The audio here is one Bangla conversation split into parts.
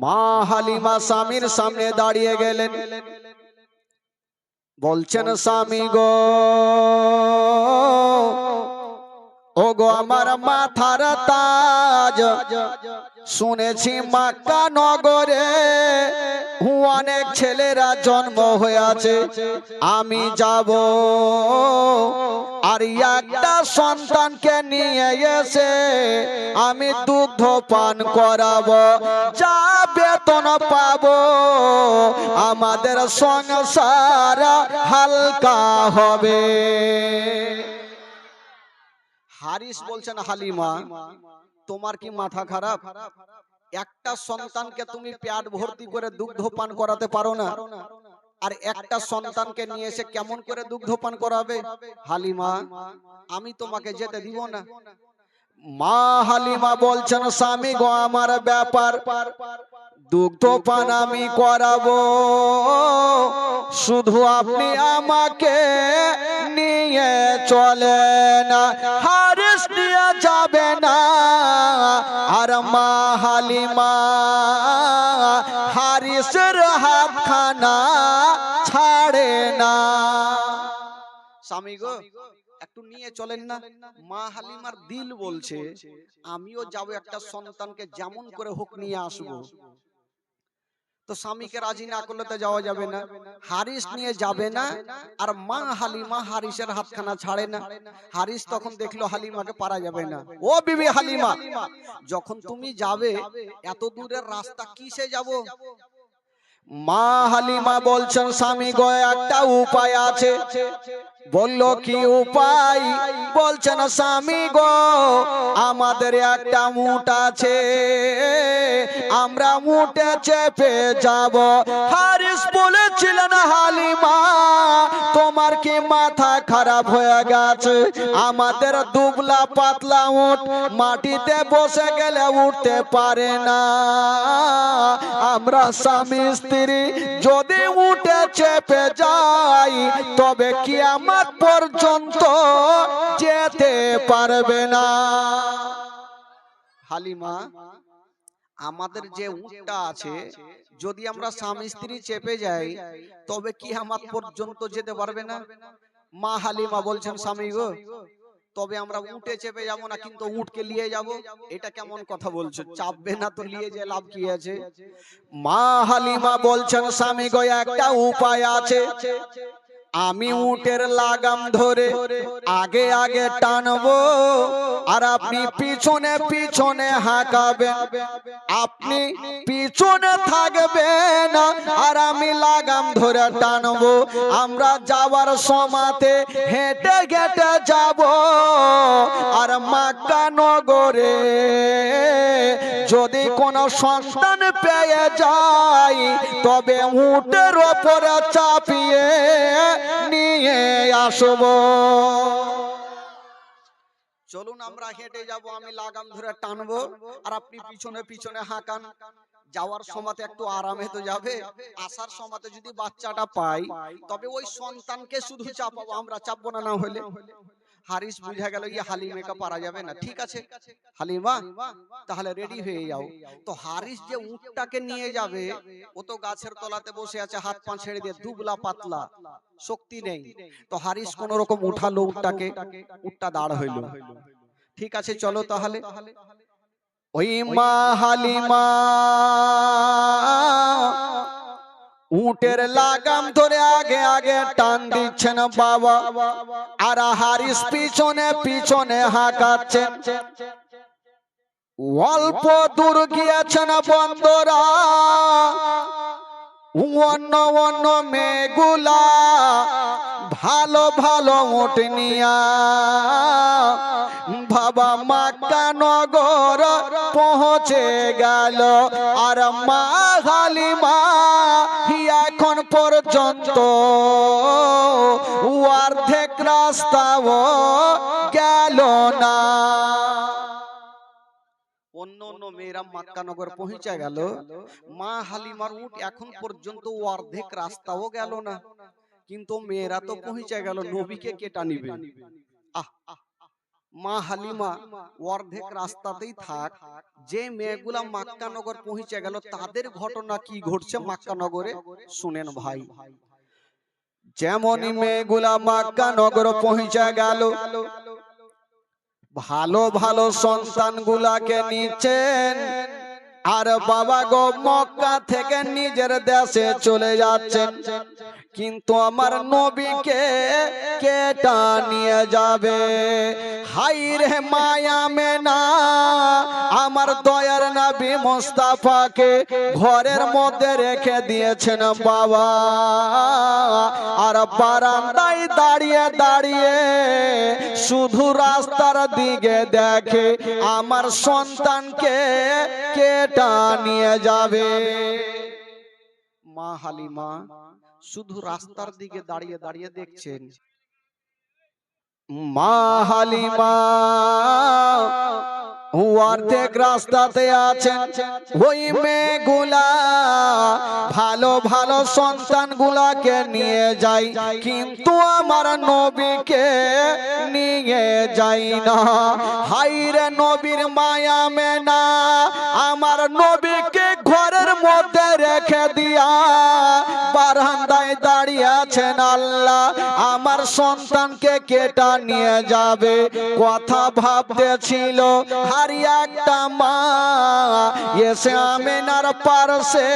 মা হালিমা স্বামীর সামনে দাঁড়িয়ে গেলেন, বলছেন স্বামী গো, ও গো আমার মাথার তাজ, শুনেছি মক্কা নগরে অনেক ছেলেরা জন্ম হয়েছে, আমি যাব আর একটা সন্তানকে নিয়ে এসে আমি দুগ্ধ পান করাবো, যা বেতন পাবো আমাদের সংসার হালকা হবে। হারিস বলছেন হালিমা, তোমার কি মাথা খারাপ? একটা সন্তানকে তুমি পেট ভর্তি করে দুগ্ধ পান করাতে পারো না, আর একটা সন্তানকে নিয়ে এসে কেমন করে দুগ্ধ পান করাবে? হালিমা, আমি তোমাকে যেতে দিব না। মা হালিমা বলছেন স্বামী গো, আমার ব্যাপার, দুগ্ধ পান আমি করাবো, শুধু আপনি আমাকে নিয়ে চলেন, হারিস নিয়ে যাবে না। আর মা হালিমা হারিসের হাতখানা ছাড়ে না। স্বামী গো, একটু নিয়ে চলেন না। মা হালিমার দিল বলছে আমিও যাব, একটা সন্তানকে যেমন করে হোক নিয়ে আসবো। তো স্বামীকে রাজি না করলে তো যাওয়া যাবে না, হারিস নিয়ে যাবে না। আর মা হালিমা হারিসের হাতখানা ছাড়ে না। হারিস তখন দেখলো হালিমাকে পারা যাবে না। ও বিবি হালিমা, যখন তুমি যাবে এত দূরের রাস্তা কিসে যাব? মা হালিমা বলছেন স্বামী গো, একটা উপায় আছে। বলল কি উপায়? বলছেন স্বামী গো, আমাদের একটা উট আছে, আমরা উটে চেপে যাব। হারিস বলেছিলেন হালিমা, তোমার কি মাথা খারাপ হয়ে গেছে? আমাদের দুবলা পাতলা উট মাটিতে বসে গেলে উঠতে পারে না, আমরা স্বামী স্ত্রী যদি উঠে চেপে যাই তবে কিয়ামত পর্যন্ত যেতে পারবে না। হালিমা, আমাদের যে উটটা আছে যদি আমরা স্বামী স্ত্রী চেপে যাই তবে কিয়ামত পর্যন্ত যেতে পারবে না। মা হালিমা বলছেন স্বামী গো, তবে আমরা উঠে চেপে যাব না, কিন্তু উটকে নিয়ে যাব। এটা কেমন কথা বলছো? চাপবে না তো নিয়ে যে লাভ কি আছে? মা হালিমা বলছেন স্বামী গো, একটা উপায় আছে। আমি উটের লাগাম ধরে আগে আগে টানবো, আর আপনি পিছনে পিছনে হাঁকাবেন। আপনি পিছনে থাকবেন আর আমি লাগাম ধরে টানবো। আমরা যাওয়ার সময়তে হেঁটে হেঁটে যাব, আর মক্কা নগরে যদি কোনো সন্তান পেয়ে যাই তবে উটের ওপরে চাপিয়ে নিয়ে আসব। চলুন আমরা হেঁটে যাব, আমি লাগাম ধরে টানবো আর আপনি পিছনে পিছনে হাঁকান। যাওয়ার সময়তে একটু আরামে তো যাবে, আসার সময়তে যদি বাচ্চাটা পাই তবে ওই সন্তানকে শুধু চাপাবো, আমরা চাপবো না। না হলে হারিস বুঝা গেল ইয়ে হালিমাকে পারা যাবে না। ঠিক আছে হালিমা, তাহলে রেডি হয়ে যাও। তো হারিস যে উটটাকে নিয়ে যাবে ও তো গাছের তলাতে বসে আছে, হাত পা ছেড়ে দিয়ে, দুবলা পাতলা, শক্তি নেই। তো হারিস কোন রকম উঠালো উটটাকে, উটটা দাঁড় হইল। ঠিক আছে চলো তাহলে। ওই মা হালিমা উটের লাগাম ধরে আগে আগে টান দিচ্ছেন বাবা, আর হারিস পিছনে পিছনে হাঁকাচ্ছেন। অল্প দূর গিয়েছেন বন্ধুরা, অন্য অন্য মেয়েগুলা ভালো ভালো উট নিয়া বাবা মক্কা নগর পৌঁছে গেল। আর মা হালিমা এখন পর্যন্ত অর্ধেক রাস্তাও গেল না। অন্য অন্য মেয়েরা মক্কা নগর পৌঁছে গেল, মা হালিমার উট এখন পর্যন্ত অর্ধেক রাস্তাও গেল না। কিন্তু মেয়েরা তো পৌঁছে গেল, নবীকে কে টানিবে? আহ, মা হালিমা অর্ধেক রাস্তাতেই থাক, যে মেয়েগুলা মক্কা নগর পৌঁছে গেল তাদের ঘটনা কি ঘটছে মক্কা নগরে শুনেন ভাই। যেমনই মেয়েগুলা মক্কা নগর পৌঁছে গেল, ভালো ভালো সন্তান গুলাকে নিচ্ছেন, আর বাবা গো মক্কা থেকে নিজের দেশে চলে যাচ্ছেন। কিন্তু আমার নবীকে কেটা নিয়ে যাবে? হাই রে মায়া মেনা, আমার দয়ার নবী মুস্তাফাকে ঘরের মধ্যে রেখে দিয়েছেন বাবা, আর বারান্দায় দাঁড়িয়ে দাঁড়িয়ে শুধু রাস্তার দিকে দেখে আমার সন্তানকে কেটা নিয়ে যাবে। মা হালিমা শুধু রাস্তার দিকে দাঁড়িয়ে দাঁড়িয়ে দেখছেন। মা হালিমা অর্ধেক রাস্তাতে আছেন, ওই মেয়েগুলা ভালো ভালো সন্তান গুলাকে নিয়ে যায়, কিন্তু আমার নবীকে নিয়ে যাই না। হাইরে নবীর মায়া মেনা, আমার নবীকে ঘরের মধ্যে রেখে দিয়া বারান্দায় দাঁড়িয়ে আছেন আল্লাহ আমার সন্তানকে কেটা নিয়ে যাবে। কথা ভাবতেছিল, আর একটা মা এসে আমেনার পাশে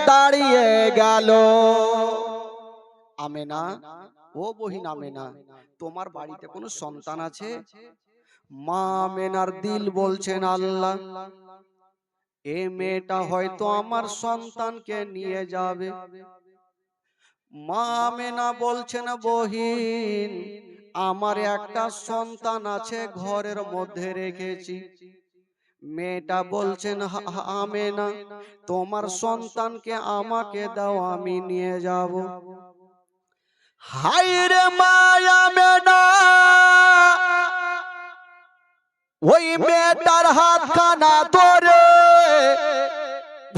দাঁড়িয়ে গেল। আমেনা, ও বহিন আমেনা, তোমার বাড়িতে কোনো সন্তান আছে? মা আমেনার দিল বলছেন আল্লাহ, এ মেয়েটা হয়তো আমার সন্তানকে নিয়ে যাবে। মা আমেনা বলছেন, বহিন আমার একটা সন্তান আছে, ঘরের মধ্যে রেখেছি। মেয়েটা বলছেন, আমেনা তোমার সন্তানকে আমাকে দাও, আমি নিয়ে যাব। হায় রে মায়া মেনা, ওই মেয়েটার হাতখানা ধরে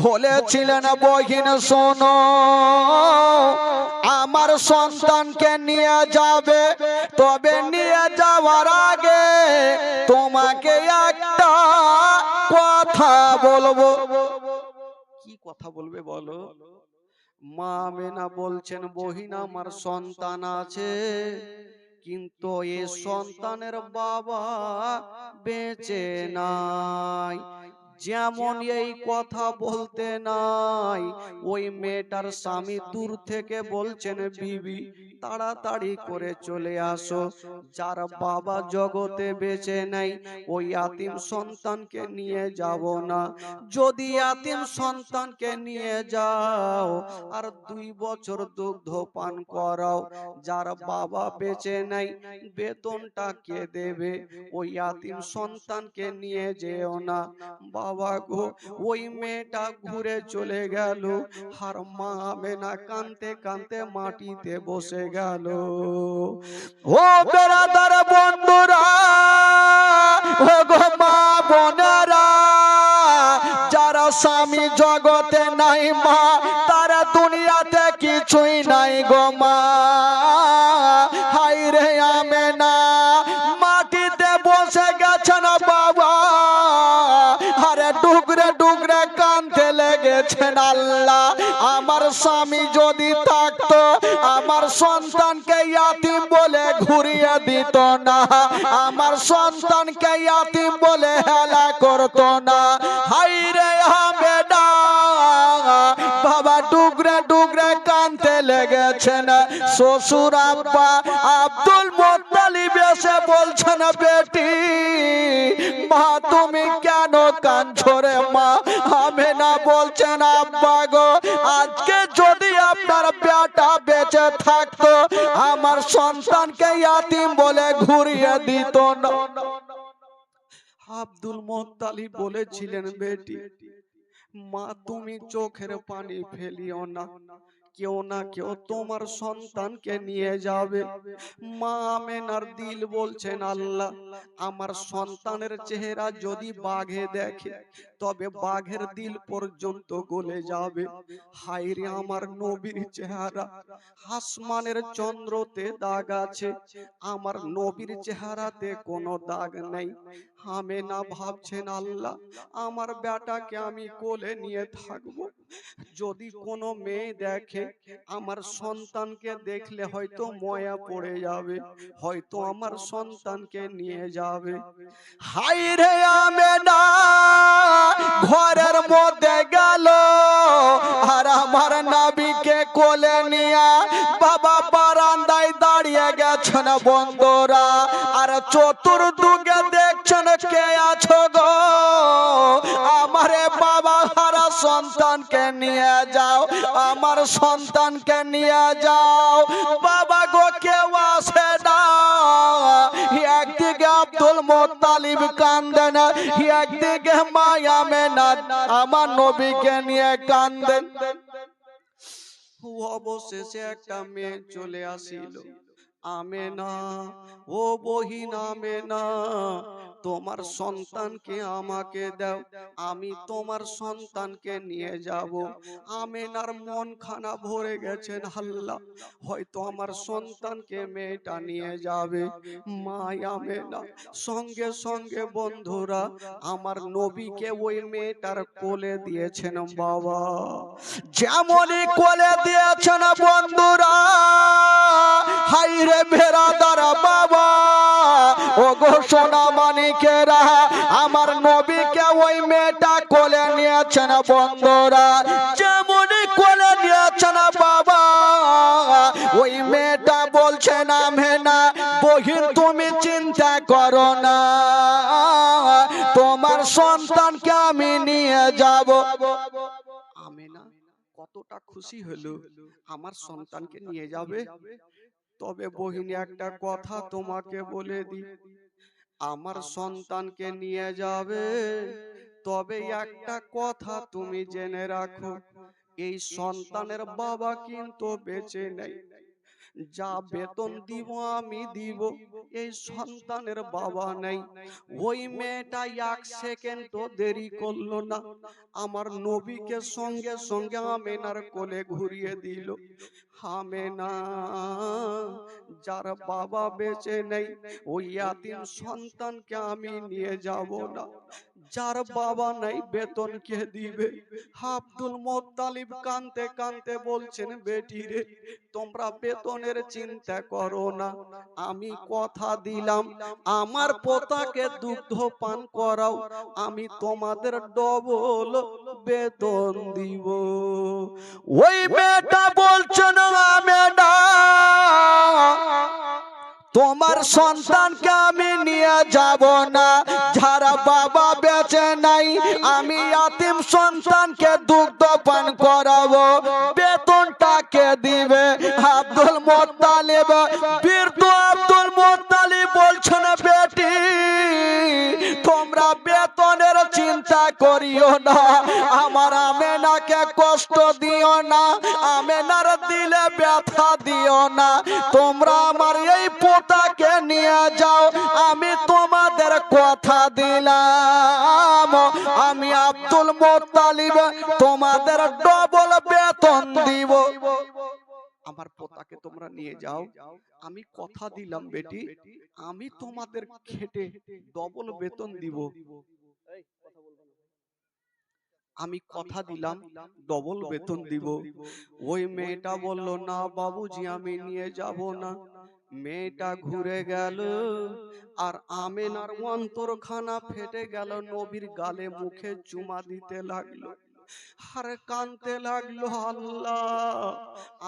বলেছিলেন, বহিন শোনো, আমার সন্তানকে নিয়ে যাবে, তবে নিয়ে যাওয়ার আগে তোমাকে একটা কথা বলবো। কি কথা বলবে বলো? মা আমেনা বলছেন, বহিন আমার সন্তান আছে, কিন্তু এই সন্তানের বাবা বেঁচে নাই। যেমন এই কথা বলতে নাই, ওই মেয়েটার স্বামী দূর থেকে বলছেন, বিবি তাড়াতাড়ি করে চলে আসো, যার বাবা জগতে বেঁচে নাই ওই ইয়াতিম সন্তানকে নিয়ে যাব না। যদি ইয়াতিম সন্তানকে নিয়ে যাও আর 2 বছর দুগ্ধ পান করাও, যার বাবা বেঁচে নাই বেতনটা কে দেবে? ওই ইয়াতিম সন্তানকে নিয়ে যেও না। বাবা গো, ওই মেয়েটা ঘুরে চলে গেল, আর মা আমেনা কাঁদতে কাঁদতে মাটিতে বসে গেল। ও বেরাদার বন্ধুরা, ও গো মা বোনেরা, যারা স্বামী জগতে নাই মা, তারা দুনিয়াতে কিছুই নাই গো মা। হাই রে আমেনা মাটিতে বসে গেছেন বাবা, আরে ডুগরে ডুগরে কাঁদতে লেগেছেন। আল্লাহ আমার স্বামী যদি থাকতো আমার সন্তানকে ইয়াতিম বলে ঘুরিয়ে দিত না, আমার সন্তানকে ইয়াতিম বলে হেলা করতো না। হাই রে আমেনা বাবা ডুগরে ডুগরে কাঁদতে লেগেছেন। শ্বশুর আব্বা আব্দুল মুত্তালিব এসে বলছেন, বেটি মা তুমি কেন কাঁদছো রে মা? আমেনা বলছেন, আব্বা গো আজকে যদি আপনার বেটা বেঁচে থাকতো আমার সন্তানকে ইয়াতিম বলে ঘুরিয়ে দিত না। আব্দুল মুত্তালিব বলেছিলেন, বেটি মা তুমি চোখের পানি ফেলিও না, কেউ না কেউ তোমার সন্তানকে নিয়ে যাবে। মা আমেনার দিল বলছেন, আল্লাহ আমার সন্তানের চেহারা যদি বাঘে দেখে তবে বাঘের দিল পর্যন্ত গলে যাবে। হায়রে আমার নবীর চেহারা, আসমানের চন্দ্রতে দাগ আছে, আমার নবীর চেহারাতে কোনো দাগ নেই। আমেনা ভাবছেন, আল্লাহ আমার বেটাকে আমি কোলে নিয়ে থাকবো। যদি কোনো মেয়ে দেখে আমার সন্তানকে দেখলে হয়তো ময়া পড়ে যাবে, হয়তো আমার সন্তানকে নিয়ে যাবে। হায়রে আমেনা ঘরের মধ্যে গেল আর আমার নবীকে কোলে নিয়ে বাবা বারান্দায় দাঁড়িয়ে গেছেন বন্ধুরা। আর চতুর্দিকে দেখছেন কে আছো গো, আমারে বাবা হারা সন্তানকে নিয়ে যাও, আমার সন্তানকে নিয়ে যাও। বাবা গো কেউ আসে না। একদিকে আব্দুল মুত্তালিব কান্দেন, একদিকে মা আমেনা আমার নবীকে নিয়ে কান্দেন। অবশেষে একটা মেয়ে চলে আসিল। আমেনা, ও বহিন আমেনা, তোমার সন্তানকে আমাকে দাও, আমি তোমার সন্তানকে নিয়ে যাব। আমেনার মন খানা ভরে গেছেন, আল্লাহ হয়তো আমার সন্তানকে মেয়েটা নিয়ে যাবে। মা আমেনা সঙ্গে সঙ্গে বন্ধুরা আমার নবীকে ওই মেয়েটার কোলে দিয়েছেন। বাবা যেমনই কোলে দিয়েছেন বন্ধুরা, হাইরে বেরাদারা বাবা ও গো সোনা মানিকেরা, আমার নবীকে ওই মেয়েটা কোলে নিয়েছেন বন্ধুরা। যেমনই কোলে নিয়েছেন বাবা, ওই মেয়েটা বলছেন, আমেনা বহিন তুমি চিন্তা করো না, তোমার সন্তানকে আমি নিয়ে যাব। আমেনা কতটা খুশি হলো, আমার সন্তানকে নিয়ে যাবে। তবে বহিনী একটা কথা তোমাকে বলে দি, আমার সন্তানকে নিয়ে যাবে, তবে একটা কথা তুমি জেনে রাখো, এই সন্তানের বাবা কিন্তু বেঁচে নেই। যা বেতন দিব আমি দিব, এই সন্তানের বাবা নেই। ওই মেয়েটা এক সেকেন্ড দেরি করলো না, আমার নবীকে সঙ্গে সঙ্গে আমেনার কোলে ঘুরিয়ে দিল। আমেনা যার বাবা বেঁচে নেই ওই ইয়াতিম সন্তানকে আমি নিয়ে যাব না। যার বাবা নাই বেতন কে দিবে? আব্দুল মুত্তালিব কাঁদতে কাঁদতে বলছেন, বেটি রে তোমরা বেতনের চিন্তা করো না, আমি কথা দিলাম আমার পোতাকে দুগ্ধ পান করাও, আমি তোমাদের ডবল বেতন দিব। ওই মেয়েটা বলছেন, আমেনা তোমার সন্তানকে আমি নিয়ে যাব না, যারা বাবা বেঁচে নাই আমি ইয়াতিম সন্তানকে দুগ্ধ পান করাবো, বেতনটাকে দিবে? আব্দুল মুত্তালিব বীরত আব্দুল মুত্তালিব বলছেন, বেটি তোমরা বেতনের চিন্তা করিও না, আমার আমেনাকে কষ্ট দিও না, আমেনার দিলে ব্যথা দিও না, তোমরা আমার এই পোতাকে নিয়ে যাও, আমি তোমাদের কথা দিলাম, আমি আব্দুল মুত্তালিব তোমাদের ডবল বেতন দিব। আমার পোতাকে তোমরা নিয়ে যাও, আমি কথা দিলাম বেটি, আমি তোমাদের খেটে ডবল বেতন দিব। আমি কথা দিলাম ডবল বেতন দিব। ওই মেয়েটা বলল, না বাবুজি আমি নিয়ে যাব না। মেয়েটা ঘুরে গেল আর আমেনার অন্তরখানা ফেটে গেল, নবীর গালে মুখে চুমা দিতে লাগলো আর কাঁদতে লাগলো, আল্লাহ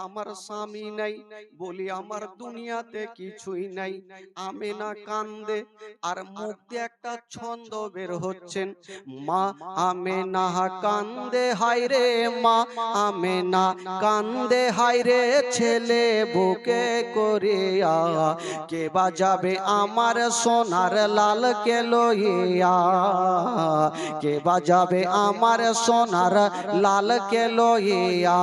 আমার স্বামী নাই, বলি আমার দুনিয়াতে কিছুই নাই। আমেনা কান্দে আর মুখ দিয়ে একটা ছন্দ বের হচ্ছেন, মা আমেনা কান্দে হায়রে, মা আমেনা কান্দে হায়রে, ছেলে বুকে করিয়া কে বাজাবে আমার সোনার লাল কে লইয়া, কে বাজাবে আমার সোনার লাল কে লইয়া।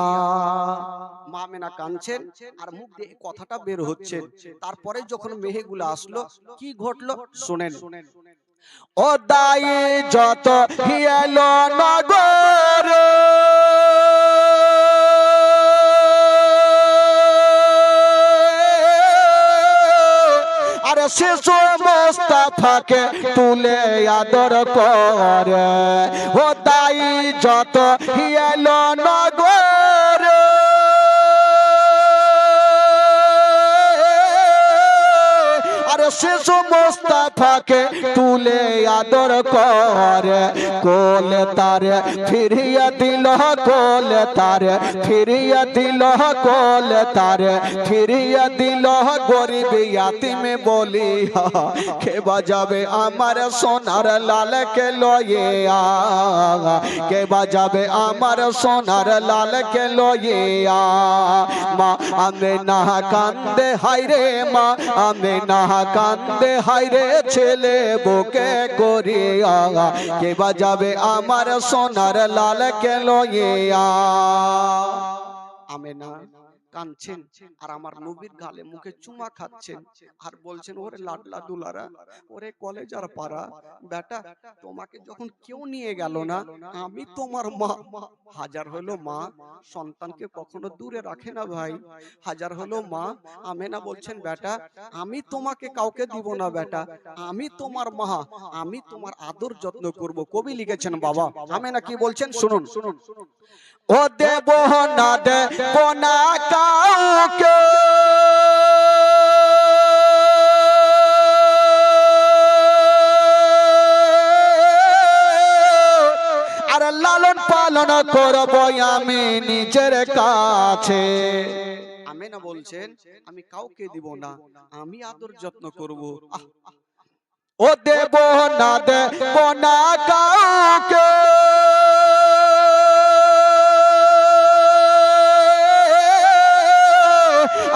মা আমেনা কাঁদছেন আর মুখ দিয়ে এই কথাটা বের হচ্ছে। তারপরে যখন মেয়েগুলো আসলো কি ঘটলো শুনেন। ও দাই যত হিয়ালো নগর আর শিশু মুস্তাফাকে তুলে আদর করে। ও দাই যত হিয়ালো নগর আর শিশু মুস্তাফাকে তুলে আদর করে। কোলে তারে ফিরিয়ে দিল, কোলে তারে ফিরিয়ে দিল, কোলে তারে ফিরিয়ে দিল। গরিব ইয়াতিমে বলি কে বাজাবে আমার সোনার লালকে লয়ে আ, কে বাজাবে আমার সোনার লালকে লয়ে আ। মা আমেনা কান্দে হায়রে, মা আমেনা কান্দে হায়রে, ছেলে বুকে করিয়া কে বাজাবে আমার সোনার লালকে লয়ে আ। আমেনা কাঁদছেন আর আমার নবীর গালে মুখে চুমা খাচ্ছেন আর বলছেন, ওরে লাডলা দুলারা, ওরে কলেজার পাড়া বেটা, তোমাকে যখন কেউ নিয়ে গেল না, আমি তোমার মা। হাজার হলো মা সন্তানকে কখনো দূরে রাখে না ভাই, হাজার হলো মা। আমেনা বলছেন, বেটা আমি তোমাকে কাউকে দিব না বেটা, আমি তোমার মা, আমি তোমার আদর যত্ন করব। কবি লিখেছেন বাবা। আমেনা কি বলছেন শুনুন। ও দেব না দেব না কাউকে আর লালন পালন করব আমি নিজের কাছে। আমেনা বলছেন, আমি কাউকে দিব না, আমি আদর যত্ন করব। ও দেব না দেব না কাউকে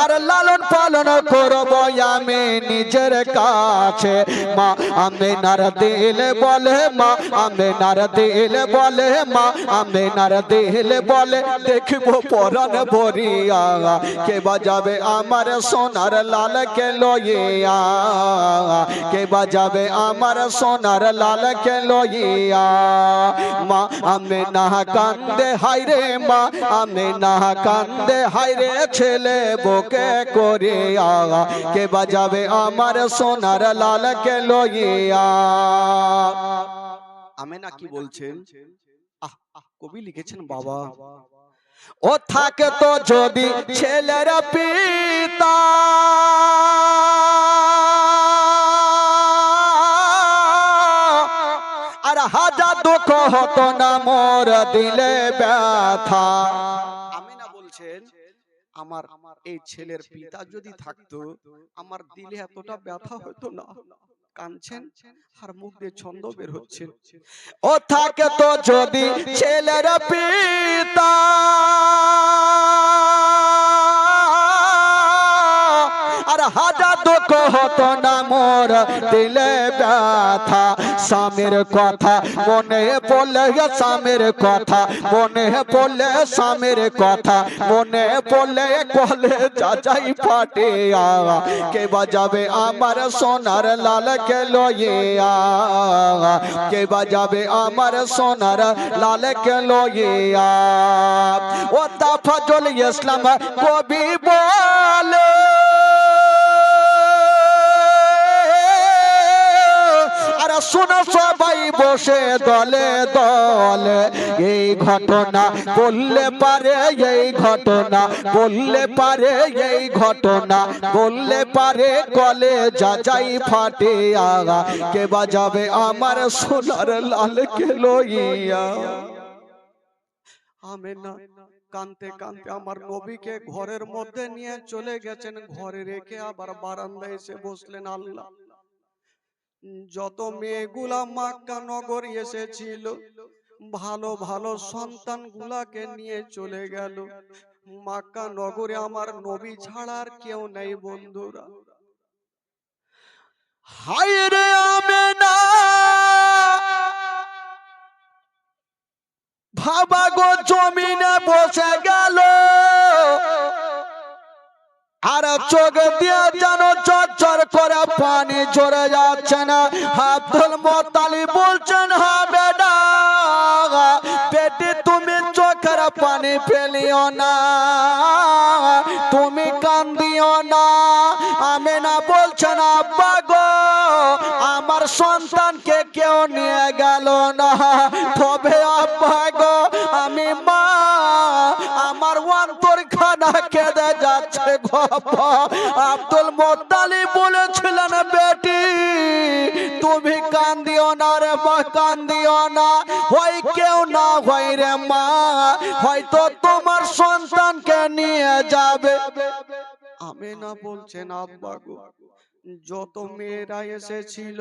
আর লালন পালন করব আমি নিজের কাছে। মা আমেনার দিল বলে, মা আমেনার দিল বলে, মা আমেনার দিল বলে, দেখবো পরাণ ভরিয়া কে বাজাবে আমার সোনার লালকে লইয়া, কে বাজাবে আমার সোনার লালকে লইয়া। মা আমেনা কান্দে হায়রে, মা আমেনা কান্দে হায়রে, ছেলে বুকে করিয়া কে বাজাবে আমার সোনার লালকে লইয়া। আমেনা কি বলছেন? কবি লিখেছেন বাবা, ও থাকে তো যদি ছেলের পিতা আর হাজার দুঃখ হতো না মোর দিলে ব্যথা। আমেনা বলছেন, আমার এই ছেলের পিতা যদি থাকতো আমার দিলে এতটা ব্যথা হতো না। কাঁদছেন আর মুখ দিয়ে ছন্দ বের হচ্ছে। ও থাকে তো যদি ছেলের পিতা আর হাজার দুঃখ হতো না মোর দিলে ব্যথা। স্বামীর কথা মনে পড়লে, স্বামীর কথা মনে পড়লে, স্বামীর কথা মনে পড়লে কলে যাই ফাটে। কে বাজাবে আমার সোনার লালকে লইয়া, কে বাজাবে আমার সোনার লালকে লইয়া। ও তাফাজুল ইসলাম কবি বলে, আর শুনো সবাই বসে দলে দলে, এই ঘটনা বললে পারে, এই ঘটনা বললে পারে, এই ঘটনা বললে পারে কলে যাই ফাটে। আগা কে বাজাবে আমার সোনার লালকে লইয়া। আমেনা কানতে কানতে আমার নবীকে ঘরের মধ্যে নিয়ে চলে গেছেন, ঘরে রেখে আবার বারান্দায় এসে বসলেন। আল্লাহ, যত মেয়েগুলা মক্কা নগর এসেছিল ভালো ভালো সন্তান গুলাকে নিয়ে চলে গেল। মক্কা নগরে আমার নবী ছাড়া আর কেউ নেই বন্ধুরা। হায় রে আমেনা, ভাবা গো জমিনে বসে গেল চোখ দিয়ে যেন চরচর করে পানি ঝরে যাচ্ছে না। আব্দুল মুত্তালিব বলছেন, হ্যাঁ বেটা, পেটে তুমি চোখের পানি ফেলিও না, তুমি কান্দিও না। আমিনা বলছেন, আব্বা গো, আমার সন্তানকে কেউ নিয়ে গেল না, তবে আব্বা গো আমি মা, আমার অন্তরখানা কেঁদে যাচ্ছে গো। আব্দুল মুত্তালিব বলেছিলেন, বেটি তুমি কান্দিও না রে মা, কান্দিও না, হয় কেউ না হয় রে মা, হয়তো তোমার সন্তানকে নিয়ে যাবে। আমিনা বলছেন, আব্বা গো, যত মেয়েরা এসেছিল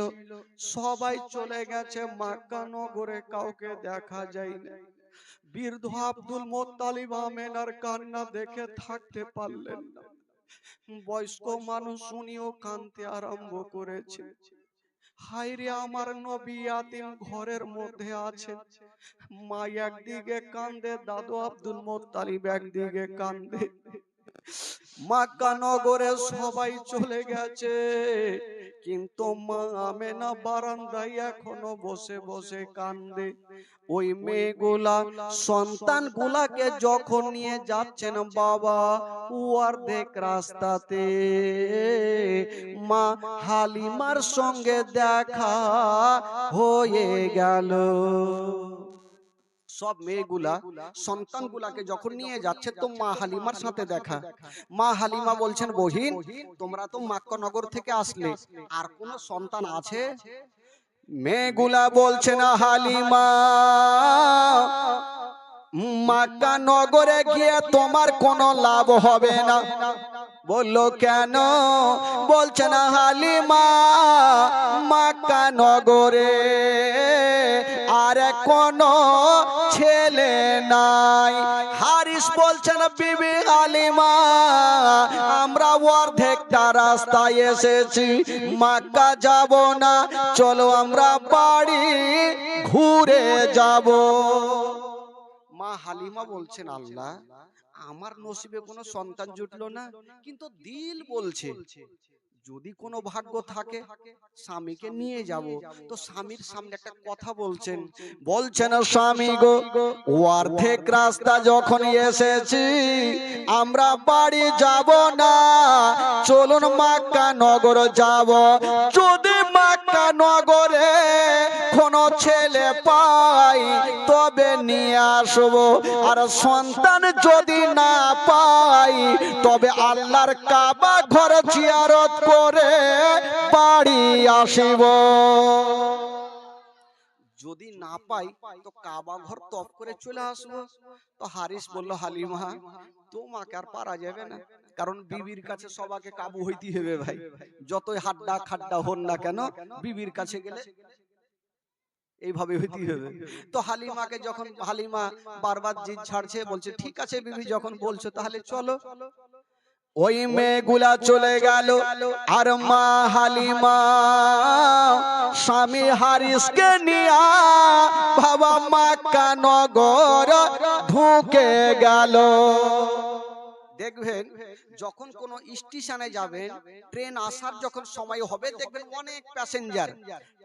সবাই চলে গেছে মক্কা নগরে, কাউকে দেখা যায় না। বৃদ্ধ আব্দুল মুত্তালিব আমিনার কান্না দেখে থাকতে পারলেন না। বয়স্ক মানুষ উনিও কাঁদতে আরম্ভ করেছে। হায়রে আমার নবী ইয়াতিম ঘরের মধ্যে আছে। মা একদিকে কান্দে, দাদু আব্দুল মুত্তালিব একদিকে কান্দে। মক্কা নগরে সবাই চলে গেছে, কিন্তু মা আমেনা বারান্দায় এখনো বসে বসে কান্দে। ওই মেয়েগুলা সন্তানগুলাকে যখন নিয়ে যাচ্ছেন বাবা, অর্ধেক রাস্তাতে মা হালিমার সঙ্গে দেখা হয়ে গেল। সব মেয়েগুলা সন্তানগুলাকে যখন নিয়ে যাচ্ছে তো মা হালিমার সাথে দেখা। মা হালিমা বলছেন, বহিন তোমরা তো মক্কা নগর থেকে আসলে, আর কোন সন্তান আছে? মেয়েগুলা বলছেন, হালিমা মক্কা নগরে গিয়ে তোমার কোনো লাভ হবে না। বললো কেন? বলছেন, হালিমা মক্কা নগরে আর কোনো ছেলে নাই। হারিস বলছেন, বিবি হালিমা আমরা অর্ধেকটা রাস্তায় এসেছি, মক্কা যাব না, চলো আমরা বাড়ি ঘুরে যাব। মা হালিমা বলছেন, আল্লাহ আমার নসিবে কোনো সন্তান জুটলো না, কিন্তু দিল বলছে যদি কোনো ভাগ্য থাকে স্বামীকে নিয়ে যাব। তো স্বামীর সামনে একটা কথা বলছেন, বলছেন, স্বামী গো অর্ধেক রাস্তা যখন এসেছি আমরা বাড়ি যাব না, চলুন মক্কা নগর যাব। যদি মক্কা নগরে কোনো ছেলে পাই তবে নিয়ে আসবো, আর সন্তান যদি না পাই তবে আল্লাহর কাবা ঘর জিয়ারত করে বাড়ি আসিব। যদি না পাই তো কাবা ঘর তপ করে চলে আসবো। তো হারিস বলল, হালিমা তোমাকে আর পারা যাবে না, কারণ বিবির কাছে সবাকে কাবু হইতে হবে ভাই, যতই হাড্ডা খাড্ডা হন না কেন বিবির কাছে গেলে এইভাবে হইতে হবে। তো হালিমাকে যখন হালিমা বারবার জিদ ছাড়ছে, বলছে ঠিক আছে বিবি যখন বলছো তাহলে চলো। ওই মেয়েগুলা চলে গেল, আর মা হালিমা স্বামী হারিসকে নিয়া বাবা মক্কা নগর ঢুকে গেল। দেখবেন যখন কোন স্টেশনে যাবেন, ট্রেন আসার যখন সময় হবে দেখবেন অনেক প্যাসেঞ্জার,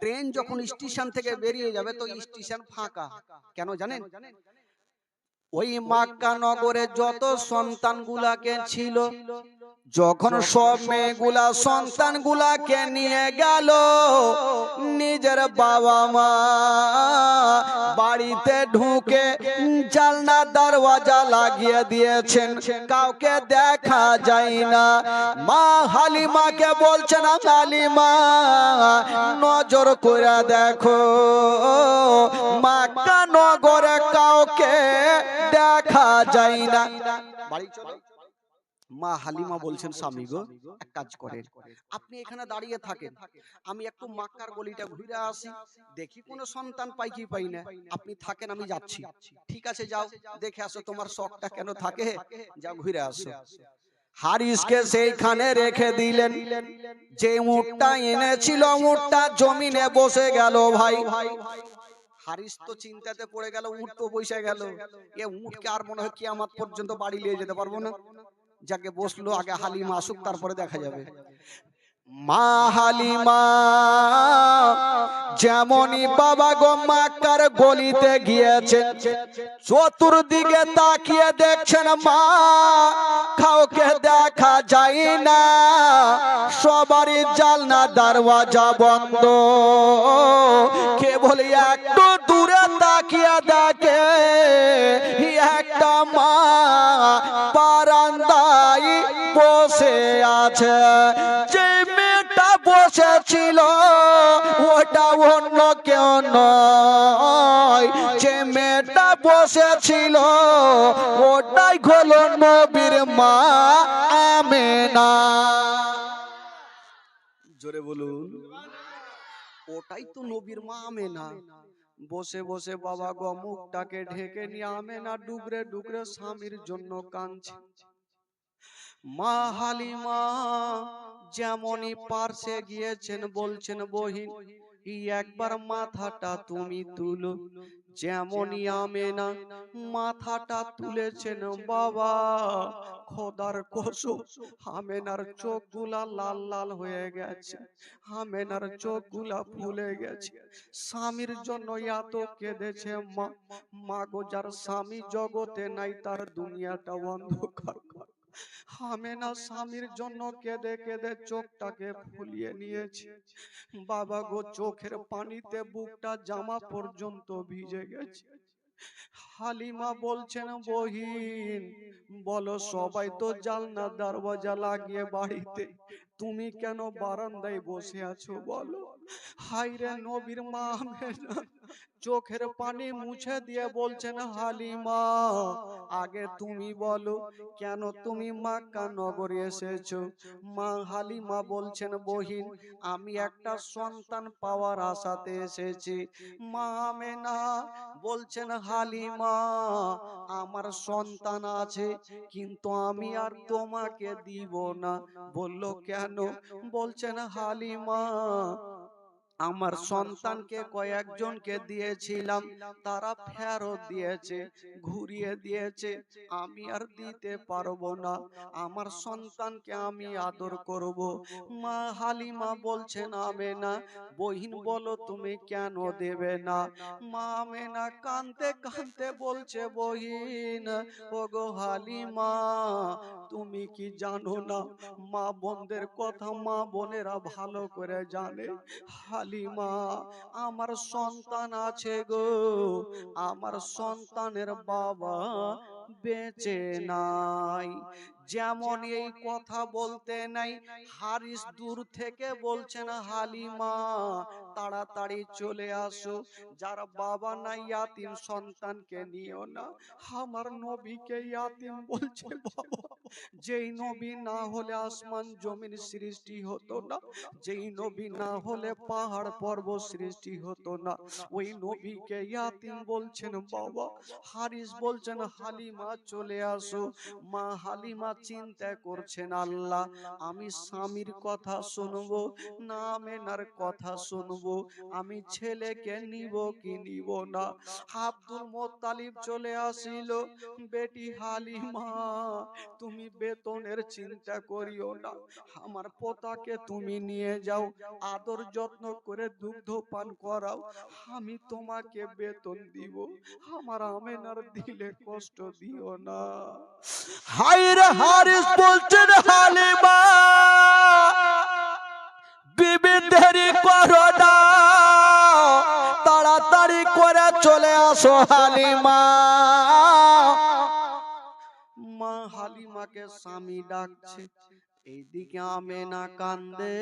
ট্রেন যখন স্টেশন থেকে বেরিয়ে যাবে তো স্টেশন ফাঁকা। কেন জানেন? ওই মক্কা নগরে যত সন্তানগুলাকে ছিল, যখন সব মেয়েগুলা সন্তানগুলাকে নিয়ে গেল, নিজের বাবা মা বাড়িতে ঢুকে জানলা দরওয়াজা লাগিয়ে দিয়েছেন, কাউকে দেখা যায় না। মা হালিমাকে বলছেন, হালিমা নজর করে দেখো মক্কা নগরে কাউকে দেখা যায় না। বাড়ি চলো। মা হালিমা বলছেন, স্বামী গো এক কাজ করেন, আপনি এখানে দাঁড়িয়ে থাকেন, আমি একটু মক্কার গলিটা ঘুরে আসি, দেখি কোনো সন্তান পাই কি পাই না, আপনি থাকেন আমি যাচ্ছি। ঠিক আছে যাও, দেখে আসো, তোমার শখটা কেন থাকে, যাও ঘুরে আসো। হারিসকে সেইখানে রেখে দিলেন। যে উটটা এনেছিল উটটা জমিনে বসে গেল ভাই। হারিস তো চিন্তাতে পড়ে গেল, উট তো বসে গেল, এ উটকে আর মনে হয় কিয়ামত পর্যন্ত বাড়ি নিয়ে যেতে পারবো না। যাকে বসলো, আগে হালিমা আসুক তারপরে দেখা যাবে। মা হালিমা যেমনই বাবা গো মক্কার গলিতে গিয়েছেন, চতুর্দিকে তাকিয়ে দেখছেন মা কাউকে দেখা যায় না, সবারই জানলা দরওয়াজা বন্ধ। কেবল একটু দূরে তাকিয়ে দেখে একটা মা বারান্দায় বসে আছে। যে মেয়েটা বসেছিল ওটা অন্য কেউ নয়, যে মেয়েটা বসেছিল ওটাই হলো নবীর মা আমেনা। জোরে বলুন, ওটাই তো নবীর মা আমেনা। বসে বসে বাবা গো মুখটাকে ঢেকে নিয়ে আমেনা ডুকরে ডুকরে স্বামীর জন্য কাঁদছে। মা হালিমা যেমনই পার্শ্বে গিয়েছেন বলছেন, বহিন একবার মাথাটা তুমি তুলো। যেমনই আমেনা মাথাটা তুলেছেন, বাবা খোদার কসম আমেনার চোখগুলা লাল লাল হয়ে গেছে, আমেনার চোখগুলা ফুলে গেছে। স্বামীর জন্য এত কেঁদেছে মা। মা গো, যার স্বামী জগতে নাই তার দুনিয়াটা অন্ধকার। আমেনা স্বামীর জন্য কেঁদে কেঁদে চোখটাকে ফুলিয়ে নিয়েছে। বাবা গো, চোখের পানিতে বুকটা জামা পর্যন্ত ভিজে গেছে। হালিমা বলছেন, বহিন বলো, সবাই তো জানলা দরওয়াজা লাগিয়ে বাড়িতে, তুমি কেন বারান্দায় বসে আছো বলো? হায়রে নবীর মা আমেনা চোখের পানি মুছে দিয়ে বলছেন, হালিমা আগে তুমি বলো কেন তুমি মক্কা নগরে এসেছো? মা হালিমা বলছেন, বহিন আমি একটা সন্তান পাওয়ার আশাতে এসেছি। মা আমেনা বলছেন, হালিমা আমার সন্তান আছে কিন্তু আমি আর তোমাকে দিব না। বলল কেন? বলছেন, হালিমা আমার সন্তানকে কয়েকজনকে দিয়েছিলাম, তারা ফেরত দিয়েছে, ঘুরিয়ে দিয়েছে, আমি আর দিতে পারবো না। আমার সন্তানকে আমি আদর করব। মা হালিমা বলছেন, আমেনা বহিন বলো তুমি কেন দেবে না? মা আমেনা কাঁদতে কাঁদতে বলছে, বহিন ওগো হালিমা তুমি কি জানো না, মা বোনদের কথা মা বোনেরা ভালো করে জানে। হালিমা আমার সন্তান আছে গো, আমার সন্তানের বাবা বেঁচে নাই। যেমন এই কথা বলতে নাই, হারিস দূর থেকে বলছেন, হালিমা তাড়াতাড়ি চলে আসো, যার বাবা নাই ইয়াতিম সন্তানকে নিও না। আমার নবীকে ইয়াতিম বলছে বাবা, যেই নবী না হলে আসমান জমিন সৃষ্টি হতো না, যেই নবী না হলে পাহাড় পর্বত সৃষ্টি হতো না, ওই নবীকে ইয়াতিম বলছেন বাবা। হারিস বলছেন, হালিমা চলে আসো। মা হালিমা চিন্তা করছেন, আল্লাহ আমি স্বামীর কথা শুনবো না আমেনার কথা শুনবো, আমি ছেলেকে নিব কি নিব না? আব্দুল মোত্তালিব চলে আসিল, বেটি হালিমা তুমি বেতনের চিন্তা করিও না, আমার পোতাকে তুমি নিয়ে যাও, আদর যত্ন করে দুগ্ধ পান করাও, আমি তোমাকে বেতন দিব, আমার আমেনার দিলে কষ্ট দিও না। হায়রে হারিস বলছেন, হালিমা বিবি দেরি করো না, তাড়াতাড়ি করে চলে আসো হালিমা। মা হালিমাকে স্বামী ডাকছে, এইদিকে আমেনা কান্দে,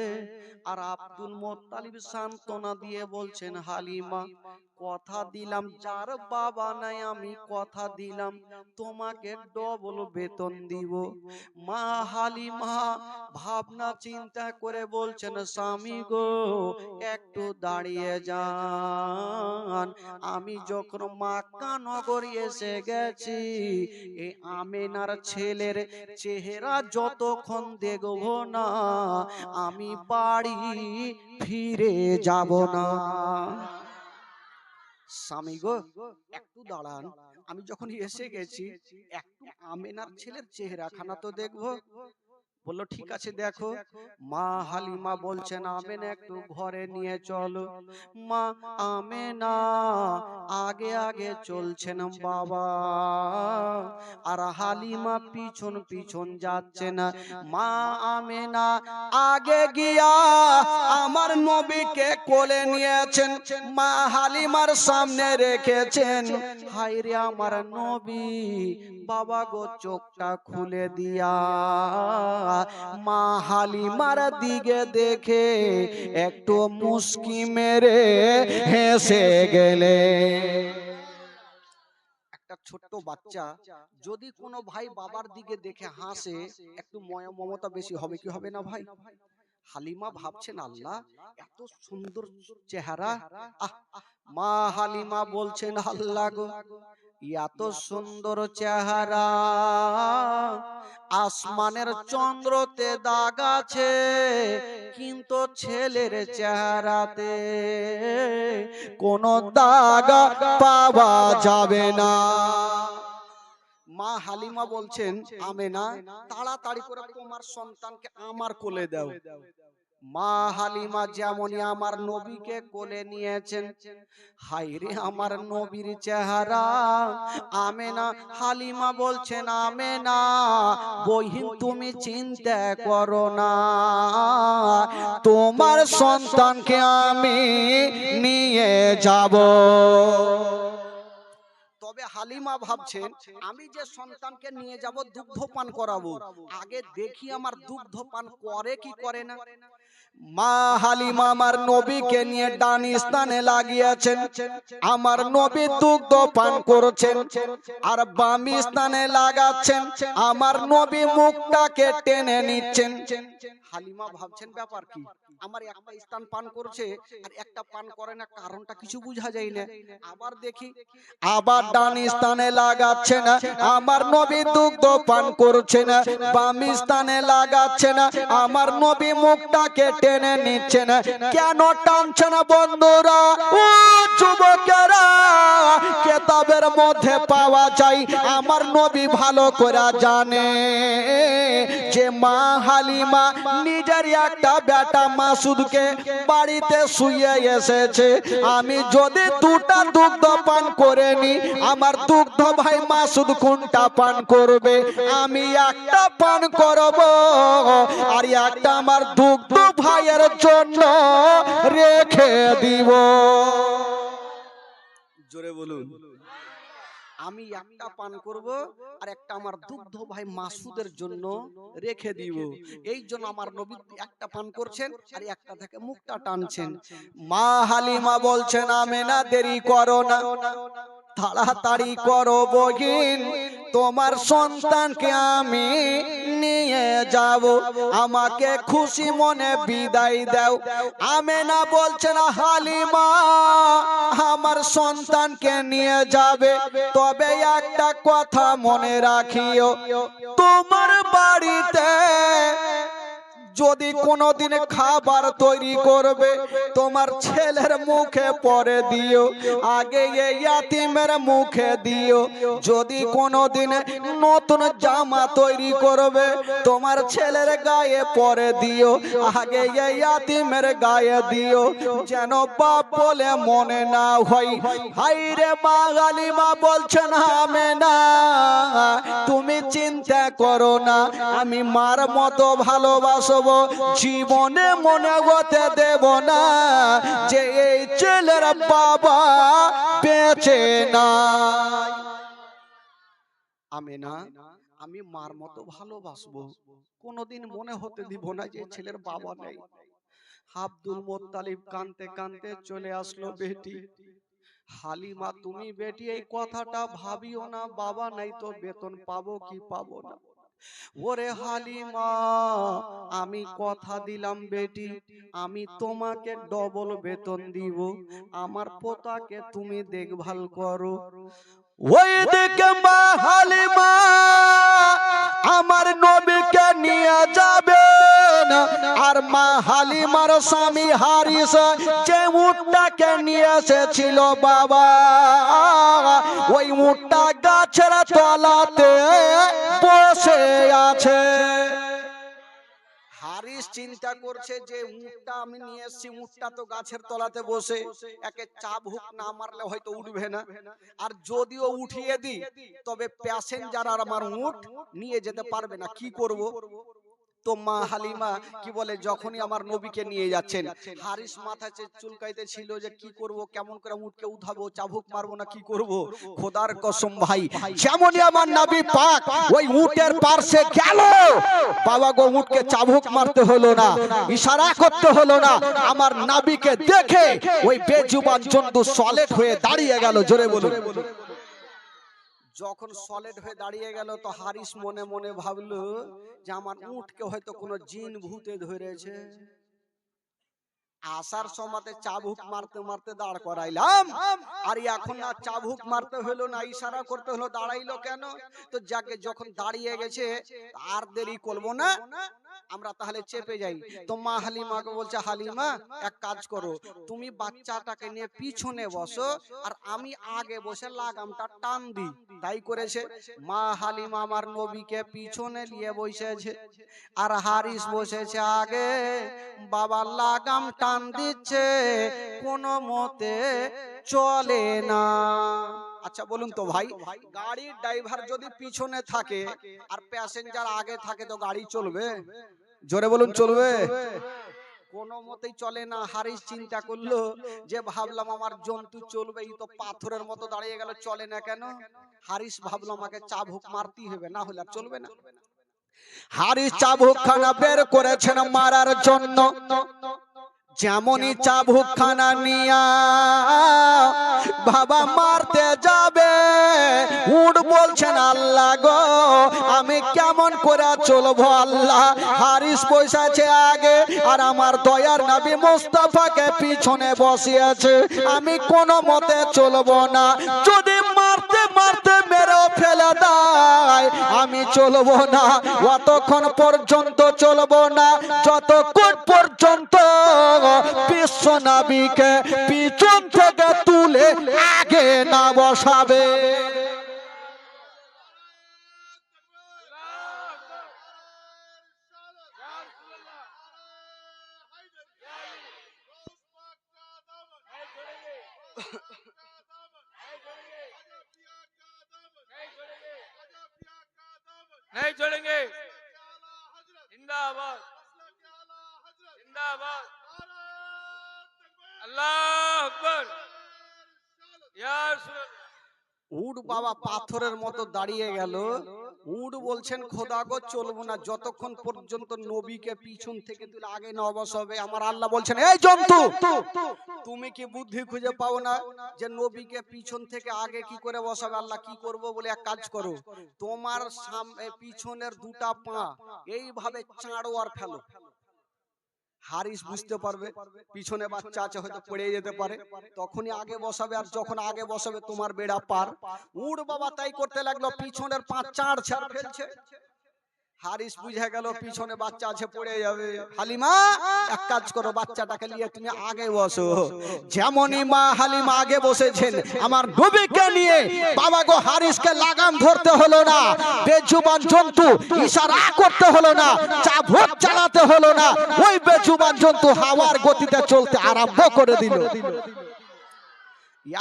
আর আব্দুল মোত্তালিব সান্ত্বনা দিয়ে বলছেন, হালিমা কথা দিলাম, যার বাবা নাই আমি কথা দিলাম তোমাকে ডবল বেতন দিব। মা হালিমা ভাবনা চিন্তা করে বলছেন, স্বামী গো একটু দাঁড়িয়ে যান, আমি যখন মক্কা নগরী এসে গেছি, এই আমেনার ছেলের চেহারা যতক্ষণ দেখবো না আমি বাড়ি ফিরে যাব না। স্বামী গো একটু দাঁড়ান, আমি যখন এসে গেছি একটু আমেনার ছেলের চেহারাখানা তো দেখবো। বললো ঠিক আছে দেখো। মা হালিমা বলছেন আমেনা একটু ঘরে নিয়ে চলো। মা আমেনা আগে আগে চলছেন বাবা, আর হালিমা পিছন পিছন যাচ্ছে না। মা আমেনা আগে গিয়া আমার নবীকে কোলে নিয়েছেন, মা হালিমার সামনে রেখেছেন। হায়রে আমার নবী, বাবা গো চোখটা খুলে দিয়া মা হালিমার দিকে দেখে একটু মুস্কি মেরে হেসে গেলে। একটা ছোট্ট বাচ্চা যদি কোনো ভাই বাবার দিকে দেখে হাসে, একটু মায়া মমতা বেশি হবে কি হবে না ভাই? হালিমা ভাবছেন আল্লাহ এত সুন্দর চেহারা। মা হালিমা বলছেন আল্লাহ গো এত সুন্দর চেহারা, আসমানের চন্দ্রতে দাগ আছে কিন্তু ছেলের চেহারাতে কোনো দাগ পাওয়া যাবে না। মা হালিমা বলছেন আমেনা তাড়াতাড়ি করে তোমার সন্তানকে আমার কোলে দাও। মা হালিমা যেমনই আমার নবীকে কোলে নিয়েছেন, হায়রে আমার নবীর চেহারা। আমেনা হালিমা বলছেন আমেনা বহিন তুমি চিন্তা করো না, তোমার সন্তানকে আমি নিয়ে যাব। তবে হালিমা ভাবছেন আমি যে সন্তানকে নিয়ে যাব দুগ্ধ পান করাবো, আগে দেখি আমার দুগ্ধ পান করে কি করে না। মা হালিমা আমার নবীকে নিয়ে ডান স্থানে লাগিয়েছেন, আমার নবী দুগ্ধ পান করছেন, আর বাম স্থানে লাগাচ্ছেন, আমার নবী মুখটাকে টেনে নিচ্ছেন। হালিমা ভাবছেন ব্যাপার কি, আমার একটা স্থান পান করছে আর একটা পান করে না, কারণটা কিছু বোঝা যায় না। আবার দেখি, আবার ডান স্থানে লাগাচ্ছেন, আমার নবী দুগ্ধ পান করছেন, বাম স্থানে লাগাচ্ছেন, আমার নবী মুখটাকে টেনে নিচ্ছেন। কেন টানছেন বন্ধুরা ও যুবকেরা? কিতাবের মধ্যে পাওয়া যায়, আমার নবী ভালো করে জানে যে মা হালিমা নিজের একটা বেটা মাসুদকে বাড়িতে শুয়ে এসেছে। আমি যদি দুটা দুগ্ধ পান করে নি, আমার দুগ্ধ ভাই মাসুদ কোনটা পান করবে? আমি একটা পান করব, আর একটা আমার দুগ্ধ ভাইয়ের জন্য রেখে দিব। জোরে বলুন। আমি একটা পান করব আর একটা আমার দুগ্ধ ভাই মাসুদের জন্য রেখে দিব। এই জন্য আমার নবী একটা পান করছেন আর একটা থেকে মুখটা টানছেন। মা হালিমা বলছেন আমেনা দেরি করো না, তাড়াতাড়ি করো বহিন, তোমার সন্তানকে আমি নিয়ে যাব, আমাকে খুশি মনে বিদায় দাও। আমেনা বলছেন হালিমা আমার সন্তানকে নিয়ে যাবে, তবে একটা কথা মনে রাখিও, তোমার বাড়িতে যদি কোনোদিন খাবার তৈরি করবে তোমার ছেলের মুখে পরে দিও, আগে এই ইয়াতিমের মুখে দিও। যদি কোনোদিন নতুন জামা তৈরি করবে তোমার ছেলের গায়ে পরে দিও, আগে এই ইয়াতিমের গায়ে দিও, যেন বাপ বলে মনে না হয়। হায়রে মা হালিমা বলছেন আমেনা তুমি চিন্তা করো না, আমি মার মতো ভালোবাসো, জীবনে মনে হতে দেব না যে এই ছেলের বাবা বেঁচে নাই। আমেনা আমি মার মতো ভালোবাসবো, কোনোদিন মনে হতে দিব না যে ছেলের বাবা নেই। আব্দুল মুত্তালিব কাঁদতে কাঁদতে চলে আসলো বেটি। হালিমা তুমি বেটি এই কথাটা ভাবিও না, বাবা নাই তো বেতন পাবো কি পাবো না। ওরে হালিমা আমি কথা দিলাম বেটি, আমি তোমাকে ডবল বেতন দিব, আমার পোতাকে তুমি দেখভাল করো। ওই দিকে মা হালিমা আমার নবীকে নিয়ে যাবেন, আর মা হালিমার স্বামী হারিস যে উটটাকে নিয়ে এসেছিল বাবা, ওই উটটা গাছের তলাতে চিন্তা করছে যে উটটা আমি নিয়ে এসেছি, উটটা তো গাছের তলাতে বসে, একে চাবুক না মারলে হয়তো উঠবে না, আর যদিও উঠিয়ে দিই তবে প্যাসেঞ্জার আর আমার উট নিয়ে যেতে পারবে না, কি করব? তো মা হালিমা কি বলে, যখনই আমার নবীকে নিয়ে যাচ্ছেন, হারিস মাথায় চুলকাইতে ছিল যে কি করব, কেমন করে উটকে উঠাবো, চাবুক মারবো না কি করব। খোদার কসম ভাই, যেমনই আমার নবী পাক ওই উটের পাশে গেল, বাবা গো উটকে চাবুক মারতে হলো না, ইশারা করতে হলো না, আমার নবীকে দেখে ওই বেজুবান জন্তু সলিড হয়ে দাঁড়িয়ে গেল। জোরে বলুন। যখন সলিড হয়ে দাঁড়িয়ে গেল তো হারিস মনে মনে ভাবলো যে আমার উটকে হয়তো কোনো জিন ভূতে ধরেছে। আসার সময়তে চাবুক মারতে মারতে দাঁড় করাইলাম, আর এখন না চাবুক মারতে হলো না, ইশারা করতে হলো, দাঁড়াইলো কেন? তো যাকে যখন দাঁড়িয়ে গেছে আর দেরি করবো না, আমরা তাহলে চেপে যাই। তো মা হালিমাকে বলছে, হালিমা এক কাজ করো, তুমি বাচ্চাটাকে নিয়ে পিছনে বসো আর আমি আগে বসে লাগামটা টান দিই। তাই করেছে। মা হালিমা আমার নবীকে পিছনে নিয়ে বসেছে আর হারিস বসেছে আগে। বাবা লাগাম টান দিচ্ছে, কোনো মতে চলে না। আচ্ছা বলুন তো ভাই, গাড়ির ড্রাইভার যদি পিছনে থাকে আর প্যাসেঞ্জার আগে থাকে তো গাড়ি চলবে? জোরে বলুন, চলবে? কোনো মতেই চলে না। হারিস চিন্তা করলো যে ভাবলাম আমার জন্তু চলবে, এই তো পাথরের মতো দাঁড়িয়ে গেল, চলে না কেন? হারিস ভাবলো আমাকে চাবুক মারতেই হবে, না হলে আর চলবে না। হারিস চাবুক খানা বের করেছেন মারার জন্য। যেমনই চাবুক খানা নিয়া বাবা মারতে যাবে, উট বলছেন আল্লাহ গো আমি কেমন করে চলবো আল্লাহ। হারিস বসেছে আগে আর আমার দয়ার নবী মুস্তাফাকে পিছনে বসিয়েছে, আমি কোনো মতে চলবো না। যদি মারতে মারতে মেরে ফেলে দেয় আমি চলবো না, অতক্ষণ পর্যন্ত চলবো না যতক্ষণ পর্যন্ত বিশ্ব নবীকে পিছন থেকে তুলে আগে না বসাবে। नहीं छोड़ेंगे। जिंदाबाद जिंदाबाद। अल्लाह अकबर। या रसूल। উট বাবা পাথরের মতো দাঁড়িয়ে গেল। উট বলছেন খোদা গো চলবো না যতক্ষণ পর্যন্ত নবীকে পিছন থেকে তুলে আগে না বসাবে। আমার আল্লাহ বলছেন, এই জন্তু তুমি কি বুদ্ধি খুঁজে পাও না যে নবীকে পিছন থেকে আগে কি করে বসাবে? আল্লাহ কি করব বলে, এক কাজ করো, তোমার সামনে পিছনের দুটা পা এইভাবে চাড়ো আর ফেলো। হারিস বুঝতে পারবে পিছনে বাচ্চা আছে, হয়তো পড়ে যেতে পারে, তখনই আগে বসাবে, আর যখন আগে বসাবে তোমার বেড়া পার। উট বাবা তাই করতে লাগলো, পিছনের পা চাড় ছাড় ফেলছে। হারিস বুঝে গেল পিছনে বাচ্চা আছে, পড়ে যাবে। হালিমা এক কাজ করো, বাচ্চাটাকে নিয়ে তুমি আগে বসো। যেমনই মা হালিমা আগে বসেছেন, আমার নবীকে নিয়ে বাবা গো হারিসকে লাগাম ধরতে হলো না, বেজুবান জন্তু ইশারা করতে হলো না, চাবুক চালাতে হলো না, ওই বেজুবান জন্তু হাওয়ার গতিতে চলতে আরম্ভ করে দিল।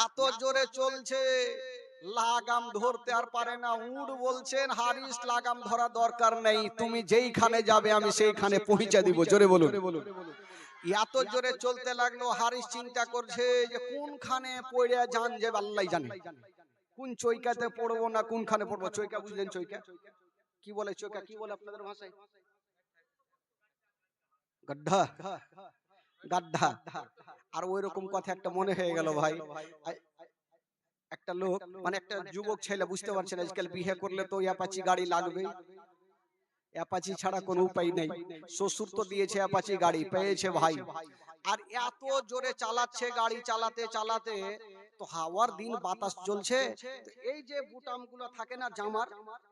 এত জোরে চলছে লাগাম ধরতে আর পারে না। উট বলছেন, হারিস লাগাম ধরা দরকার নেই, তুমি যেইখানে যাবে আমি সেইখানে পৌঁছে দিব। জোরে বলুন। এত জোরে চলতে লাগলো, হারিস চিন্তা করছে যে কোনখানে পড়ে যান যে আল্লাহ জানে, কোন চৈকাতে পড়বো না কোনখানে পড়বো। চৈকা বুঝলেন? চৈকা কি বলে? চৈকা কি বলে আপনাদের ভাষায়? গাড্ডা, গাড্ডা। আর ওই রকম কথা একটা মনে হয়ে গেল ভাই। একটা লোক মানে একটা যুবক ছেলে, বুঝতে পারছেন আজকাল বিয়ে করলে তো অ্যাপাচি গাড়ি লাগবে, অ্যাপাচি ছাড়া কোনো উপায় নেই। শ্বশুর তো দিয়েছে অ্যাপাচি গাড়ি, পেয়েছে ভাই, আর এত জোরে চালাচ্ছে গাড়ি, চালাতে চালাতে তো হাওয়ার দিন বাতাস চলছে, এই যে বুটাম গুলো থাকে না জামার,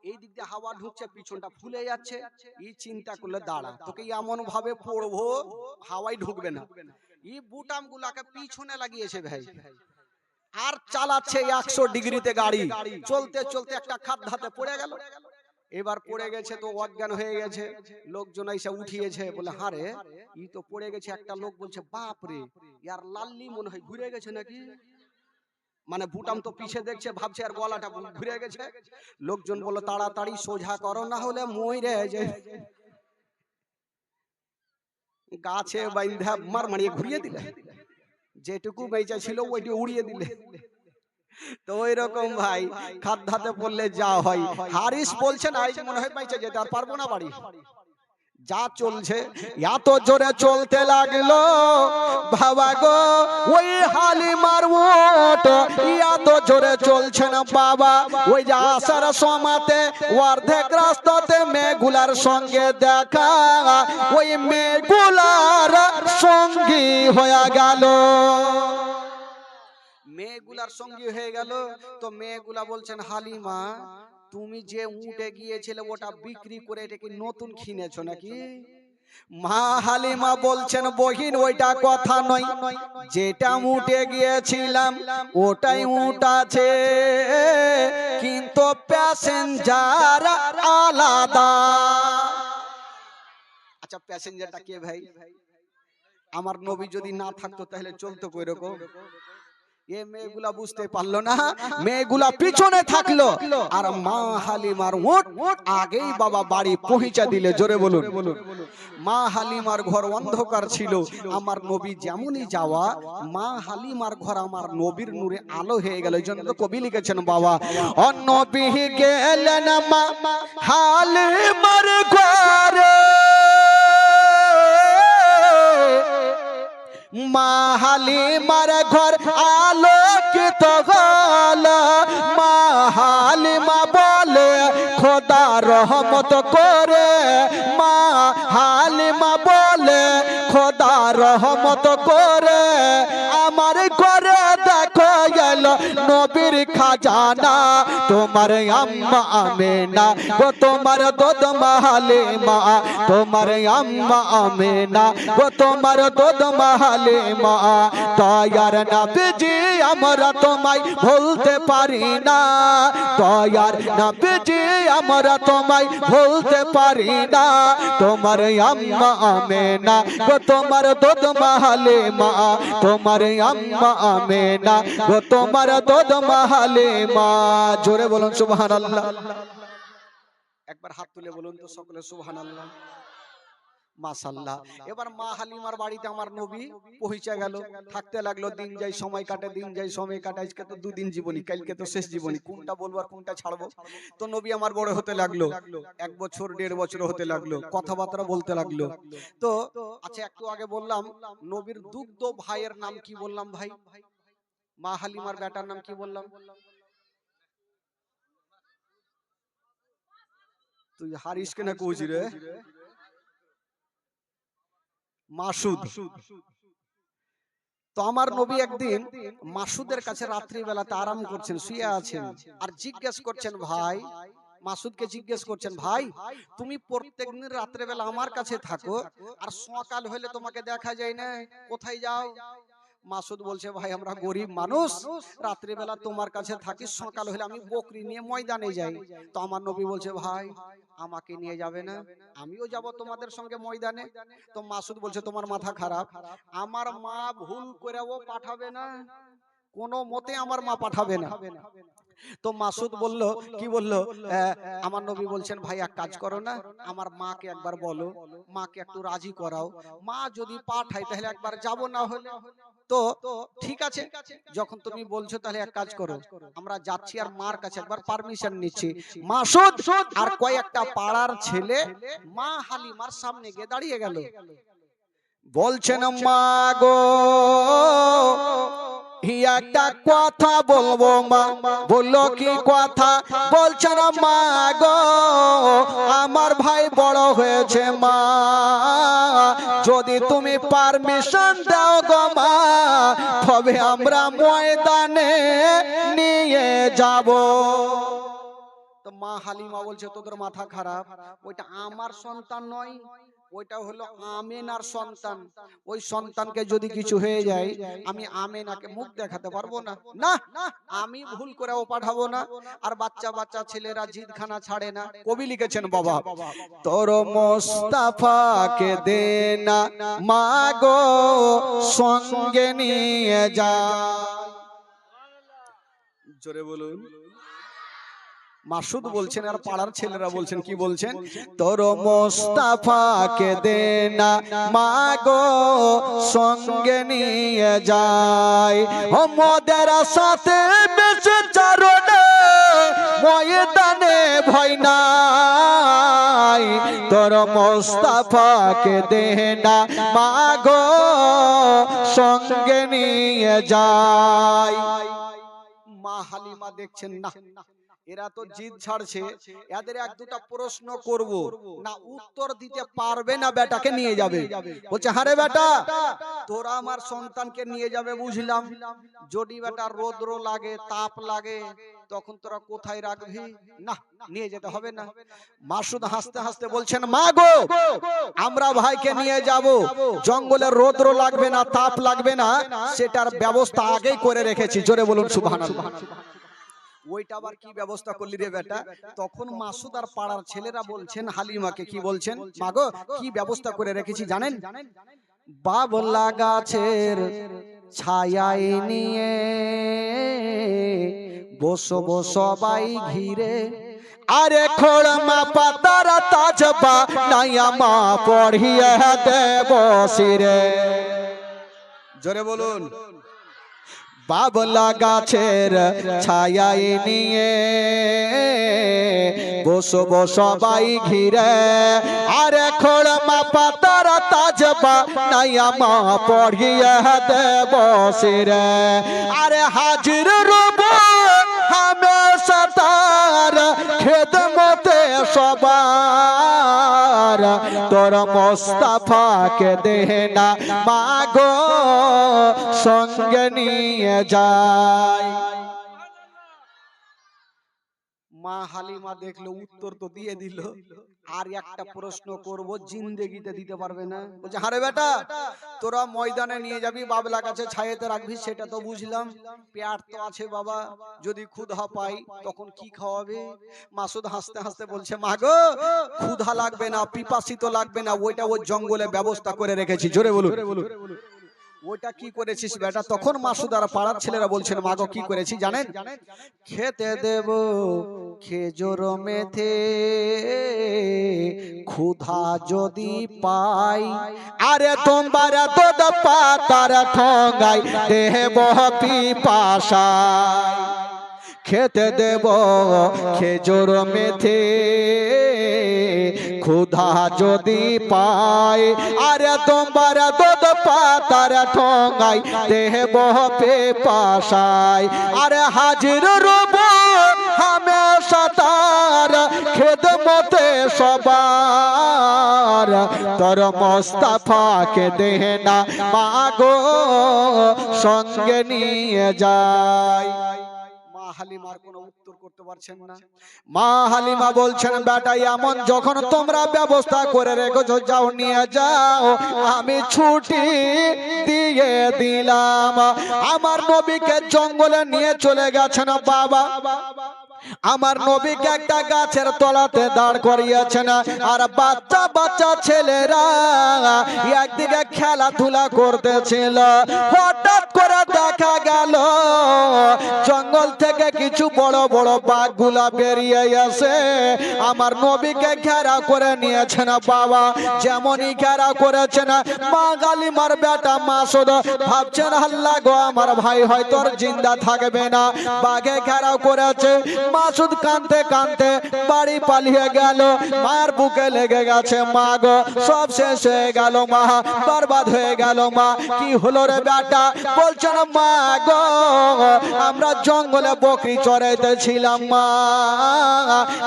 এই দিক দিয়ে হাওয়া ঢুকছে, পিছনটা ফুলে যাচ্ছে। এই চিন্তা করলে দাঁড়া, তোকে এমন ভাবে পড়বো হাওয়াই ঢুকবে না। এই বুটাম গুলাকে পিছনে লাগিয়েছে ভাই, আর চালাচ্ছে 100 ডিগ্রিতে গাড়ি, চলতে চলতে একটা খাদ্দাতে পড়ে গেল। এবার পড়ে গেছে তো অজ্ঞান হয়ে গেছে, লোকজন এসে উঠিয়েছে, বলে হারে ই তো পড়ে গেছে। একটা লোক বলছে বাপ রে, ইয়ার লাল্লি মনে হয় ঘুরে গেছে নাকি, মানে বুটাম তো পিছে দেখছে, ভাবছে আর গলাটা ঘুরে গেছে। লোকজন বলে তাড়াতাড়ি সোজা করো না হলে মইরে যায়। গাছে বাইন্ধা মার মারিয়ে ঘুরিয়ে দিলে, যেটুকু বেঁচে ছিল ওইটি উড়িয়ে দিলে। তো ওই রকম ভাই খাদ্যাতে পড়লে যা হয়। হারিস বলছেন আজ মনে হয় বেঁচে যেতে আর পারবো না বাড়ি। যা চলছে এত জোরে চলতে লাগলো বাবা গো, ওই হালিমার ওট এত জোরে চলছে না বাবা। ওই যে আসার সমাতে অর্ধেক রাস্তাতে মেয়েগুলার সঙ্গে দেখা, ওই মেয়েগুলার সঙ্গী হয়ে গেল, মেয়েগুলার সঙ্গী হয়ে গেল। তো মেয়েগুলা বলছেন হালিমা তুমি যে উঠে গিয়েছিলে ওটা বিক্রি করে এটা কি নতুন কিনেছো নাকি? মা হালিমা বলছেন বহিন ওইটা কথা নয়, যেটা উঠে গিয়েছিলাম ওটাই উঠ আছে, কিন্তু প্যাসেঞ্জার আলাদা। আচ্ছা প্যাসেঞ্জারটা কে ভাই? আমার নবী যদি না থাকতো তাহলে চলতো কই রকম? এ মেয়েগুলা বুঝতে পারলো না, মেয়েগুলা পিছনে থাকলো আর মা হালিমার উট আগেই বাবা বাড়ি পৌঁছা দিলে। জোরে বলুন। মা হালিমার ঘর অন্ধকার ছিল, আমার নবী যেমনই যাওয়া মা হালিমার ঘর আমার নবীর নূরে আলো হয়ে গেল। এই জন্য তো কবি লিখেছেন বাবা, নবী গেলেন মা হালিমার ঘরে, মা হালিমার ঘর আলোকিত হল। মা হালিমা বলে খোদা রহমত করে, মা হালিমা বলে খোদা রহমত করে, আমার ঘরে দেখো গেল নবীর খাজানা। তোমার আম্মা আমেনা গো, তোমার দুধ মা হালিমা, তোমার আম্মা আমেনা গো, তোমার দুধ মা হালিমা। দয়ার নবীজি আমরা তোমায় ভুলতে পারি না, দয়ার নবীজি আমরা তোমায় ভুলতে পারি না। তোমার আম্মা আমেনা গো, তোমার দুধ মা হালিমা, তোমার আম্মা আমেনা গো, তোমার দুধ মা হালিমা। জোরে বলুন সুবহানাল্লাহ। একবার হাত তুলে বলুন তো সকলে সুবহানাল্লাহ। মাশাআল্লাহ। এবার মা হালিমার বাড়িতে আমার নবী পৌঁছে গেল, থাকতে লাগলো। দিন যায় সময় কাটে, দিন যায় সময় কাটে। আজকে তো দুদিন জীবনী, কালকে তো শেষ জীবনী, কোনটা বলবো আর কোনটা ছাড়বো। তো নবী আমার বড় হতে লাগলো, 1 বছর 1.5 বছর হতে লাগলো, কথাবার্তা বলতে লাগলো। তো আচ্ছা একটু আগে বললাম নবীর দুগ্ধ ভাইয়ের নাম কি বললাম ভাই? মা হালিমার বেটার নাম কি বললাম? তুই হারিস কেন কইছি রে? মাসুদ। তো আমার নবী একদিন মাসুদের কাছে রাত্রি বেলাতে আরাম করছেন, শুয়ে আছেন, আর জিজ্ঞেস করছেন ভাই, মাসুদকে জিজ্ঞেস করছেন ভাই তুমি প্রত্যেকদিন রাত্রে বেলা আমার কাছে থাকো, আর সকাল হলে তোমাকে দেখা যায় না, কোথায় যাও? মাসুদ বলছে ভাই আমরা গরিব মানুষ, রাত্রি বেলা তোমার কাছে থাকি, সকাল হলে আমি বকরি নিয়ে ময়দানে যাই। তো আমার নবী বলছে ভাই আমাকে নিয়ে যাবে না, আমিও যাব তোমাদের সঙ্গে ময়দানে। তো মাসুদ বলছে তোমার মাথা খারাপ, আমার মা ভুল করেও পাঠাবে না, কোনো মতে আমার মা পাঠাবে না। তো মাসুদ বলল কি বলল, আমার নবী বলছেন ভাই এক কাজ করো না, আমার মাকে একবার বলো, মাকে একটু রাজি করাও, মা যদি পাঠায় তাহলে একবার যাব, না হলে তো ঠিক আছে, যখন তুমি বলছো তাহলে এক কাজ করো, আমরা যাচ্ছি আর মার কাছে একবার পারমিশন নিচ্ছি। মাসুদ আর কয়েকটা পাড়ার ছেলে মা হালিমার সামনে গিয়ে দাঁড়িয়ে গেল, বলছেন মা গো একটা কথা বলবো মা। বললো কি কথা? বলছেন মা গো আমার ভাই বড় হয়েছে মা, যদি তুমি পারমিশন দাও গো মা, তবে আমরা ময়দানে নিয়ে যাব। তো মা হালিমা বলছে তোদের মাথা খারাপ, ওইটা আমার সন্তান নয়, ওইটা হলো আমেনার সন্তান। ওই সন্তানকে যদি কিছু হয়ে যায় আমি আমেনাকে মুখ দেখাতে পারবো না। না, আমি ভুল করেও পাঠাবো না। আর বাচ্চা বাচ্চা ছেলেরা জিদখানা ছাড়ে না। কবি লিখেছেন বাবা, তোর মোস্তাফাকে দে না মাগো সঙ্গে নিয়ে যা। জোরে বলুন। মাসুদ বলছেন আর পাড়ার ছেলেরা বলছেন, কি বলছেন? তোর মোস্তাফাকে দে না মাগো সঙ্গে নিয়ে যায়, ও মোদের সাথে বেঁচে চারণে ময়দানে ভয় নাই। তোর মোস্তাফাকে দে না মাগো সঙ্গে নিয়ে যায়। মা হালিমা দেখছেন না এরা তো জিদ ছাড়ছে, এদের এক দুটা প্রশ্ন করব না, উত্তর দিতে পারবে না বেটাকে নিয়ে যাবে। বলছে হারে বেটা তোরা আমার সন্তানকে নিয়ে যাবে বুঝলাম, যদি বেটা রৌদ্র লাগে তাপ লাগে তখন তোরা কোথায় রাখবি? না, নিয়ে যেতে হবে না। মাসুদ হাসতে হাসতে বলছেন মা গো আমরা ভাইকে নিয়ে যাব, জঙ্গলে রৌদ্র লাগবে না তাপ লাগবে না সেটার ব্যবস্থা আগেই করে রেখেছি। জোরে বলুন সুবহানাল্লাহ। ওইটা আবার কি ব্যবস্থা করলি রে বেটা? তখন মাসুদ আর পাড়ার ছেলেরা বলছেন হালিমাকে, কি বলছেন? মাগো কি ব্যবস্থা করে রেখেছি জানেন? বাবলা গাছের ছায়ায় নিয়ে বসবো সবাই ঘিরে, আরে খোড়মা পাতার তাজবা নাইয়া মা পড়িয়ে দেব শিরে। জোরে বলুন। বাবলা গাছের ছায়ায় নিয়ে বসবো সবাই ঘিরে, আরে খোড়মা পাতার তাজবা নাইয়া মা পড়িয়ে দেব শিরে। আরে হাজির রব হামেশা তার খেদমতে সবার, তোর মোস্তাফাকে দে না মাগো সঙ্গে নিয়ে যায়। মা হালিমা দেখলো উত্তর তো দিয়ে দিল, আর একটা প্রশ্ন করব জিন্দেগিতে দিতে পারবে না। বলছে হারে বেটা তোরা ময়দানে নিয়ে যাবি, বাবলা গাছে ছায়াতে রাখবি সেটা তো বুঝলাম, পেট তো আছে বাবা, যদি ক্ষুধা পাই তখন কি খাওয়াবে? মাসুদ হাসতে হাসতে বলছে মা গো ক্ষুধা লাগবে না পিপাসিত লাগবে না, ওইটা ওই জঙ্গলে ব্যবস্থা করে রেখেছি। জোরে বলুন। ওইটা কি করেছিস বেটা? তখন মাসুদ আর পাড়ার ছেলেরা বলছেন মাগো কি করেছি জানেন? খেতে দেব খেজুর মেথে ক্ষুধা যদি পাই, আরে তোমার দুধ পাতার ঠোঙাই দেব পিপাসায়। খেতে দেব খেজুর মেথে ক্ষুধা যদি পাই, আরে তোমার দুধ পাতার ঠোঙাই দেব পিপাসায়। আরে হাজির রব হামেশা তার খেদমতে সবার, তোর মোস্তাফাকে দে না মাগো সঙ্গে নিয়ে যায়। হালিমার কোনো উত্তর করতে পারছেন না। মা হালিমা বলছেন বেটা এমন যখন তোমরা ব্যবস্থা করে রেখেছো যাও নিয়ে যাও, আমি ছুটি দিয়ে দিলাম। আমার নবীকে জঙ্গলে নিয়ে চলে গেছেন বাবা, আমার নবীকে একটা গাছের তলাতে দাঁড় করিয়েছেন, আর বাচ্চা বাচ্চা ছেলেরা একদিকে খেলাধুলা করতেছিল। হঠাৎ করে দেখা গেল জঙ্গল থেকে কিছু বড় বড় বাঘগুলা বেরিয়ে এসে আমার নবীকে ঘেরা করে নিয়েছেন বাবা। যেমনই ঘেরা করেছেন মা গালিমার বেটা মাসুদ ভাবছেন আল্লাহ গো আমার ভাই হয়তো আর জিন্দা থাকবে না। বাঘে ঘেরাও করেছে, মাসুদ কাঁদতে কাঁদতে বাড়ি পালিয়ে গেল। মায়ের বুকে লেগে গেছে, মা গো সব শেষ হয়ে গেল, মা বরবাদ হয়ে গেল। মা কি হলো রে বেটা? বলছেন মা গো আমরা জঙ্গলে বকরি চড়াইতেছিলাম মা,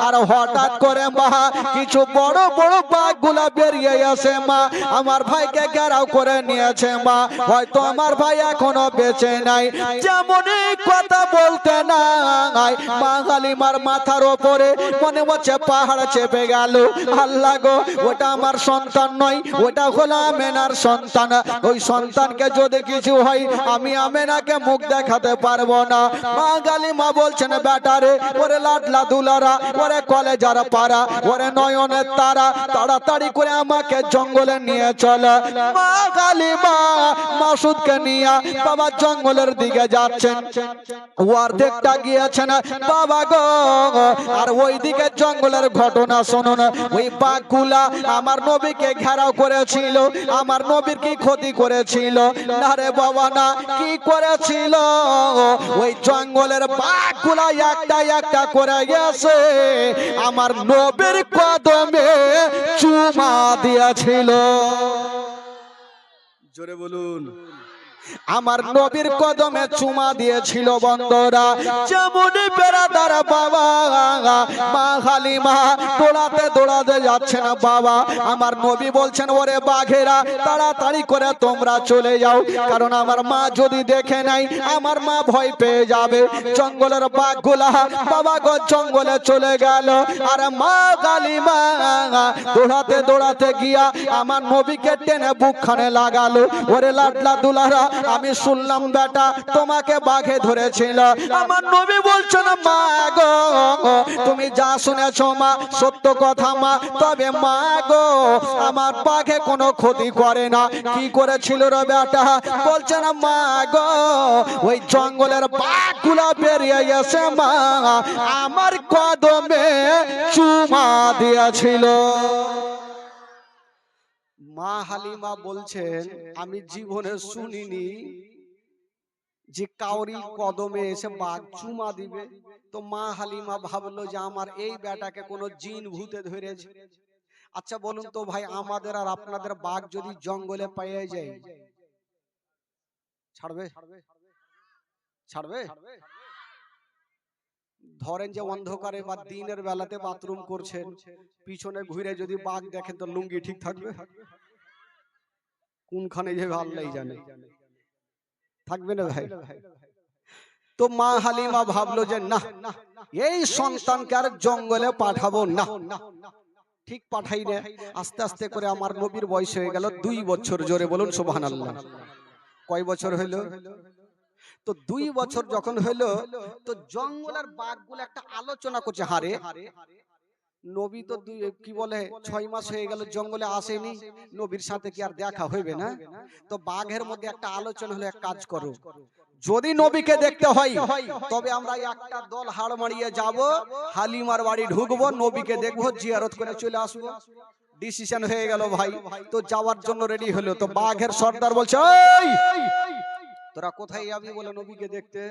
আর হঠাৎ করে মা কিছু বড় বড় বাঘগুলা বেরিয়ে আসে মা, আমার ভাইকে ঘেরাও করে নিয়েছে মা, হয়তো আমার ভাই এখনো বেঁচে নাই। যেমনই কথা বলতে নাই মা হালিমার মাথার ওপরে মনে হচ্ছে পাহাড় চেপে গেল। আল্লাহ গো, ওটা আমার সন্তান নয়, ওটা হলো আমেনার সন্তান। ওই সন্তানকে যদি কিছু হয় আমি আমেনাকে মুখ দেখাতে পারবো না। মা হালিমা বলছেন, বেটারে ওরে লাডলা দুলারা, ওরে কলেজার পাড়া, ওরে নয়নের তারা, তাড়াতাড়ি করে আমাকে জঙ্গলে নিয়ে চলো। মা হালিমা মাসুদকে নিয়ে বাবা জঙ্গলের দিকে যাচ্ছেন। অর্ধেকটা গিয়েছেন বাবা গো, আর ওইদিকে জঙ্গলের ঘটনা শুনুন। ওই বাঘগুলা আমার নবীকে ঘেরাও করেছিল, আমার নবীর কি ক্ষতি করেছিল? না রে বাবা না, কি করেছিল? ওই জঙ্গলের বাঘগুলা একটা একটা করে গেছে আমার নবীর কদমে চুমা দিয়েছিল। জোরে বলুন, আমার নবীর কদমে চুমা দিয়েছিল বন্ধুরা। যেমন বেরাদার বাবা মা হালিমা দৌড়াতে দৌড়াতে যাচ্ছে না বাবা, আমার নবী বলছেন, ওরে বাঘেরা তাড়াতাড়ি করে তোমরা চলে যাও, কারণ আমার মা যদি দেখে নাই আমার মা ভয় পেয়ে যাবে। জঙ্গলের বাঘগুলা বাবা গো জঙ্গলে চলে গেল, আর মা হালিমা দৌড়াতে দৌড়াতে গিয়া আমার নবীকে টেনে বুকখানে লাগালো। ওরে লাডলা দুলারা, আমি শুনলাম বেটা তোমাকে বাঘে ধরেছিল। আমার নবী বলছেন, মা গো তুমি যা শুনেছো মা সত্য কথা মা, তবে মা গো আমার বাঘে কোনো ক্ষতি করে না। কি করেছিল রে বেটা? বলছেন, মা গো ওই জঙ্গলের বাঘগুলা বেরিয়ে গেছে মা, আমার কদমে চুমা দিয়েছিল। মা হালিমা বলছেন, আমি জীবনে শুনিনি যে কাউরি কদমে এসে বাঘ চুমা দিবে। তো মা হালিমা ভাবলো যে আমার এই বেটাকে কোনো জিন ভূতে ধরেছে। আচ্ছা বলুন তো ভাই, আমাদের আর আপনাদের বাঘ যদি জঙ্গলে পেয়ে যায় ছাড়বে? ছাড়বে? ধরেন যে অন্ধকারে বা দিনের বেলাতে বাথরুম করছেন, পিছনে ঘুরে যদি বাঘ দেখেন তো লুঙ্গি ঠিক থাকবে? কোনখানে যাবে আল্লাহই জানে, থাকবে না ভাই। তো মা হালিমা ভাবলো যে না, এই সন্তানকে আর জঙ্গলে পাঠাবো না। ঠিক পাঠাই না। আস্তে আস্তে করে আমার নবীর বয়স হয়ে গেল 2 বছর। জোরে বলুন সুবহানাল্লাহ। কয় বছর হইল? তো 2 বছর যখন হইল, তো জঙ্গলের বাঘগুলো একটা আলোচনা করছে, হারে নবী তো কি বলে 6 মাস হয়ে গেল জঙ্গলে আসেনি, নবীর সাথে কি আর দেখা হইবে না? তো বাঘের মধ্যে একটা আলোচনা হলো, এক কাজ করো, যদি নবীকে দেখতে হয় তবে আমরা একটা দল হাড় মারিয়ে যাব, হালিমার বাড়ি ঢুকবো, নবীকে দেখবো, জিয়ারত করে চলে আসবো। ডিসিশন হয়ে গেল ভাই। তো যাওয়ার জন্য রেডি হলো। তো বাঘের সর্দার বলছে, এই তোরা কোথায় যাবি বলে নবীকে দেখতে?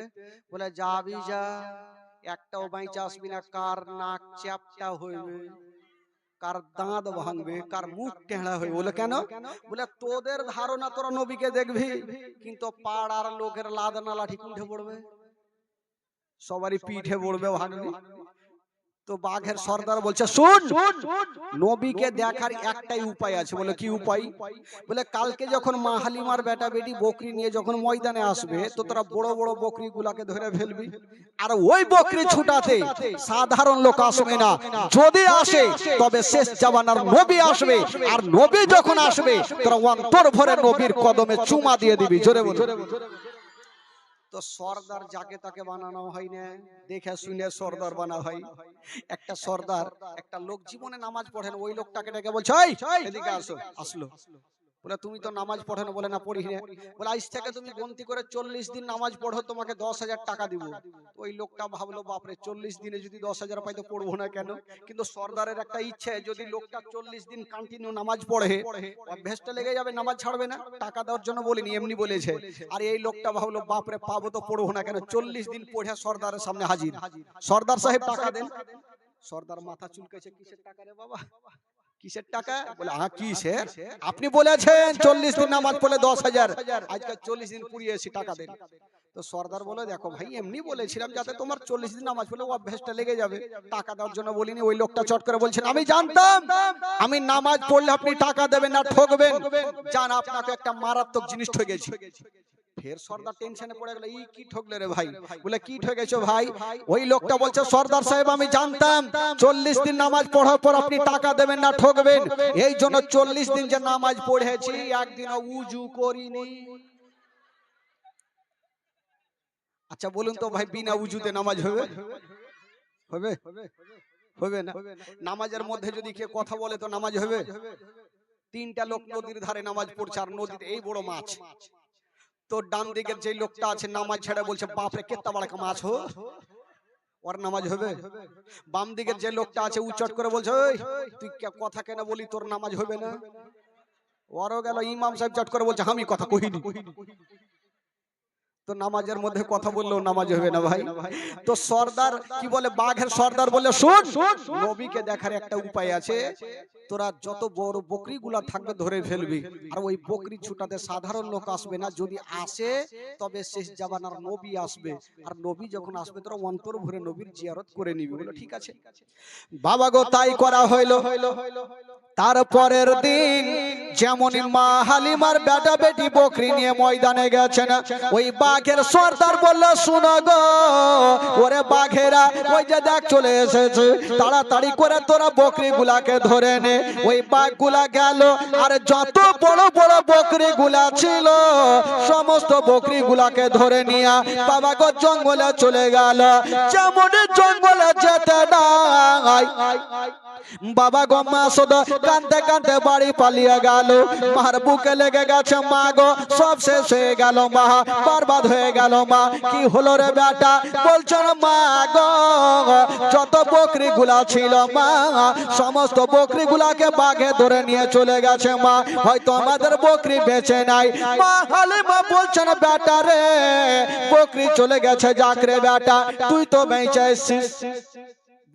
বলে যাবি যা, একটাও বাইচা আসবি না, কার নাক চ্যাপটা হইবে, কার দাঁত ভাঙবে, কার মুখ টেঁড়া হইবে। বলে কেন? বলে তোদের ধারণা তোরা নবীকে দেখবি, কিন্তু পাড়ার লোকের লাদনা লাঠি উঠে পড়বে, সবারই পিঠে পড়বে, ভাঙবে। তো বাঘের সর্দার বলছে, শুন, নবীকে দেখার একটাই উপায় আছে। বলে কি উপায়? বলে কালকে যখন মা হালিমার বেটা বেটি বকরি নিয়ে যখন ময়দানে আসবে, তো তোরা বড় বড় বকরি গুলাকে ধরে ফেলবি, আর ওই বকরি ছুটাতে সাধারণ লোক আসবে না, যদি আসে তবে শেষ জামানার নবী আসবে, আর নবী যখন আসবে তোরা অন্তর ভরে নবীর কদমে চুমা দিয়ে দিবি। জোরে বল। তো সর্দার যাকে তাকে বানানো হয় না, দেখে শুনে সর্দার বানা হয়। একটা সর্দার, একটা লোক জীবনে নামাজ পড়েন, ওই লোকটাকে ডেকে বলছে, এই এদিকে আসো। আসলো। বলে তুমি তো নামাজ পড়ো না। বলে না, পড়ি না। বলে আজ থেকে তুমি গন্তি করে 40 দিন নামাজ পড়ো, তোমাকে 10,000 টাকা দিব। ওই লোকটা ভাবলো, বাপরে 40 দিনে যদি 10,000 পাই তো পড়বো না কেন? কিন্তু সর্দারের একটা ইচ্ছে, যদি লোকটা 40 দিন কন্টিনিউ নামাজ পড়ে অভ্যাসটা লেগে যাবে, নামাজ ছাড়বে না। টাকা দেওয়ার জন্য বলিনি, এমনি বলেছে। আর এই লোকটা ভাবলো, বাপরে পাবো তো পড়বো না কেন? 40 দিন পড়ে সর্দারের সামনে হাজির। সর্দার সাহেব টাকা দেন। সর্দার মাথা চুলকেছে, কিসের টাকা রে বাবা, কিসের টাকা? বলে কিসের? আপনি বলেছেন 40 দিন নামাজ পড়লে 10,000, আজকে 40 দিন পুড়িয়েছি, টাকা দেন। তো সর্দার বলে দেখো ভাই এমনি বলেছিলাম যাতে তোমার 40 দিন নামাজ পড়লে অভ্যাসটা লেগে যাবে, টাকা দেওয়ার জন্য বলিনি। ওই লোকটা চট করে বলছেন আমি জানতাম আমি নামাজ পড়লে আপনি টাকা দেবেন না, ঠকবেন, জান আপনাকে একটা মারাত্মক জিনিস ঠকেছি। ফের সর্দার টেনশনে পড়ে গেল, এই কি ঠকলে রে ভাই? বলে কি ঠকেছো ভাই? ওই লোকটা বলছে সর্দার সাহেব আমি জানতাম 40 দিন নামাজ পড়ার পর আপনি টাকা দেবেন না, ঠকবেন, এই জন্য 40 দিন যে নামাজ পড়েছি একদিনও উজু করিনি। আচ্ছা বলুন তো ভাই বিনা উজুতে নামাজ হবে? হবে? হবে না। নামাজের মধ্যে যদি কে কথা বলে তো নামাজ হবে? তিনটা লোক নদীর ধারে নামাজ পড়ছে আর নদীতে এই বড় মাছ। তো ডান দিকের যে লোকটা আছে নামাজ ছেড়ে বলছে বাপরে কেত্তা বড় মাছ হো, ওর নামাজ হবে? বাম দিকের যে লোকটা আছে উচ্চট করে বলছে ওই তুই কথা কেন বলি, তোর নামাজ হবে না। ওরও গেল ইমাম সাহেব চট করে বলছে আমি কথা কহিনি। তো নামাজের মধ্যে কথা বললেও নামাজ হবে না ভাই। তো সর্দার কি বলে, বাঘের সর্দার বলে শুন নবীকে দেখার একটা উপায় আছে, তোরা যত বড় বকরি গুলা থাকবে ধরে ফেলবি, আর ওই বকরি ছুটাতে সাধারণ লোক আসবে না, যদি আসে তবে শেষ জামানার নবী আসবে, আর নবী যখন আসবে তোরা অন্তর ভরে নবীর জিয়ারত করে নিবি। বলে ঠিক আছে বাবা গো, তাই করা হইলো। তারপরের দিন যেমন মা হালিমার বেটা বেটি বকরি নিয়ে ময়দানে গেছেন, ওই বাঘের সর্দার বলল শুনো গো ওরে বাঘেরা, ওই যে দেখ চলে এসেছে, তাড়াতাড়ি করে তোরা বকরি গুলাকে ধরে নে। ওই বাঘ গুলা গেল আর যত বড় বড় বকরি গুলা ছিল সমস্ত বকরি গুলাকে ধরে নিয়ে বাবা গো জঙ্গলে চলে গেল। যেমন জঙ্গলে যেতে নাই বাবা গো মা শুধু কাঁদতে কাঁদতে বাড়ি পালিয়ে গেল। মার বুকে লেগে গেছে, মা গো সব শেষ হয়ে গেল, মা বরবাদ হয়ে গেল। মা কি হলো রে বেটা? বলছেন মা গো যত বকরি গুলা ছিল মা সমস্ত বকরি গুলাকে বাঘে ধরে নিয়ে চলে গেছে, মা হয়তো আমাদের বকরি বেঁচে নাই। মা হালিমা বলছেন বেটা রে বকরি চলে গেছে যাক রে বেটা, তুই তো বেঁচে এসেছিস।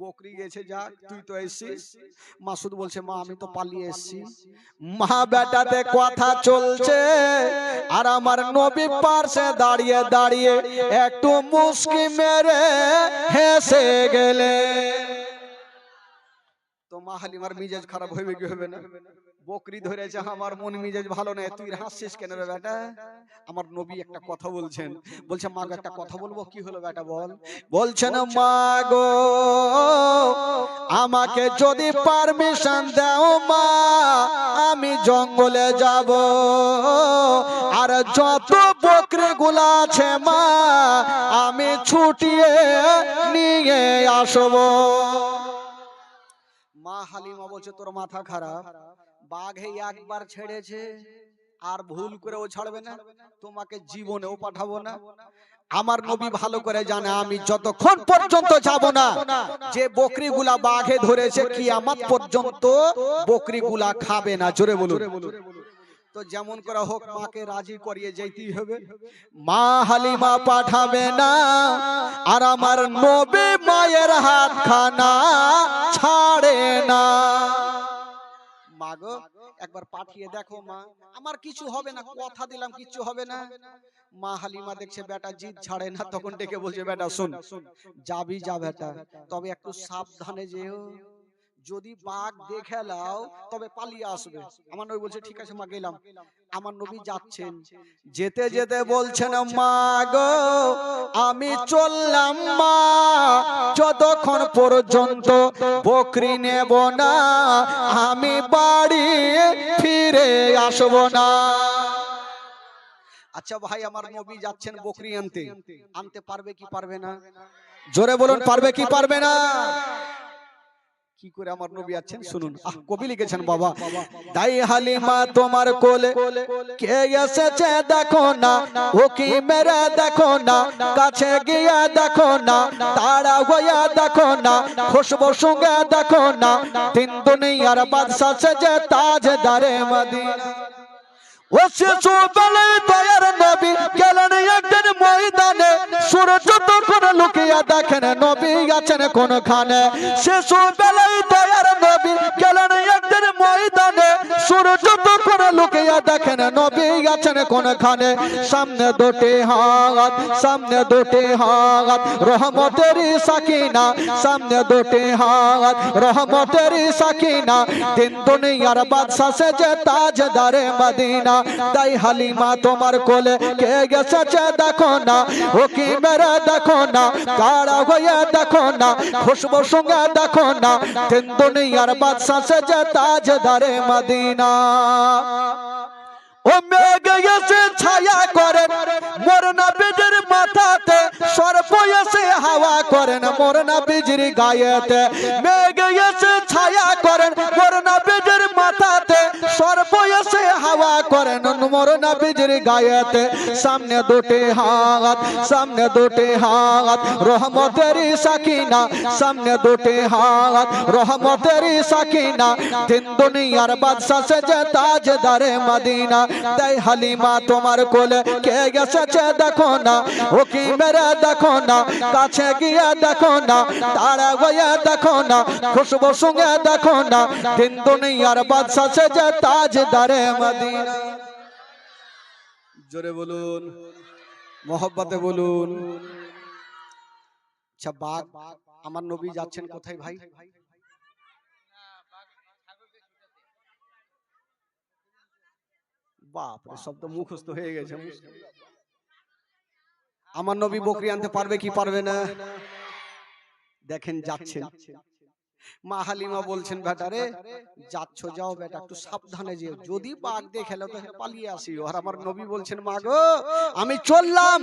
বকরি গেছে যাক, তুই তো এসেছিস। মাসুদ বলছে মা আমি তো পালিয়ে এসেছি। মা বেটাতে কথা চলছে আর আমার নবী পাশে দাঁড়িয়ে দাঁড়িয়ে একটু মুস্কি মেরে হেসে গেলে। তো মা হালিমার মিজাজ খারাপ হইবে কি হবে না? বকরি ধরেছে, আমার মন মিজাজ ভালো না, তুই হাসছিস কেন রে বেটা? আমার নবী একটা কথা বলছেন, বলছে মা গো একটা কথা বলবো। কি হলো বেটা বল? বলছেন মা গো আমাকে যদি পারমিশন দাও মা আমি জঙ্গলে যাব, আর যত বকরি গুলা আছে মা আমি ছুটিয়ে নিয়ে আসবো। মা হালিমা বলছে তোর মাথা খারাপ, বাঘে একবার ছেড়েছে আর ভুল করে ও ছাড়বে না, তোমাকে জীবনেও পাঠাবো না। আমার নবী ভালো করে জানে আমি যতক্ষণ পর্যন্ত যাব না যে বকরি গুলা বাঘে ধরেছে কিয়ামত পর্যন্ত বকরি গুলা খাবে না। জোরে বলুন। তো যেমন করে হোক মাকে রাজি করিয়ে যেতেই হবে। মা হালিমা পাঠাবে না আর আমার নবী মায়ের হাত খানা ছাড়ে না। মা গো একবার পাঠিয়ে দেখো মা, আমার কিছু হবে না, কথা দিলাম কিছু হবে না। মা হালিমা দেখছে বেটা জিদ ছাড়ে না, তখন ডেকে বলছে বেটা শুন যাবি যা বেটা, তবে একটু সাবধানে যেও, যদি বাঘ দেখে লাও তবে পালিয়ে আসবে। আমার নবী বলছে ঠিক আছে মা গেলাম। আমার নবী যাচ্ছেন, যেতে যেতে বলছেন মা গো আমি চললাম মা যতক্ষণ পর্যন্ত বকরি নেব না আমি বাড়ি ফিরে আসব না। আচ্ছা ভাই আমার নবী যাচ্ছেন বকরি আনতে, আনতে পারবে কি পারবে না? জোরে বলুন পারবে কি পারবে না? কি করে আমার নবী আছেন শুনুন। কবি লিখেছেন বাবা, দাই হালিমা তোমার কোলে কে এসেছে দেখো না, ও কি মেরে দেখো না, কাছে গিয়ে দেখো না, তারা হইয়া দেখো না, খুশবু সঙ্গে দেখো না, তিন দুনিয়ার বাদশা সেজে তাজদারে মদিনা। ও শিশু বেলায় দয়ার নবী গেলেন একদিন ময়দানে, সূর্য তখন লুকিয়ে দেখেন নবী আছেন কোনখানে। শিশু বেলায় দয়ার নবী গেলেন একদিন ময়দানে, সূর্য তখন না লুকিয়ে দেখেন নবী আছেন কোনখানে। সামনে দুটি হাত, সামনে দুটি হাত রহমতের সাকিনা, সামনে দুটি হাত রহমতের সাকিনা। তিন দুনিয়ার বাদশা সেজে তাজদারে মদিনা। তাই হালিমা তোমার কোলে কে গেছে দেখো না, ও কি মেরে দেখো না, কারা হয়ে দেখো না, খুশবু সঙ্গে দেখো না। তিন দুনিয়ার বাদশা সেজে তাজদারে মদিনা। ও মেঘ এসে ছায়া করেন মোর নবীর মাথাতে, সর্প এসে হাওয়া করেন মোর নবীর গায়েতে। মেঘ এসে ছায়া করেন মোর নবীর মাথাতে, সর্প এসে হাওয়া করেন মোর নবীর গায়েতে। সামনে দুটি হাত, সামনে দুটি হাত রহমতের সাকিনা, সামনে দুটি হাত রহমতের সাকিনা। তিন দুনিয়ার বাদশা সেজে তাজদারে মদিনা। তাই হালিমা তোমার কোলে কে গেছে দেখো না, ও কি মেরে দেখো না, কাছে গিয়ে দেখো না, তারা হয়ে দেখো না, খুশবু সঙ্গে দেখো না। তিন দুনিয়ার বাদশা সেজে তাজদারে মদিনা। জোরে বলুন, মোহব্বতে বলুন। আচ্ছা বাঘ, আমার নবী যাচ্ছেন কোথায় ভাই? বাপ রে, সব তো মুখস্থ হয়ে গেছে। আমার নবী বকরি আনতে পারবে কি পারবে না? দেখেন যাচ্ছেন। মা হালিমা বলছেন বেটারে যাচ্ছ যাও বেটা, একটু সাবধানে যেও, যদি বাঘ দেখে তো পালিয়ে আসিও। আর আমার নবী বলছেন মা গো আমি চললাম,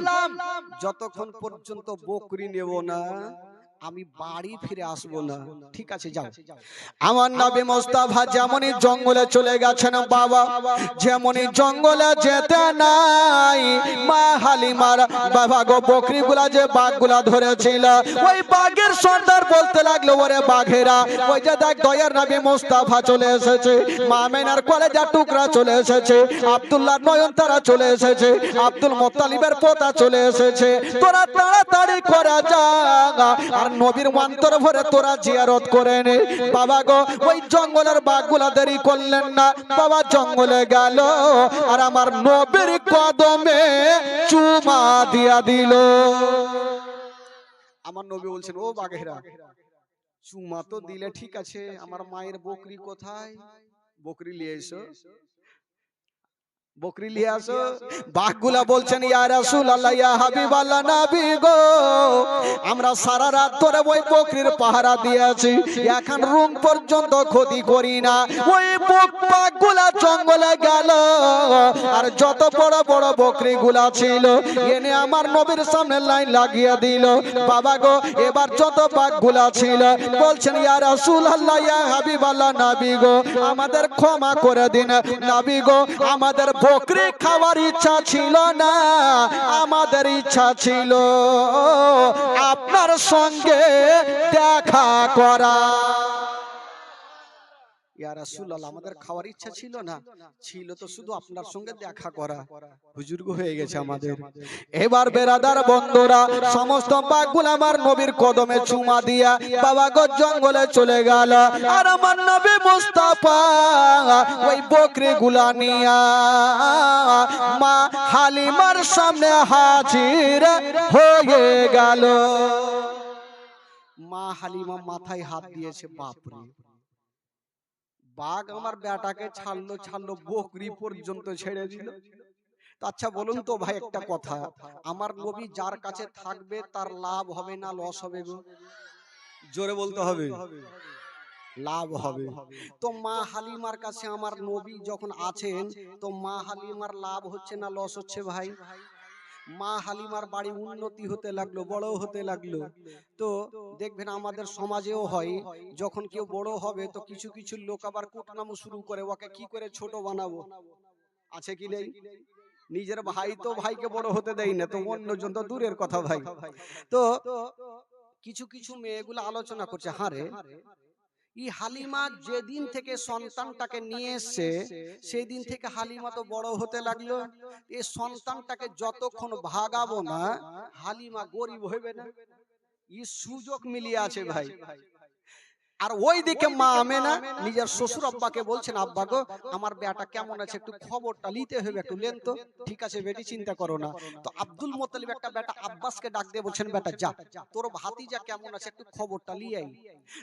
যতক্ষণ পর্যন্ত বকরি নেব না আমি বাড়ি ফিরে আসবো না। ঠিক আছে যাও। আমার নবী মুস্তাফা যেমনই জঙ্গলে চলে গেছেন বাবা, যেমনই জঙ্গলে যেতে নাই, মা হালিমার বাবা গো বকরিগুলা যে বাঘগুলা ধরেছিল, ওই বাঘের সর্দার বলতে লাগলো ওরে বাঘেরা, ওই যে দেখ দয়ার নবী মুস্তাফা চলে এসেছে, মা মেনার কলেজা টুকরা চলে এসেছে, আব্দুল্লাহ নয়নতারা চলে এসেছে, আব্দুল মুত্তালিবের পোতা চলে এসেছে, তোরা তাড়াতাড়ি করে যা আর নবীর অন্তর ভরে তোরা জিয়ারত করে নে। বাবা গো ওই জঙ্গলের বাঘগুলা দেরি করলেন না, বাবা জঙ্গলে গেল আর আমার নবীর কদমে চুমা দিয়া দিল। আমার নবী বলছেন ও বাঘেরা চুমা তো দিলে ঠিক আছে, আমার মায়ের বকরি কোথায়? বকরি নিয়ে এসো, বকরি নিয়ে আসো। বাঘগুলা বলছেন ইয়া রাসূলুল্লাহ ইয়া হাবিবাল্লাহ নবী গো, আমরা সারা রাত ধরে ওই বকরির পাহারা দিয়েছি, এখন রুম পর্যন্ত ক্ষতি করি না। ওই বাঘগুলা জঙ্গলে গেল আর যত বড় বড় বকরিগুলা ছিল এনে আমার নবীর সামনে লাইন লাগিয়ে দিল। বাবা গো এবার যত বাঘগুলা ছিল বলছেন ইয়া রাসূলুল্লাহ ইয়া হাবিবাল্লাহ নবী গো আমাদের ক্ষমা করে দিন নবী গো, আমাদের বকরি খাওয়ার ইচ্ছা ছিল না, আমাদের ইচ্ছা ছিল আপনার সঙ্গে দেখা করা। ইয়া রাসূলুল্লাহ আমাদের খাওয়ার ইচ্ছা ছিল না, ছিল তো শুধু আপনার সঙ্গে দেখা করা। বুজুর্গ হয়ে গেছে আমাদের। এবার বেরাদার বন্ধুরা সমস্ত বাঘগুলো আমার নবীর কদমে চুমা দিয়া বাবা গো জঙ্গলে চলে গেল আর আমার নবী মুস্তাফা ওই বকরিগুলা নিয়া মা হালিমার সামনে হাজির হয়ে গেল। মা হালিমা মাথায় হাত দিয়েছে, বাপরে বাঘ আমার বেটাকে ছাড়লো ছাড়লো, বকরি পর্যন্ত ছেড়ে দিল। আচ্ছা বলুন তো ভাই একটা কথা, আমার নবী যার কাছে থাকবে তার লাভ হবে না লস হবে গো? জোরে বলতে হবে, লাভ হবে। তো মা হালিমার কাছে আমার নবী যখন আছেন তো মা হালিমার লাভ হচ্ছে না লস হচ্ছে ভাই? মা হালিমার বাড়ি উন্নতি হতে লাগলো, বড় হতে লাগলো। তো দেখবেন আমাদের সমাজেও হয়, যখন কেউ বড় হবে তো কিছু কিছু লোক আবার কুটনাম শুরু করে, ওকে কি করে ছোট বানাবো। আছে কি নেই? নিজের ভাই তো ভাইকে বড় হতে দেয় না, তো অন্যজন তো দূরের কথা ভাই। তো কিছু কিছু মেয়েগুলো আলোচনা করছে, হারে এই হালিমা যেদিন থেকে সন্তানটাকে নিয়ে এসছে সেই দিন থেকে হালিমা তো বড় হতে লাগলো, এই সন্তানটাকে যতক্ষণ ভাগাবো না হালিমা গরিব হইবে না। এই সুযোগ মিলিয়ে আছে ভাই। আর ওইদিকে মা আমেনা নিজের শ্বশুর আব্বাকে বলছেন, আব্বা গো আমার বেটা কেমন আছে একটু খবরটা নিতে হবে, একটু লেন তো। ঠিক আছে বেটি, চিন্তা করো না। তো আব্দুল মোত্তালিব একটা বেটা আব্বাসকে ডাক দিয়ে বলছেন, বেটা যা, তোর ভাতিজা কেমন আছে একটু খবরটা নিয়ে আই।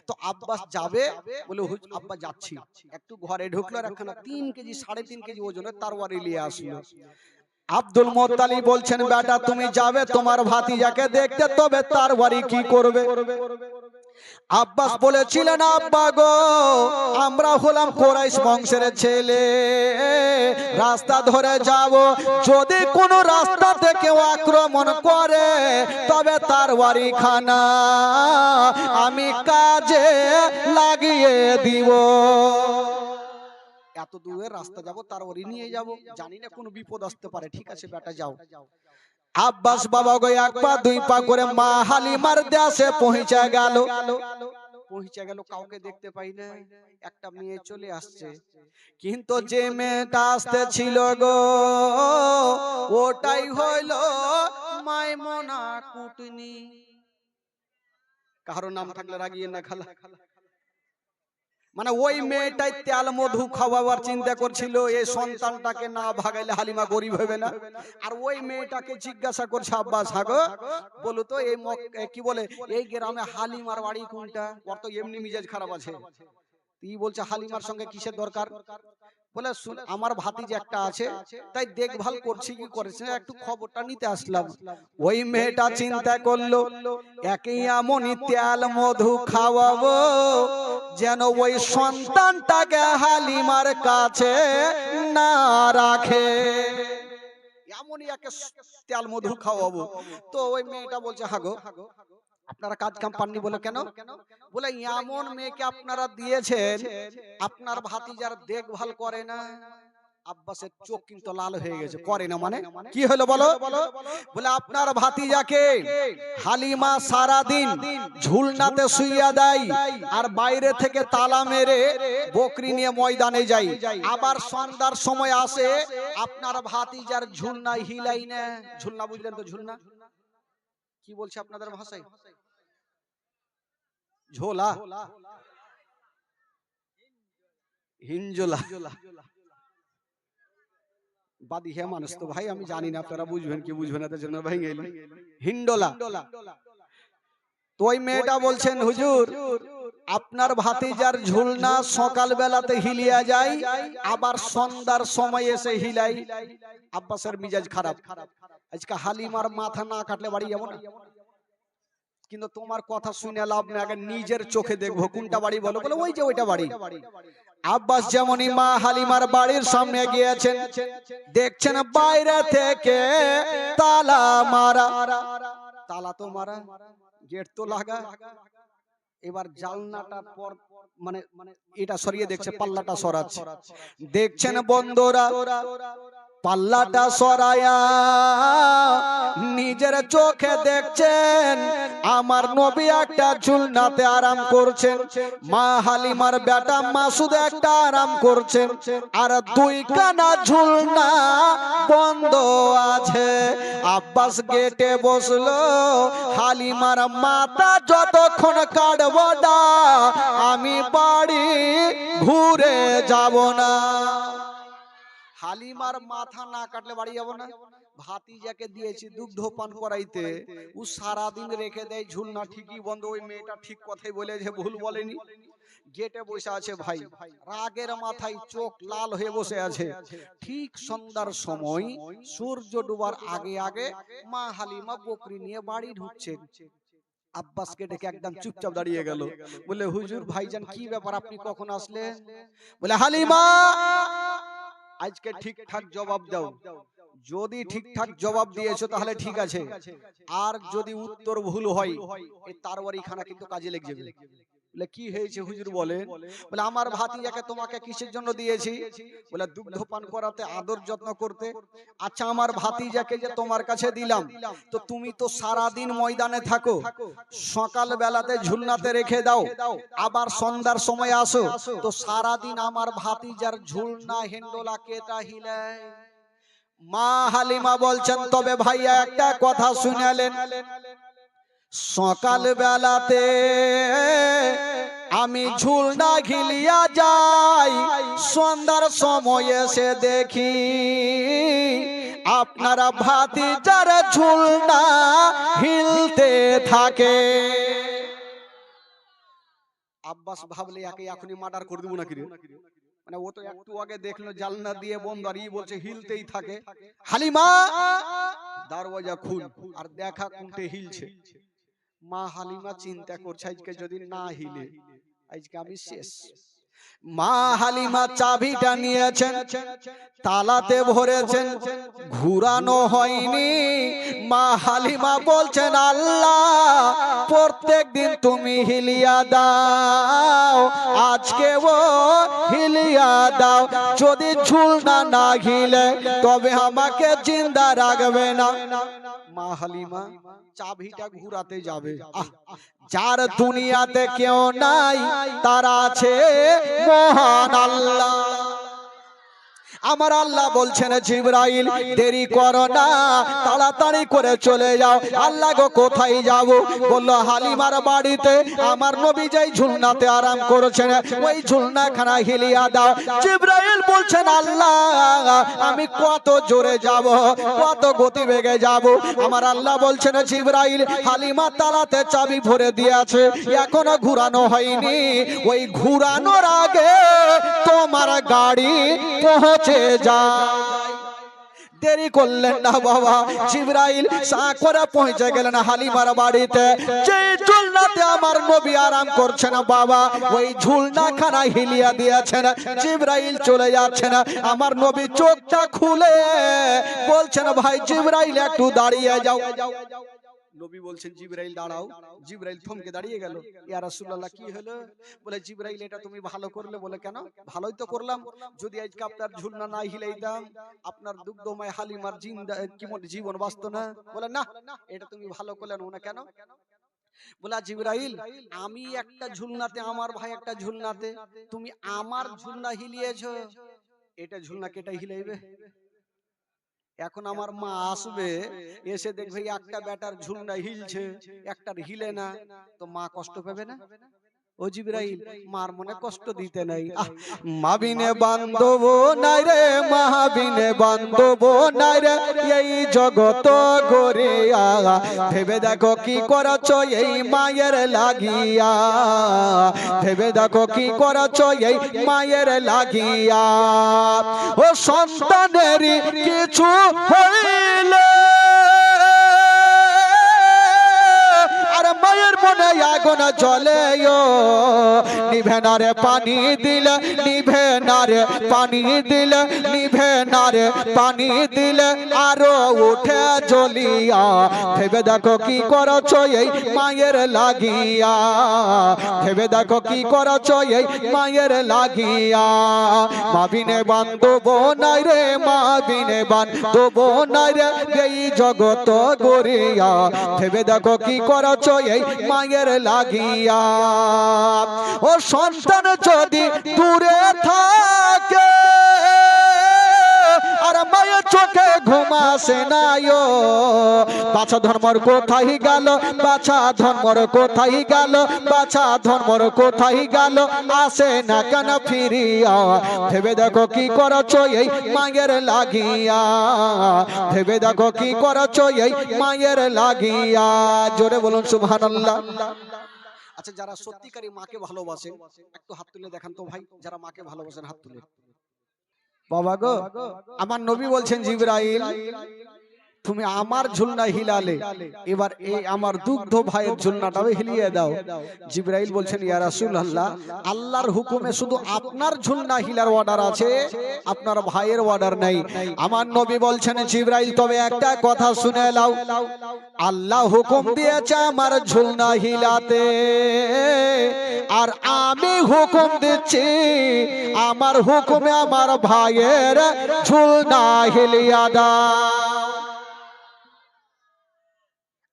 তো আব্বাস যাবে, বলে আব্বা যাচ্ছি। একটু ঘরে ঢুকলো আর একখানা 3 কেজি 3.5 কেজি ওজনের তরবারি নিয়ে আসলো। আব্দুল মোত্তালিব বলছেন, বেটা তুমি যাবে তোমার ভাতিজাকে দেখতে, তবে তরবারি কি করবে? আব্বাস বলেছিলেন, আব্বা গো আমরা হলাম কুরাইশ বংশের ছেলে, রাস্তা ধরে যাব, যদি কোনো রাস্তা থেকে আক্রমণ করে তবে তরবারি খানা আমি কাজে লাগিয়ে দিব। এত দূরের রাস্তা যাব, তরবারি নিয়ে যাব, জানি না কোনো বিপদ আসতে পারে। ঠিক আছে বেটা যাও। আব্বাস বাবা গো 1 পা 2 পা করে মা হালিমার দেশে পৌঁছে গেল। কাউকে দেখতে পাই না, একটা মেয়ে চলে আসছে। কিন্তু যে মেয়েটা আসতে ছিল গো, ওটাই হইল মাইমুনা কুটনি। কারো নাম থাকলে রাগিয়ে না খালা। মানে ওই মেয়েটাই তেল মধু খাওয়াবার চিন্তা করছিল, এই সন্তানটাকে না ভাগাইলে হালিমা গরিব হবে না। আর ওই মেয়েটাকে জিজ্ঞাসা করছে, আব্বাস হাগো বলো তো এই কি বলে এই গ্রামে হালিমার বাড়ি কোনটা? ওর তো এমনি মিজাজ খারাপ আছে। তুই বলছে হালিমার সঙ্গে কিসের দরকার? বলে আমার ভাতিজা একটা আছে, তাই দেখভাল করছি কি করেছে একটু খবরটা নিতে আসলাম। ওই মেয়েটা চিন্তা করলো, একই এমনই তেল মধু খাওয়াবো যেন ওই সন্তানটাকে হালিমার কাছে না রাখে, এমনই একে তেল মধু খাওয়াবো। তো ওই মেয়েটা বলছে, হাগো আপনারা কাজ কাম পাননি? বলে কেন? বলে এমন মেয়েকে আপনারা দিয়েছেন আপনার ভাতিজার দেখভাল করে না। আব্বাসের চোখ কিন্তু লাল হয়ে গেছে। করে না মানে কি হলো বলো? বলে আপনার ভাতিজাকে হালিমা সারা দিন ঝুলনাতে শুইয়া দেয়, আর বাইরে থেকে তালা মেরে বকরি নিয়ে ময়দানে যায়, আবার সন্ধ্যার সময় আসে আপনার ভাতিজার ঝুলনা হিলাই না। ঝুলনা বুঝলেন তো? ঝুলনা কি বলছে আপনাদের ভাষায়? ঝোলা, হিঞ্জোলা, বাদি হে মানুষ তো ভাই আমি জানি না, আপনারা বুঝবেন কি বুঝবেন না, তার জন্য ভাই গেল হিন্ডোলা। তো ওই মেয়েটা বলছেন, হুজুর আপনার ভাতিজার ঝুলনা সকাল বেলাতে হিলিয়া যায়, আবার সন্ধ্যার সময় এসে হিলাই। আব্বাসের মিজাজ খারাপ, আজকে হালিমার মাথা না কাটলে বাড়ি যাবো না। কিন্তু তোমার কথা শুনে লাভ নেই, আগে নিজের চোখে দেখবো কোনটা বাড়ি। বলো বলে ওই যে ওইটা বাড়ি। আব্বাস যেমনই মা হালিমার বাড়ির সামনে গিয়েছেন, দেখছেন বাইরে থেকে তালা মারা। তালা তো মারা, গেট তো লাগা। এবার জালনাটার পর মানে এটা সরিয়ে দেখছে, পাল্লাটা সরাচ্ছে। দেখছেন বন্ধুরা পাল্লাটা সরায়া নিজের চোখে দেখছেন আমার নবী একটা ঝুলনাতে আরাম করছেন, মা হালিমার বেটা মাসুদ একটা আরাম করছেন, আর 2 কানা ঝুলনা বন্ধ আছে। আব্বাস গেটে বসলো, হালিমার মাথা যতক্ষণ কাটবো না আমি বাড়ি ঘুরে যাব না। হালিমার মাথা না কাটলে বাড়ি যাব না। ভাতিজাকে দিয়েছি দুগ্ধ পান করাইতে, ও সারাদিন রেখে দেয় ঝুলনা ঠিকই বন্ধ। ওই মেয়েটা ঠিক কথাই বলেছে, ভুল বলেনি। গেটে বসে আছে ভাই, রাগের মাথায় চোখ লাল হয়ে বসে আছে। ঠিক সন্ধ্যার সময় সূর্য ডুবার আগে আগে মা হালিমা বকরি নিয়ে বাড়ি ঢুকছে। আব্বাসকে ডেকে একদম চুপচাপ দাঁড়িয়ে গেল। বলে হুজুর ভাইজান কি ব্যাপার, আপনি কখন আসলেন? বলে হালিমা আজকে ঠিকঠাক জবাব দাও, যদি ঠিকঠাক জবাব দিয়েছো তাহলে ঠিক আছে, আর যদি উত্তর ভুল হয় এই তরবারি খানা কিন্তু কাজে লেগে যাবে। বলে কি হয়েছে হুজুর বলেন? বলে আমার ভাতিজাকে তোমাকে কিসের জন্য দিয়েছি? বলে দুগ্ধ পান করাতে, আদর যত্ন করতে। আচ্ছা আমার ভাতিজাকে যে তোমার কাছে দিলাম, তো তুমি তো সারা দিন ময়দানে থাকো, সকাল বেলাতে ঝুলনাতে রেখে দাও, আবার সন্ধ্যার সময় আসো, তো সারা দিন আমার ভাতিজার ঝুলনা হেন্ডোলা কেটা হিলায়। মা হালিমা বলছেন, তবে ভাইয়া একটা কথা শুনালেন, সকাল বেলাতে আমি ঝুলনা হিলিয়া যাই সন্ধ্যার সময় এসে দেখি আপনারা ভাতিজার ঝুলনা হিলতে থাকে। আব্বাস ভাবলে একে এখনই মার্ডার করে দেবো নাকি রে, মানে ও তো একটু আগে দেখলো জানলা দিয়ে বন্ধ আর ই বলছে হিলতেই থাকে। হালিমা দরওয়াজা খুল আর দেখা কোনটে হিলছে। মা হালিমা চিন্তা করছে আজকে যদি না হিলে আজকে আমি শেষ। মা হালিমা চাবিটা নিয়েছেন, তালাতে ভরেছেন, ঘুরানো হয়নি। মা হালিমা বলছেন আল্লাহ প্রত্যেক দিন তুমি হিলিয়া দাও, আজকে ও হিলিয়া দাও। যদি ঝুলনা না হিলে তবে আমাকে জিন্দা রাখবে না। মা হালিমা চাবিটা ঘুরাতে যাবে। যার দুনিয়াতে কেউ নাই তার আছে মহান আল্লাহ। আমার আল্লাহ বলছেন জিবরাইল দেরি করো না, তাড়াতাড়ি করে চলে যাও। আল্লাহ গো কোথায় যাব? বলল হালিমার বাড়িতে আমার নবী যেই ঝুলনাতে আরাম করেছেন ওই ঝুলনাখানা হিলিয়া দাও। জিবরাইল বলছেন আল্লাহ আমি কত জোরে যাব, কত গতি বেগে যাব? আমার আল্লাহ বলছেন জিবরাইল হালিমা তালাতে চাবি ভরে দিয়েছে, এখনো ঘুরানো হয়নি। ওই ঘুরানোর আগে তোমার গাড়ি পৌঁছে যায়। দেরি করলেন না বাবা। জিবরাইল সাকরা পৌঁছে গেলেন হালিমার বাড়িতে। যে ঝুলনাতে আমার নবী আরাম করছেন বাবা ওই ঝুলনাখানা হিলিয়া দিয়েছেন। জিবরাইল চলে যাচ্ছেন, আমার নবী চোখটা খুলে বলছেন ভাই জিবরাইল একটু দাঁড়িয়ে যাও। নবী বলছেন জিবরাইল দাঁড়াও। জিবরাইল থমকে দাঁড়িয়ে গেল। ইয়া রাসূলুল্লাহ কি হলো? বলে জিবরাইল এটা তুমি ভালো করলে। বলে কেন? ভালোই তো করলাম, যদি আজকে আপনার ঝুলনা না হিলাইতাম আপনার দুগ্ধময় হালিমার জিন্দা কি জীবন বাঁচত না। বলে না এটা তুমি ভালো করলে না। কেন? বলে জিবরাইল আমি একটা ঝুলনাতে, আমার ভাই একটা ঝুলনাতে, তুমি আমার ঝুলনা হিলিয়েছো, এটা ঝুলনা কেটে হিলাইবে? এখন আমার মা আসবে, এসে দেখবে একটা বেটার ঝুলনা হিলছে একটার হিলে না, তো মা কষ্ট পাবে না? ও জিবরাইল মার মনে কষ্ট দিতে নাই। মাবিনে বান্ধব নাই রে, মাবিনে বান্ধব নাই রে এই জগত গড়িয়া। ভেবে দেখো কি করেছো এই মায়ের লাগিয়া, ভেবে দেখো কি করেছো এই মায়ের লাগিয়া। ও সন্তানের কিছু হইলে আর মায়ের মনে আগুন জ্বলে, নিভে না রে পানি দিলে, নিভে না রে পানি দিলে, নিভে না রে পানি দিলে আরো উঠে জ্বলিয়া। ভেবে দেখো কি করেছো এই মায়ের লাগিয়া, ভেবে দেখো কি করেছো এই মায়ের লাগিয়া। মাবিনে বান্ধব নাই রে, মাবিনে বান্ধব নাই রে এই জগত গড়িয়া। ভেবে দেখো কি করেছো এই মায়ের লাগিয়া। ও সন্তান যদি দূরে থাকে আর মায়ের চোখে ঘুম আসে না, বাছা ধর্মর কোথায় গেল, বাছা ধর্মর কোথায় গেল, বাছা ধর্মর কোথায় গেল, আসে না কেন ফিরিয়া। ভেবে দেখো কি করেছো এই মায়ের লাগিয়া, ভেবে দেখো কি করেছো এই মায়ের লাগিয়া। জোরে বলুন সুবহানাল্লাহ। আচ্ছা যারা সত্যিকারী মাকে ভালোবাসেন একটু হাত তুলে দেখান তো ভাই, যারা মাকে ভালোবাসেন হাত তুলে। বাবা গো আমার নবী বলছেন জিবরাইল তুমি আমার ঝুলনা হিলালে, এবার এই আমার দুগ্ধ ভাইয়ের ঝুলনাটাও হিলিয়ে দাও। জিবরাইল বলছেন ইয়া রাসূলুল্লাহ আল্লাহর হুকুমে শুধু আপনার ঝুলনা হিলার অর্ডার আছে, আপনার ভাইয়ের অর্ডার নাই। আমার নবী বলছেন জিবরাইল তবে একটা কথা শুনে নাও, আল্লাহ হুকুম দিয়েছে আমার ঝুলনা হিলাতে, আর আমি হুকুম দিচ্ছি আমার হুকুমে আমার ভাইয়ের ঝুলনা হিলিয়া দাও।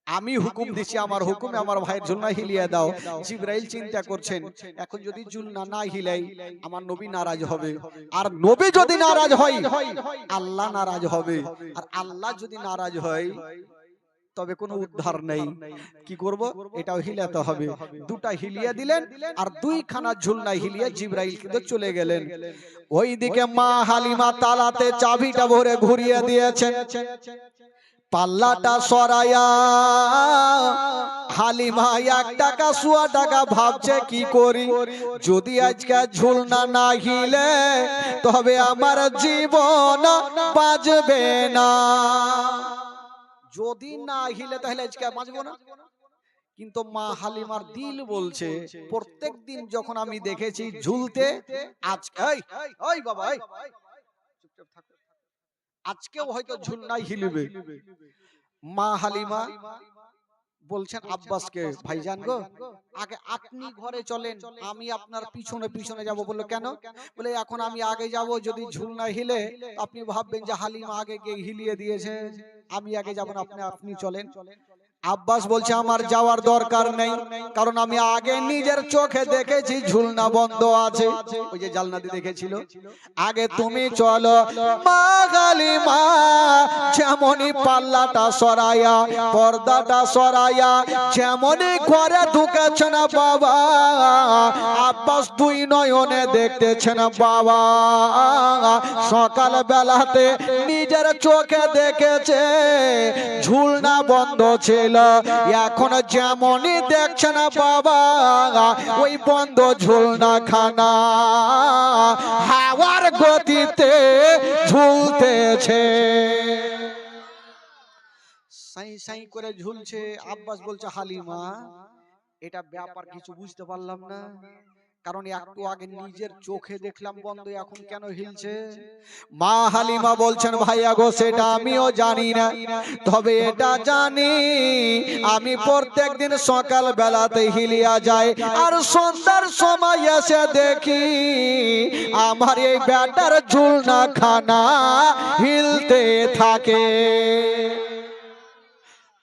আমি হুকুম দিচ্ছি আমার হুকুমে আমার ভাইয়ের ঝুলনা হিলিয়ে দাও। জিবরাইল চিন্তা করছেন এখন যদি ঝুলনা না হিলাই আমার নবী নারাজ হবে, আর নবী যদি নারাজ হয় আল্লাহ নারাজ হবে, আর আল্লাহ যদি নারাজ হয় তবে কোনো উদ্ধার নেই। কি করব? এটাও হিলাতে হবে। দুটা হিলিয়ে দিলেন আর দুইখানা ঝুলনা হিলিয়ে জিবরাইল কিন্তু চলে গেলেন। ওইদিকে মা হালিমা তালাতে চাবিটা ভরে ঘুরিয়ে দিয়েছেন। পাল্লাটা সরাইয়া হালিমা 1 টাকা সোয়া টাকা ভাবছে কি করি, যদি আজকে ঝুলনা না হিলে তবে আমার জীবন বাঁচবে না। যদি না হিলে তাহলে আজকে বাঁচবো না। কিন্তু মা হালিমার দিল বলছে প্রত্যেক দিন যখন আমি দেখেছি ঝুলতে, আজকে এই বাবা চুপচাপ থাকো, আজকেও হয়তো ঝুলনাই হিলবে। মা হালিমা বলছেন আব্বাসকে, ভাইজান গো আগে আপনি ঘরে চলেন, আমি আপনার পিছনে পিছনে যাব। বললো কেন? বলে এখন আমি আগে যাব, যদি ঝুলনা হিলে আপনি ভাববেন যে হালিমা আগে গিয়ে হিলিয়ে দিয়েছে, আমি আগে যাব না, আপনি চলেন। আব্বাস বলছে আমার যাওয়ার দরকার নেই, কারণ আমি আগে নিজের চোখে দেখেছি ঝুলনা বন্ধ আছে, ওই যে জালনা দিয়ে দেখেছিল। আগে তুমি চলো। মা হালিমা যেমনই পাল্লাটা সরাইয়া পর্দাটা সরাইয়া যেমনই ঘরে ঢুকেছে না বাবা, আব্বাস 2 নয়নে দেখতেছেন বাবা, সকাল বেলাতে নিজের চোখে দেখেছে ঝুলনা বন্ধ ছিল, এখন যেমনই দেখছেন বাবা ওই বন্ধ ঝুলনা খানা হাওয়ার গতিতে ঝুলতেছে, সাই সাই করে ঝুলছে। আব্বাস বলছে হালিমা এটা ব্যাপার কিছু বুঝতে পারলাম না, কারণ একটু আগে নিজের চোখে দেখলাম বন্ধ, এখন কেন হিলছে? মা হালিমা বলছেন ভাইয়া গো সেটা আমিও জানি না, তবে এটা জানি আমি প্রত্যেক দিন সকাল বেলাতে হিলিয়া যায় আর সন্ধ্যার সময় এসে দেখি আমার এই ব্যাটার ঝুলনা খানা হিলতে থাকে।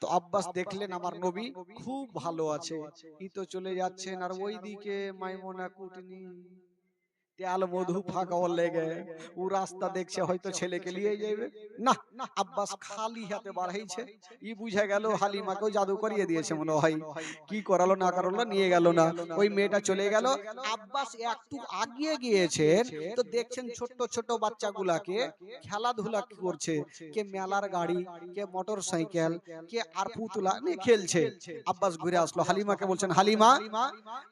তো আব্বাস দেখলেন আমার নবী খুব ভালো আছে, ই তো চলে যাচ্ছেন, আর ওইদিকে মাইমুনা কুটনি তেল মধু ফাঁকা লেগে ও রাস্তা দেখছে হয়তো ছেলেকে নিয়ে যাবে না, আব্বাস খালি হাতে বাড়াইছে, ই বুঝে গেল হালিমাকেও জাদু করিয়ে দিয়েছে মনে হয়, কি করালো না করালো নিয়ে গেল না, ওই মেয়েটা চলে গেল। আব্বাস একটু আগিয়ে গিয়েছেন তো দেখছেন ছোট ছোট বাচ্চাগুলাকে খেলাধুলা করছে, কে মেলার গাড়ি, কে মোটর সাইকেল, কে আর পুতুলা নিয়ে খেলছে। আব্বাস ঘুরে আসলো, হালিমাকে বলছেন হালিমা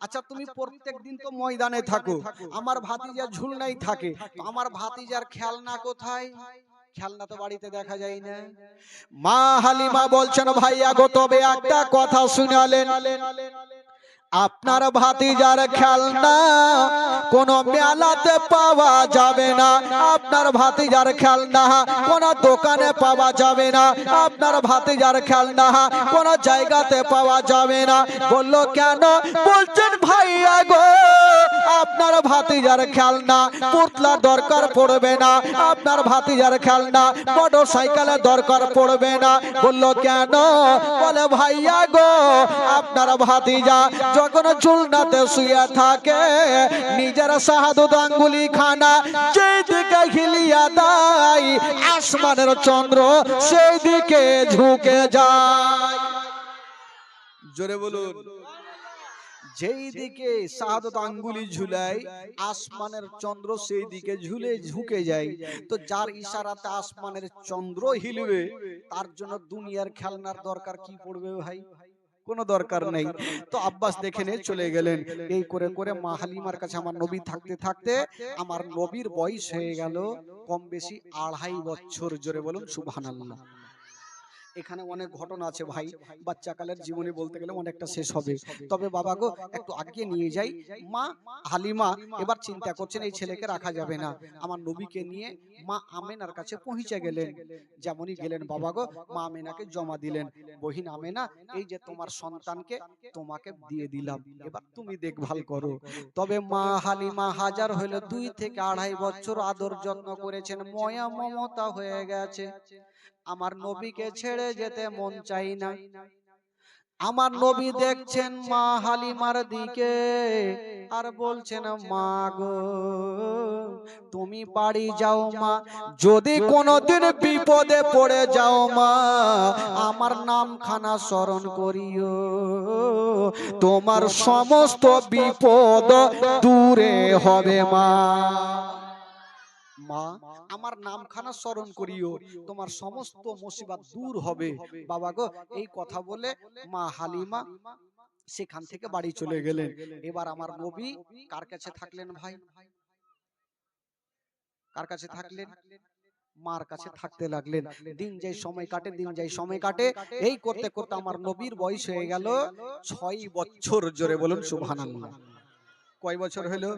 আচ্ছা তুমি প্রত্যেক দিন তো ময়দানে থাকো, আমার ভাতিজা ঝুলনাই থাকে, তো আমার ভাতিজার খেলনা কোথায়? খেলনা তো বাড়িতে দেখা যায় না। মা হালিমা বলছেন ভাইয়া গো তবে একটা কথা শুনালেন, আপনার ভাতিজার খেলনা কোন মেলাতে পাওয়া যাবে না, আপনার ভাতিজার খেলনা কোন দোকানে পাওয়া যাবে না, আপনার ভাতিজার খেলনা কোন জায়গাতে পাওয়া যাবে না। বলল কেন? বলছেন ভাইয়া গো আপনার ভাতিজার খেলনা পুতলা দরকার পড়বে না, আপনার ভাতিজার খেলনা মোটর সাইকেলের দরকার পড়বে না। বলল কেন? বলে ভাইয়া গো আপনার ভাতিজা যখন ঝুলনাতে শুয়ে থাকে নিজের শাহাদত আঙ্গুলি খানা যেই দিকে হিলিয়া দেয় আসমানের চন্দ্র সেই দিকে ঝুঁকে যায়। জোরে বলুন। যেই দিকে শাহাদত আঙ্গুলি ঝুলায় আসমানের চন্দ্র সেই দিকে ঝুঁকে যায়। তো যার ইশারাতে আসমানের চন্দ্র হিলবে তার জন্য দুনিয়ার খেলনার দরকার কি পড়বে ভাই? কোনো দরকার নেই। তো আব্বাস দেখে নিয়ে চলে গেলেন। এই করে করে মা হালিমার কাছে আমার নবী থাকতে থাকতে আমার নবীর বয়স হয়ে গেল কম বেশি 2.5 বছর। জোরে বলুন সুবহানাল্লাহ। এখানে অনেক ঘটনা আছে ভাই, বাচ্চাকালের জীবনী বলতে গেলে অনেকটা শেষ হবে, তবে বাবা গো একটু আগে নিয়ে যাই। মা হালিমা এবার চিন্তা করছেন এই ছেলেকে রাখা যাবে না, আমার নবীকে নিয়ে মা আমেনার কাছে পৌঁছে গেলেন। যেমনই গেলেন বাবা গো মা আমেনাকে জমা দিলেন, বহিন আমেনা এই যে তোমার সন্তানকে তোমাকে দিয়ে দিলাম, এবার তুমি দেখভাল করো। তবে মা হালিমা হাজার হইলে 2 থেকে 2.5 বছর আদর যত্ন করেছেন, ময়া মমতা হয়ে গেছে। আমার নবীকে ছেড়ে যেতে মন চাই না। আমার নবী দেখছেন মা হালিমার দিকে আর বলছেন মা গো তুমি বাড়ি যাও মা, যদি কোনোদিন বিপদে পড়ে যাও মা, আমার নামখানা স্মরণ করিও, তোমার সমস্ত বিপদ দূরে হবে মা। মা, আমার নামখানা স্মরণ করিও, তোমার সমস্ত মুসিবত দূর হবে। বাবা গো, এই কথা বলে মা হালিমা সেখান থেকে বাড়ি চলে গেলেন। এবার আমার নবী কার কাছে থাকলেন ভাই? কার কাছে থাকলেন? মার কাছে থাকতে লাগলেন। দিন যাই সময় কাটে, দিন যাই সময় কাটে, এই করতে করতে আমার নবীর বয়স হয়ে গেল 6 বছর। জোরে বলুন সুবহানাল্লাহ। কয় বছর হলো?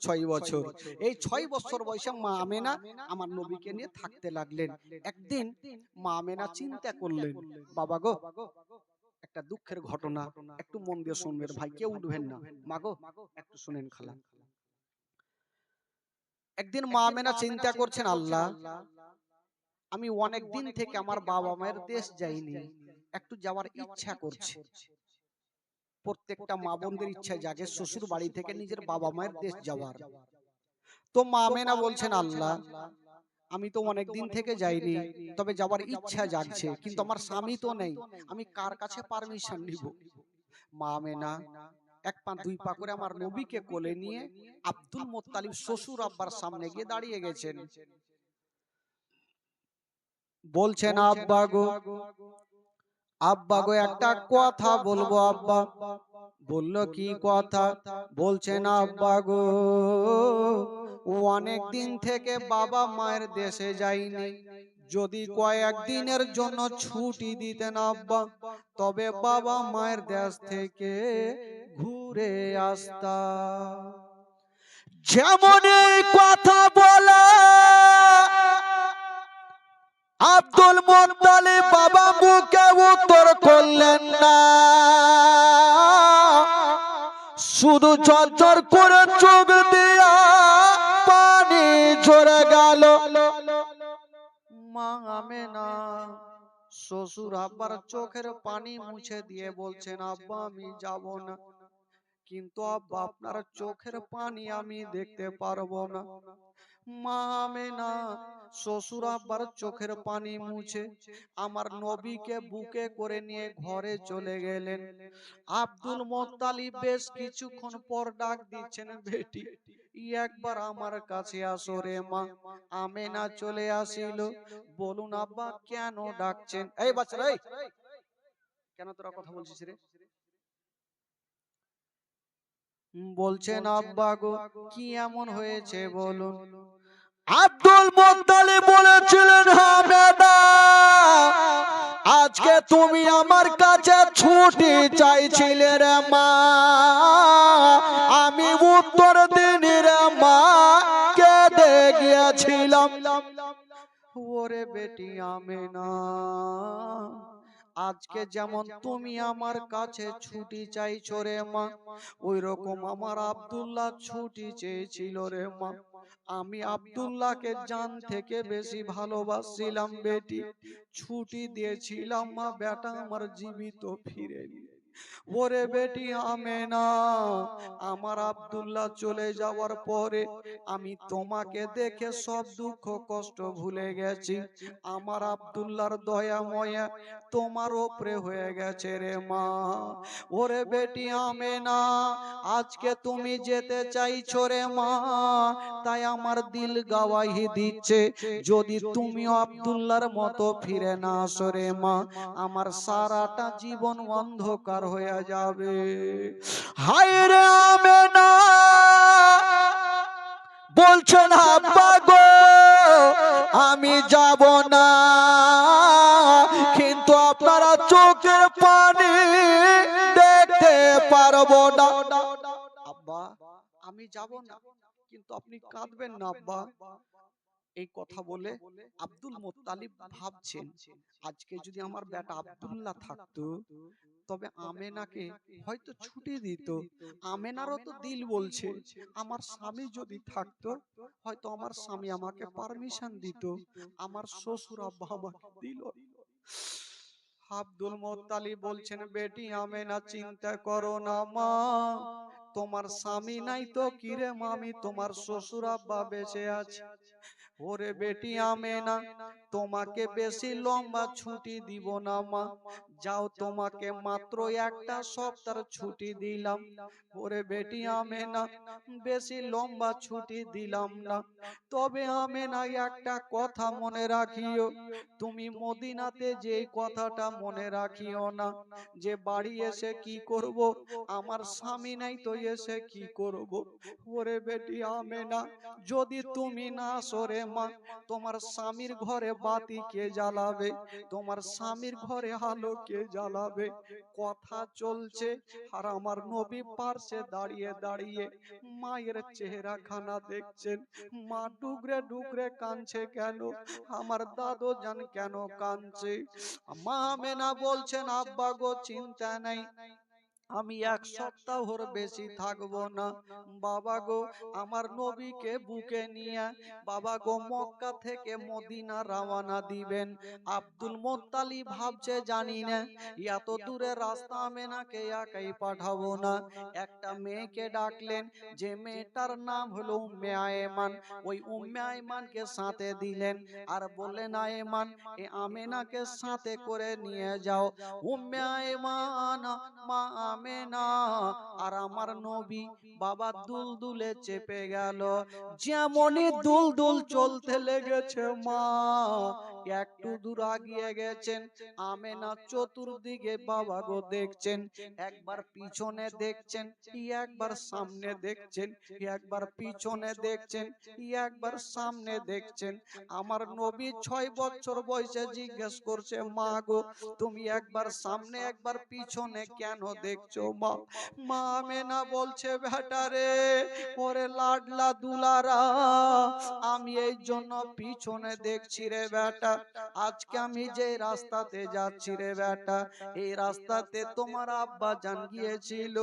6 বছর। এই 6 বছর বয়সে মা আমেনা আমার নবীকে নিয়ে থাকতে লাগলেন। একদিন মা আমেনা চিন্তা করলেন, বাবা গো, একটা দুঃখের ঘটনা, একটু মন দিয়ে শুনবেন ভাই, কেউ উঠবেন না। মা গো, একটু শুনেন খালা। একদিন মা আমেনা চিন্তা করছেন, আল্লাহ, আমি অনেক দিন থেকে আমার বাবা মায়ের দেশ যাইনি, একটু যাওয়ার ইচ্ছা করছে। প্রত্যেকটা মা বোনদের ইচ্ছা জাগে শ্বশুর বাড়ি থেকে নিজের বাবা মায়ের দেশ যাওয়ার। তো মা আমেনা বলছেন, আল্লাহ, আমি তো অনেক দিন থেকে যাইনি, তবে যাওয়ার ইচ্ছা জাগছে, কিন্তু আমার স্বামী তো নেই, আমি কার কাছে পারমিশন নিব? মা আমেনা এক পা দুই পা করে আমার নবীকে কোলে নিয়ে আব্দুল মুত্তালিব শ্বশুর আব্বার সামনে গিয়ে দাঁড়িয়ে গেছেন। বলছেন, আব্বা গো, আব্বা গো, একটা কথা বলবো আব্বা। বলল, কি কথা? বলছেন, আব্বা গো, অনেক দিন থেকে বাবা মায়ের দেশে যাইনি, যদি কয়েক দিনের জন্য ছুটি দিতেন আব্বা, তবে বাবা মায়ের দেশ থেকে ঘুরে আসতাম। যেমন এই কথা বলা আব্দুল মুত্তালিব বাবা মুখে উত্তর করলেন না, শুধু ঝরঝর করে চোখ দিয়া পানি ঝরে গেল। মা আমেনা শ্বশুর আব্বার চোখের পানি মুছে দিয়ে বলছেন, আব্বা আমি যাব না, কিন্তু আব্বা আপনার চোখের পানি আমি দেখতে পারবো না। মা আমেনা শ্বশুর আব্বার চোখের পানি মুছে আমার নবীকে বুকে করে নিয়ে ঘরে চলে গেলেন। আব্দুল মুত্তালিব বেশ কিছুক্ষণ পর ডাক দিচ্ছেন, বেটি একবার আমার কাছে আসো রে মা। আমেনা চলে আসিল। বলুন আব্বা, কেন ডাকছেন? এই বাচ্চারা, এই কেন তোরা কথা বলছিস রে? বলছেন, আব্বা গো, কি এমন হয়েছে বলুন। আব্দুল মুত্তালিব বলেছিলেন, হামেদা, আজকে তুমি আমার কাছে ছুটি চাইছিলে রে মা, আমি উত্তর দিনি রে মা, কেঁদে গিয়েছিলাম। ওরে বেটি আমেনা, আজকে যেমন তুমি আমার কাছে ছুটি চাইছো রে মা, ওই রকম আমার আব্দুল্লাহ ছুটি চেয়েছিল রে মা। আমি আব্দুল্লাহকে জান থেকে বেশি ভালোবাসছিলাম বেটি, ছুটি দিয়েছিলাম মা, বেটা আমার জীবিত ফিরেনি। ওরে বেটি আমেনা, আমার আব্দুল্লাহ চলে যাওয়ার পরে আমি তোমাকে দেখে সব দুঃখ কষ্ট ভুলে গেছি। আমার আব্দুল্লাহর দয়া ময়া তোমার উপরে হয়ে গেছে রে মা। ওরে বেটি আমেনা, আজকে তুমি যেতে চাইছো রে মা, তাই আমার দিল গাওয়াহি দিচ্ছে, যদি তুমি আব্দুল্লাহর মতো ফিরে না আসো রে মা, আমার সারাটা জীবন অন্ধকার হয়ে যাবে। হায় রে আমেনা, বলছেন, আব্বা গো, আমি যাব না, কিন্তু আপনারা চোখের পানি দেখতে পারবো না। আব্বা, আমি যাব না, কিন্তু আপনি কাঁদবেন না আব্বা। এই কথা বলে আব্দুল মুত্তালিব ভাবছেন, আজকে যদি আমার বেটা আব্দুল্লাহ থাকতো, তবে আমেনাকে হয়তো ছুটি দিত। আমেনারও তো দিল বলছে, আমার স্বামী যদি থাকতো, হয়তো আমার স্বামী আমাকে পারমিশন দিত, আমার শ্বশুর আব্বা আমাকে দিল। আব্দুল মুত্তালিব বলছেন, বেটি আমেনা চিন্তা করো না মা, তোমার স্বামী নাই তো কিরে মামি, তোমার শ্বশুর আব্বা বেঁচে আছে। ওরে বেটি আমেনা, তোমাকে বেশি লম্বা ছুটি দিব না মা, যাও তোমাকে মাত্র একটা সপ্তাহ ছুটি দিলাম। ওরে বেটি আমেনা, বেশি লম্বা ছুটি দিলাম না, তবে আমেনা একটা কথা মনে রাখিও, তুমি মদিনাতে যে কথাটা মনে রাখিও না, যে বাড়ি এসে কি করব, আমার স্বামী নাই তো এসে কি করব। ওরে বেটি আমেনা, যদি তুমি না সরে মা, তোমার স্বামীর ঘরে বাতি কে জ্বালাবে, তোমার স্বামীর ঘরে আলো কে জ্বালাবে। কথা চলছে আর আমার নবী পার্শ্বে দাঁড়িয়ে দাঁড়িয়ে মায়ের চেহারা খানা দেখছেন। মা ডুগরে ডুগরে কাঁদছে কেন, আমার দাদু জান কেন কাঁদছে। মা আমেনা বলছেন, আব্বা গো চিন্তা নাই, আমি এক সপ্তাহর বেশি থাকবো না। বাবা গো, আমার নবীকে বুকে নিয়ে বাবা গো মক্কা থেকে মদিনা রওনা দিবেন। আব্দুল মুত্তালিব ভাবছে জানি না এত দূরে রাস্তা আমেনাকে একাই পাঠাবো না, একটা মেয়েকে ডাকলেন, যে মেয়েটার নাম হলো উম্মে আয়মান। ওই উম্মে আয়মানকে সাথে দিলেন আর বললেন, আয়মান এ আমেনাকে সাথে করে নিয়ে যাও। উম্মে আয়মান মা আমেনা আর আমার নবী বাবা দুলদুলে চেপে গেল। যেমনই দুলদুল চলতে লেগেছে, মা একটু দূর আগিয়ে গেছেন। আমেনা চতুর্দিকে বাবা গো দেখছেন, একবার পিছনে দেখছেন, একবার সামনে দেখছেন, একবার পিছনে দেখছেন, একবার সামনে দেখছেন। আমার নবী 6 বছর বয়সে জিজ্ঞেস করছে, মা গো তুমি একবার সামনে একবার পিছনে কেন দেখছো মা? মা আমেনা বলছে, বেটারে ওরে লাডলা দুলারা, আমি এই জন্য পিছনে দেখছি রে বেটা, আজকে আমি যে রাস্তাতে যাচ্ছি রে বেটা, এই রাস্তাতে তোমার আব্বা জান গিয়েছিল,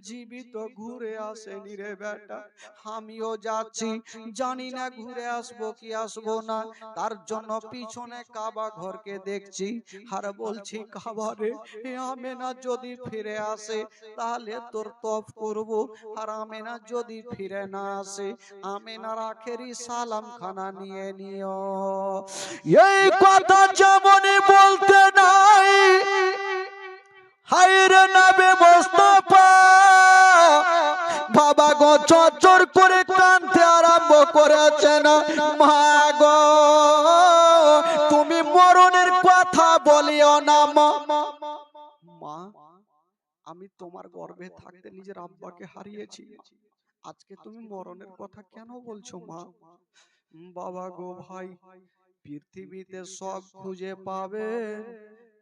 জীবিত ঘুরে আসেনি রে বেটা, আমিও যাচ্ছি, জানি না ঘুরে আসবো কি আসবো না, তার জন্য পিছনে কাবা ঘরকে দেখছি আর বলছি, কাবা রে এ আমেনা যদি ফিরে আসে তাহলে তোর তফ করব, আর আমেনা যদি ফিরে না আসে আমেনার আখেরি সালাম খানা নিয়ে নিও। এই কথা যেমনই বলতে নাই, হায়রে নবী মুস্তাফা বাবা গো চচ্চর করে কাঁদতে আরম্ভ করেছেন। মা গো তুমি মরণের কথা বলিও না মা। মা আমি তোমার গর্ভে থাকতে নিজের আব্বাকে হারিয়েছি, আজকে তুমি মরণের কথা কেন বলছো মা? বাবা গো ভাই, পৃথিবীতে সব খুঁজে পাবে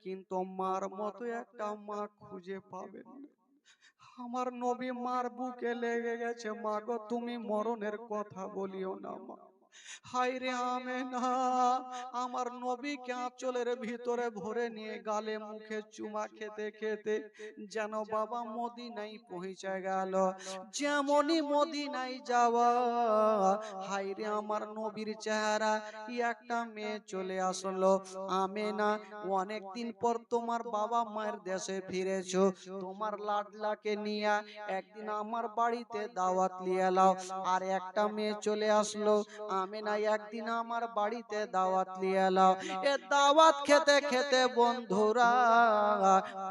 কিন্তু মার মতো একটা মা খুঁজে পাবেন না। আমার নবী মার বুকে লেগে গেছে, মা গো তুমি মরণের কথা বলিও না মা। হায়রে আমেনা, আমার নবীকে আঁচলের ভিতরে ভরে নিয়ে গালে মুখে চুমা খেতে খেতে যেন বাবা মদিনায় পৌঁছে গেল। যেমনই মদিনায় যাওয়া, হায়রে আমার নবীর চেহারা, একটা মেয়ে চলে আসলো। আমেনা অনেকদিন পর তোমার বাবা মায়ের দেশে ফিরেছো, তোমার লাডলাকে নিয়ে একদিন আমার বাড়িতে দাওয়াত নিয়ে এলাও। আর একটা মেয়ে চলে আসলো, আমেনা একদিন আমার বাড়িতে দাওয়াত নিয়ে এলাও। এ দাওয়াত খেতে খেতে বন্ধুরা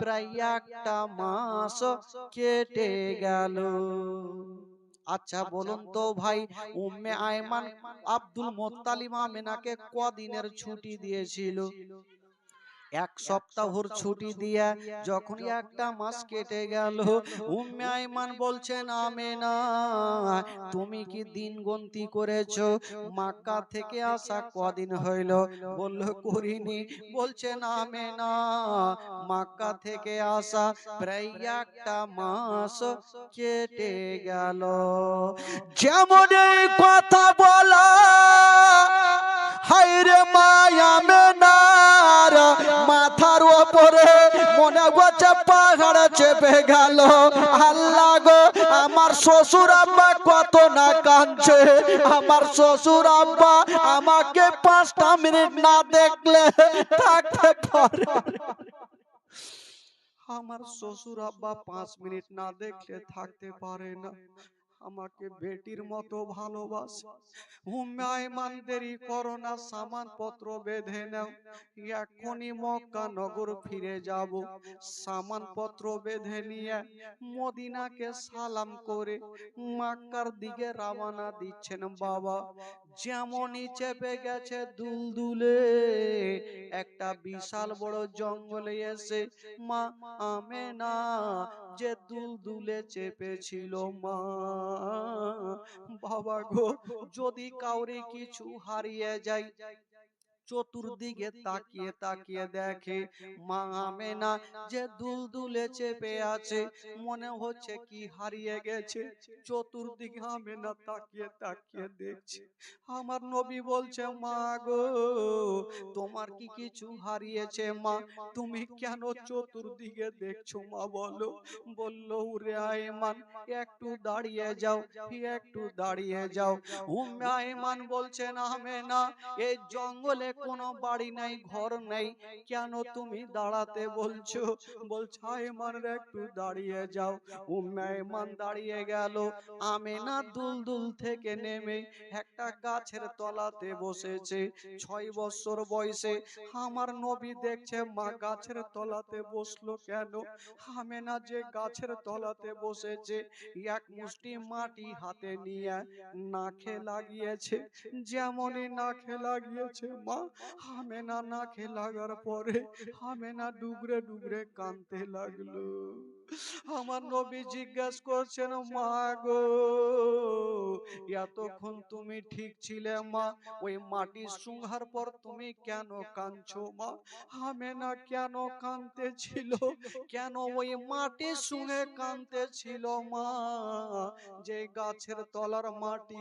প্রায় একটা মাস কেটে গেল। আচ্ছা বলুন তো ভাই, উম্মে আয়মান আব্দুল মুত্তালিব আমেনাকে কদিনের ছুটি দিয়েছিল? এক সপ্তাহর ছুটি দিয়া যখন একটা মাস কেটে গেল, উম্মে আয়মান বলছেন, আমেনা তুমি কি দিন গণতি করেছো? মক্কা থেকে আসা কদিন হইল? বলল করিনি। বলছেন, আমেনা মক্কা থেকে আসা প্রায় একটা মাস কেটে গেল। যেমন এই কথা বলা, হায়রে মা আমেনার মাথার উপরে মনে হচ্ছে পাহাড় চেপে গেল। আল্লাহ গো, আমার শ্বশুর আব্বা কত না কাঁদছে, আমার শ্বশুর আব্বা আমাকে 5টা মিনিট না দেখলে থাকতে পারে। আমার শ্বশুর আব্বা 5 মিনিট না দেখলে থাকতে পারে না, আমাকে বেটির মতো ভালোবাসে। হুম্মায়মান দেরি করো না, সামান পত্র বেঁধে নাও, এখনই মক্কা নগর ফিরে যাব। সামান পত্র বেঁধে নিয়ে মদিনাকে সালাম করে মক্কার দিকে রওনা দিচ্ছেন বাবা। যেমনই চেপে গেছে দুলদুলে, একটা বিশাল বড় জঙ্গলে এসে মা আমেনা যে দুলদুলে চেপেছিল মা, বাবা গো, যদি কাউরে কিছু হারিয়ে যায়, চতুর্দিকে তাকিয়ে তাকিয়ে দেখে মা আমেনা যে দুলদুলে চেপে আছে, মনে হচ্ছে কি হারিয়ে গেছে। চতুর্দিকে আমেনা তাকিয়ে তাকিয়ে দেখছে। আমার নবী বলছে, মা গো, তোমার কি কিছু হারিয়েছে মা? তুমি কেন চতুর্দিকে দেখছো মা? বলো। বলল, উরে আয়মান, একটু দাঁড়িয়ে যাও, একটু দাঁড়িয়ে যাও। উম্মে আয়মান বলছেন, আমেনা, এই জঙ্গলে কোনো বাড়ি নাই, ঘর নেই, কেন তুমি দাঁড়াতে বলছো? বলছে, আয়মানের একটু দাঁড়িয়ে যাও। উম্মে আয়মান দাঁড়িয়ে গেল। আমেনা দুলদুল থেকে নেমে একটা গাছের তলাতে বসেছে। 6 বছর বয়সে আমার নবী দেখছে মা গাছের তলাতে বসলো কেন। আমেনা যে গাছের তলাতে বসেছে, এক মুষ্টি মাটি হাতে নিয়ে নাকে লাগিয়েছে। যেমনই নাকে লাগিয়েছে মা, আমেনা নাকে লাগার পরে আমেনা ডুগরে ডুগরে কাঁদতে লাগলো। আমার নবী জিজ্ঞাসা করছেন, মা গো, এতক্ষণ তুমি ঠিক ছিলে মা, ওই মাটি শুঙ্ঘার পর তুমি কেন কাঁদছো মা? আমেনা কেন কাঁদতে ছিল, কেন ওই মাটি শুঙে কাঁদতে ছিল মা? যে গাছের তলার মাটি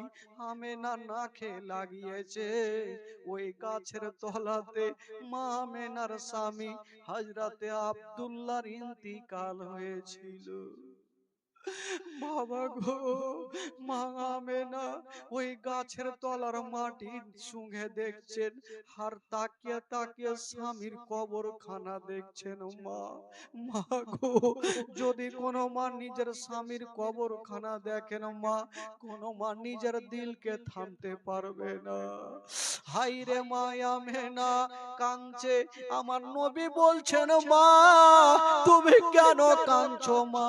আমেনা নাকে লাগিয়েছে, ওই গাছের তলাতে মা আমেনার স্বামী হযরতে আব্দুল্লাহর ইন্তিকাল হয়েছিল। বাবা গো, মা আমেনা ওই গাছের তলার মাটি শুঙে দেখছেন, আর তাকিয়ে তাকিয়ে স্বামীর কবরখানা দেখছেন মা। মা গো, যদি কোনো মা নিজের স্বামীর কবরখানা দেখেন মা, কোনো মা নিজের দিলকে থামতে পারবে না। হাই রে মা আমেনা কাঁদছে। আমার নবী বলছেন, মা তুমি কেন কাঁদছো মা?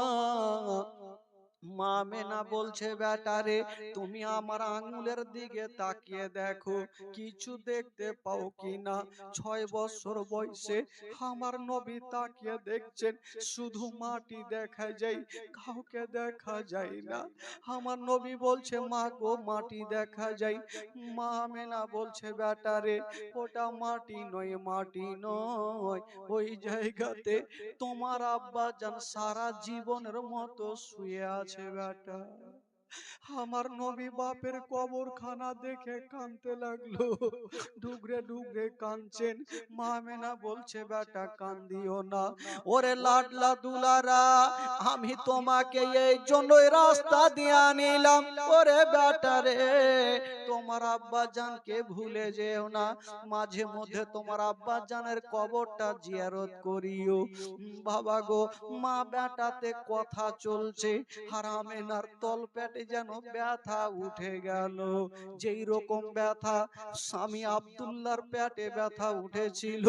মা আমেনা বলছে, বেটারে, তুমি আমার আঙ্গুলের দিকে তাকিয়ে দেখো, কিছু দেখতে পাও কিনা। 6 বছর বয়সে আমার নবী তাকিয়ে দেখছেন, শুধু মাটি দেখা যায়, কাউকে দেখা যায় না। আমার নবী বলছে, মা গো, মাটি দেখা যায়। মা আমেনা বলছে, বেটারে, ওটা মাটি নয়, মাটি নয়, ওই জায়গাতে তোমার আব্বা জান সারা জীবনের মতো শুয়ে আছে বেটা। আমার নবী বাপের কবরখানা দেখে কাঁদতে লাগলো, ডুগরে ডুগরে কাঁদছেন। মা আমেনা বলছে, বেটা কান্দিও না, ওরে লাডলা দুলারা, আমি তোমাকে এই জন্যই রাস্তা দিয়ে আনিলাম। ওরে বেটা রে, তোমার আব্বা জানকে ভুলে যেও না, মাঝে মধ্যে তোমার আব্বা জানের কবরটা জিয়ারত করিও। বাবা গো, মা বেটাতে কথা চলছে, আর আমেনার তল পেটে যেন ব্যথা উঠে গেল। যেই রকম ব্যথা স্বামী আব্দুল্লাহর পেটে ব্যথা উঠেছিল,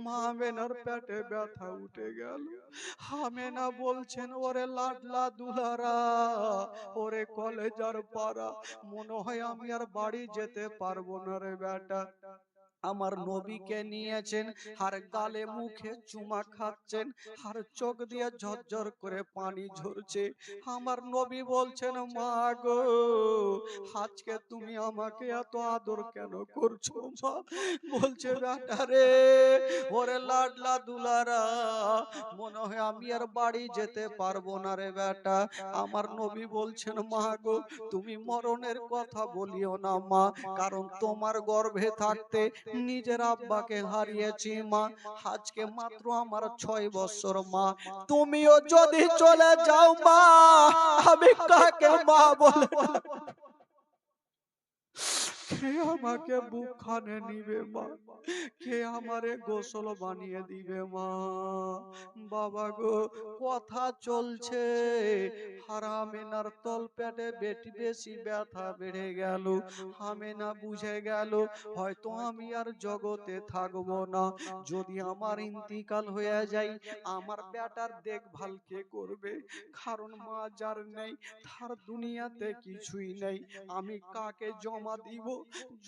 মা আমেনার পেটে ব্যথা উঠে গেল। আমেনা বলছেন, ওরে লাডলা দুলারা, ওরে কলেজার পাড়া, মনে হয় আমি আর বাড়ি যেতে পারবো না রে বেটা। আমার নবীকে নিয়েছেন, আর গালে মুখে চুমা খাচ্ছেন, আর চোখ দিয়ে ঝরঝর করে পানি ঝরছে। আমার নবী বলছেন, মা গো, আজকে তুমি আমাকে এত আদর কেন করছো মা? বলছে, বেটা রে, ওরে লাডলা দুলারা, মনে হয় আমি আর বাড়ি যেতে পারবো না রে বেটা। আমার নবী বলছেন, মা গো, তুমি মরণের কথা বলিও না মা, কারণ তোমার গর্ভে থাকতে নিজের আব্বাকে হারিয়েছি মা। আজকে মাত্র আমার 6 বছর মা, তুমিও যদি চলে যাও মা, আমি কাকে মা বলে কে আমাকে বুকখানে নিবে মা? কে আমারে গোসল বানিয়ে দিবে মা? বাবা গো, কথা চলছে, হারামেনার তল পেটে বেশি ব্যথা বেড়ে গেল। হামেনা বুঝে গেল হয়তো আমি আর জগতে থাকবো না। যদি আমার ইন্তিকাল হয়ে যায়, আমার বেটার দেখভাল কে করবে? কারণ মা যার নেই, তার দুনিয়াতে কিছুই নেই। আমি কাকে জমা দিব?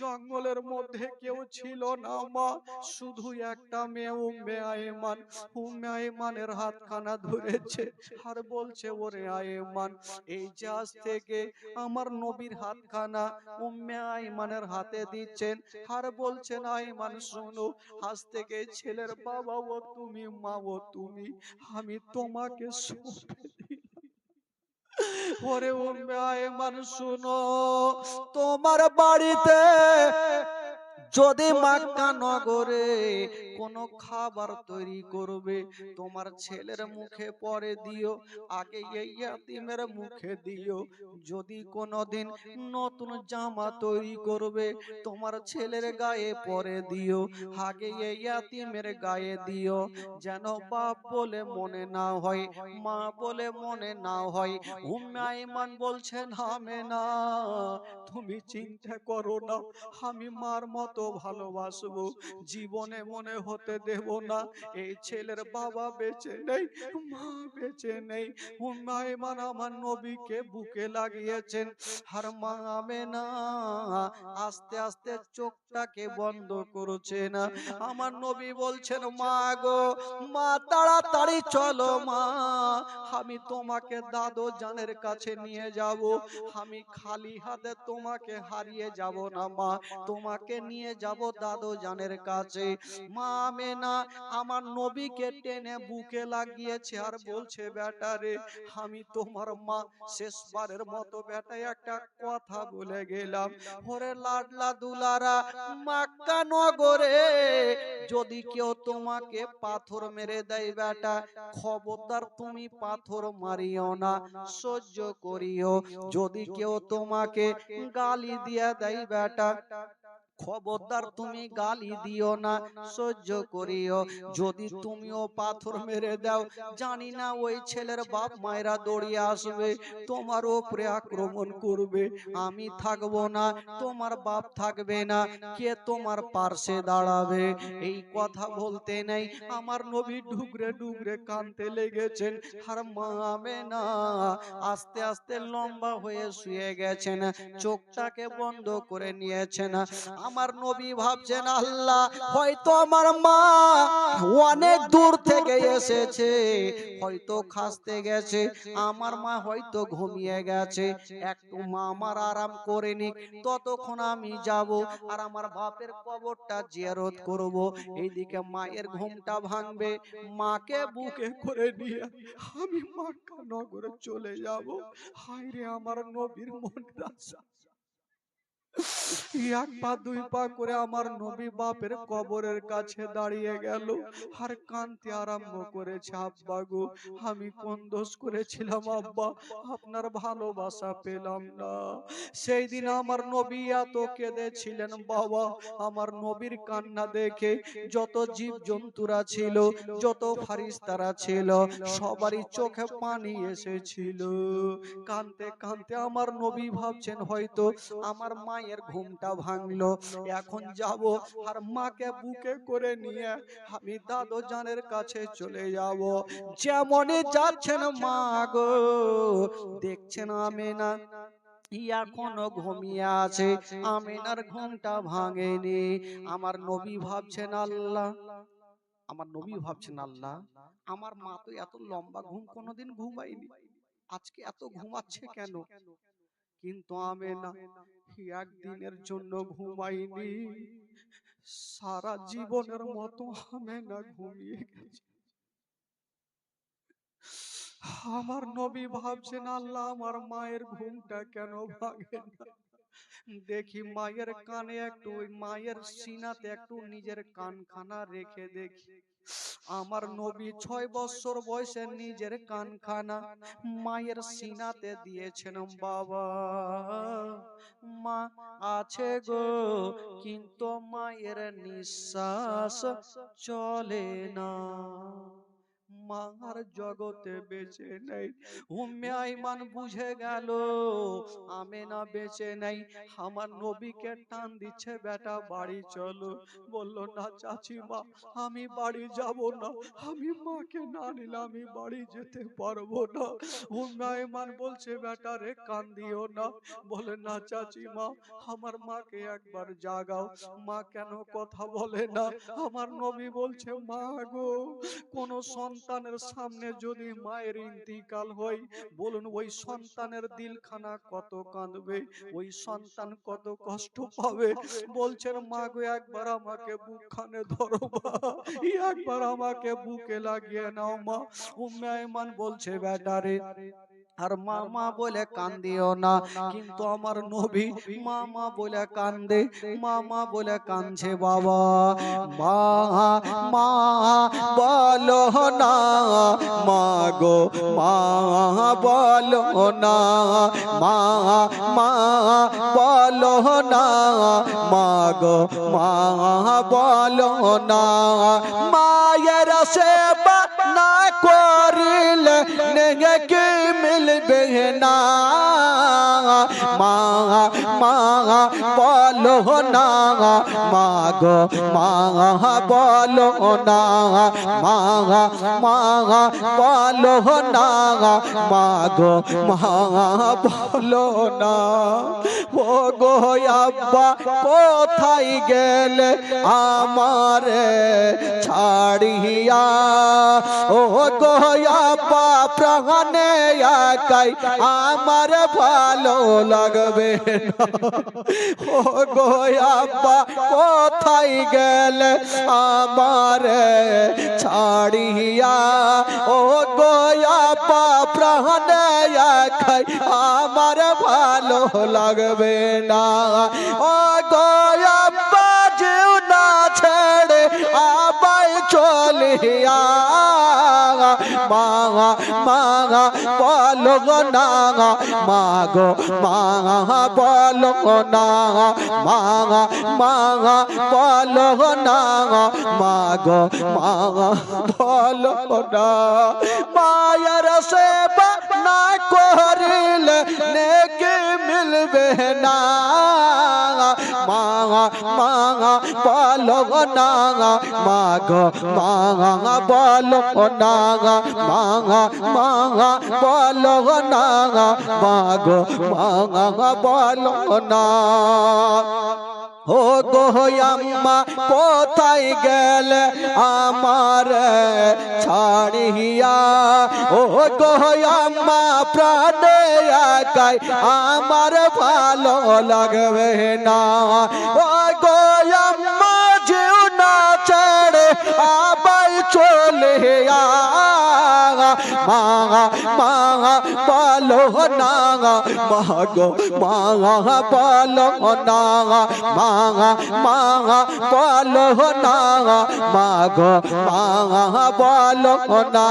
জঙ্গলের মধ্যে কেউ ছিল না মা, শুধু একটা মেয়ে উম্মে আয়েমান। উম্মে আয়েমানের হাতখানা ধরেছে আর বলছে, ওরে আয়েমান, এই যে আজ থেকে আমার নবীর হাতখানা উম্মে আয়েমানের হাতে দিচ্ছেন আর বলছেন, আয়েমান শোনো, আজ থেকে ছেলের বাবা ও তুমি, মা ও তুমি, আমি তোমাকে সঁপে দিলাম। ওরে উম্মে আয়েমান শোনো, তোমার বাড়িতে যদি মক্কা নগরে কোনো খাবার তৈরি করবে, তোমার ছেলের মুখে পরে দিও, আগে এই ইয়াতিমের মুখে দিও। যদি কোনোদিন নতুন জামা তৈরি করবে, তোমার ছেলের গায়ে পরে দিও, আগে এই ইয়াতিমের গায়ে দিও, যেন বাপ বলে মনে না হয়, মা বলে মনে না হয়। উম্মে আইমান বলছেন, আমেনা, তুমি চিন্তা করো না, আমি মার মতো ভালোবাসবো, জীবনে মনে হতে দেব না এই ছেলের বাবা বেঁচে নেই, মা বেঁচে নেই। উম্মে আইমান আমার নবীকে বুকে লাগিয়েছেন আর মা আমেনা আস্তে আস্তে চোখটাকে বন্ধ করছে না। আমার নবী বলছেন, মা গো, মা তাড়াতাড়ি চলো মা, আমি তোমাকে দাদু জানের কাছে নিয়ে যাব। আমি খালি হাতে তোমাকে হারিয়ে যাব না মা, তোমাকে নিয়ে যাব দাদু জানের কাছে। মা আমেনা আমার নবীকে টেনে বুকে লাগিয়েছে আর বলছে, বেটা রে, আমি তোমার মা, শেষবারের মতো বেটা একটা কথা বলে গেলাম, ওরে লাডলা দুলারা, মক্কা নগরে যদি কেউ তোমাকে পাথর মেরে দেয় বেটা, খবরদার তুমি পাথর মারিও না, সহ্য করিও। যদি কেউ তোমাকে গালি দিয়ে দেয় বেটা, খবরদার তুমি গালি দিও না, সহ্য করিও। যদি তুমিও পাথর মেরে দাও, জানি না ওই ছেলের বাপ মায়েরা দৌড়িয়ে আসবে, তোমার উপরে আক্রমণ করবে, আমি থাকবো না, তোমার বাপ থাকবে না, কে তোমার পার্শ্বে দাঁড়াবে? এই কথা বলতে নেই আমার নবী ডুগরে ডুগরে কাঁদতে লেগেছেন আর মা আমেনা আস্তে আস্তে লম্বা হয়ে শুয়ে গেছেন, চোখটাকে বন্ধ করে নিয়েছেন। আমার নবী ভাবছেন, আল্লাহ, হয়তো আমার মা অনেক দূর থেকে এসেছে, হয়তো খাসতে গেছে, আমার মা হয়তো ঘুমিয়ে গেছে, একটু মা আমার আরাম করে নিক, ততক্ষণ আমি যাব আর আমার বাপের কবরটা জিয়ারত করব। এইদিকে মায়ের ঘুমটা ভাঙবে, মাকে বুকে করে নিয়ে আমি মক্কা নগরে চলে যাব। হায় রে আমার নবীর মন রাজা, এক পা দুই পা করে আমার নবী বাপের কবরের কাছে দাঁড়িয়ে গেল আর কাঁদতে আরম্ভ করেছে, আব্বা গো, আমি কোন দোষ করেছিলাম আব্বা, আপনার ভালোবাসা পেলাম না। সেই দিন আমার নবী এত কেঁদেছিলেন বাবা, আমার নবীর কান্না দেখে যত জীব জন্তুরা ছিল, যত ফারিস্তারা ছিল, সবারই চোখে পানি এসেছিল। কাঁদতে কাঁদতে আমার নবী ভাবছেন, হয়তো আমার মায়ের ঘুমটা ভাঙলো, এখন যাব আর মাকে বুকে করে নিয়ে আমি দাদু জানের কাছে চলে যাব। যেমনই যাচ্ছেন মা গো, দেখছেন আমেনা এখনো ঘুমিয়ে আছে, আমেনার ঘুমটা ভাঙেনি। আমার নবী ভাবছেন, আল্লাহ, আমার নবী ভাবছেন, আল্লাহ, আমার মা তো এত লম্বা ঘুম কোনোদিন ঘুমায়নি, আজকে এত ঘুমাচ্ছে কেন? কিন্তু আমেনা একদিনের জন্য ঘুমাইনি, সারা জীবনের মতো আমেনা ঘুমিয়ে গেছে। আমার নবী ভাবছেন, আল্লাহ, আমার মায়ের ঘুমটা কেন ভাঙে না? দেখি মায়ের কানে একটু, ওই মায়ের সিনাতে একটু নিজের কানখানা রেখে দেখি। আমার নবী 6 বছর বয়সে নিজের কানখানা মায়ের সিনাতে দিয়েছেন। বাবা মা আছে গো, কিন্তু মায়ের নিঃশ্বাস চলে না, মার জগতে বেঁচে নেই। উম্মে আইমান বুঝে গেল আমেনা বেঁচে নেই। আমার নবীকে টান দিচ্ছে, বেটা বাড়ি চলো। বলল না চাচিমা, আমি বাড়ি যাব না, আমি মাকে না নিলে আমি বাড়ি যেতে পারবো না। উম্মে আইমান বলছে বেটা রে কান্দিও না। বলে না চাচিমা, আমার মাকে একবার জাগাও, মা কেন কথা বলে না? আমার নবী বলছে মা গো, কোন সন্তানের সামনে যদি মায়ের ইন্তিকাল হয়, বলুন ওই সন্তানের দিলখানা কত কাঁদবে, ওই সন্তান কত কষ্ট পাবে। বলছেন মা গো, একবার আমাকে বুকখানে ধরো মা, একবার আমাকে বুকে লাগিয়ে নাও মা। উম্মে আইমান বলছে বেটারে আর মামা বলে কান্দিও না, কিন্তু আমার নবী মামা বলে কান্দে, মামা বলে কাঁদছে। বাবা মা মা বলো না, মা গো মা বলো না, মা মা বলো না, মা গো মা বলো না। মায়ের সেবা না করিলে নেকি মিলবে না, মা মা বলো না, মা গো মা বলো না, মা মা বলো না, মা গো মা বলো না। ও গো আব্বা কোথায় গেলে আমারে ছাড়িয়া, ও গো আব্বা প্রাণে একাই আমার ভালো লাগবে না। ও গো আব্বা কোথায় গেলে আমারে ছাড়িয়া, ও গো আব্বা প্রাণে একাই আমার ভালো লাগবে না। ও গো আব্বা যেও না ছেড়ে আবাই চলিয়া, মা মা বলো না, মা গো মা বলো না, মা মা বলো না, মা গো মা বলো না। মায়ের সেবা না করিলে নেকি মিলবে না, মা মা বলো না, মা গো মা বলো না, মা মা বলো না, মা গো মা বলো না। ও গো আম্মা কোথায় গেলে আমার ছাড়িয়া, ও গো আম্মা প্রাণে একাই আমার ভালো লাগবে না। ও গো আম্মা যেও না ছেড়ে আবাই চলে আ, মা মা বলো না, মা গো মা বলো না, মা মা বলো না, মা গো মা বলো না।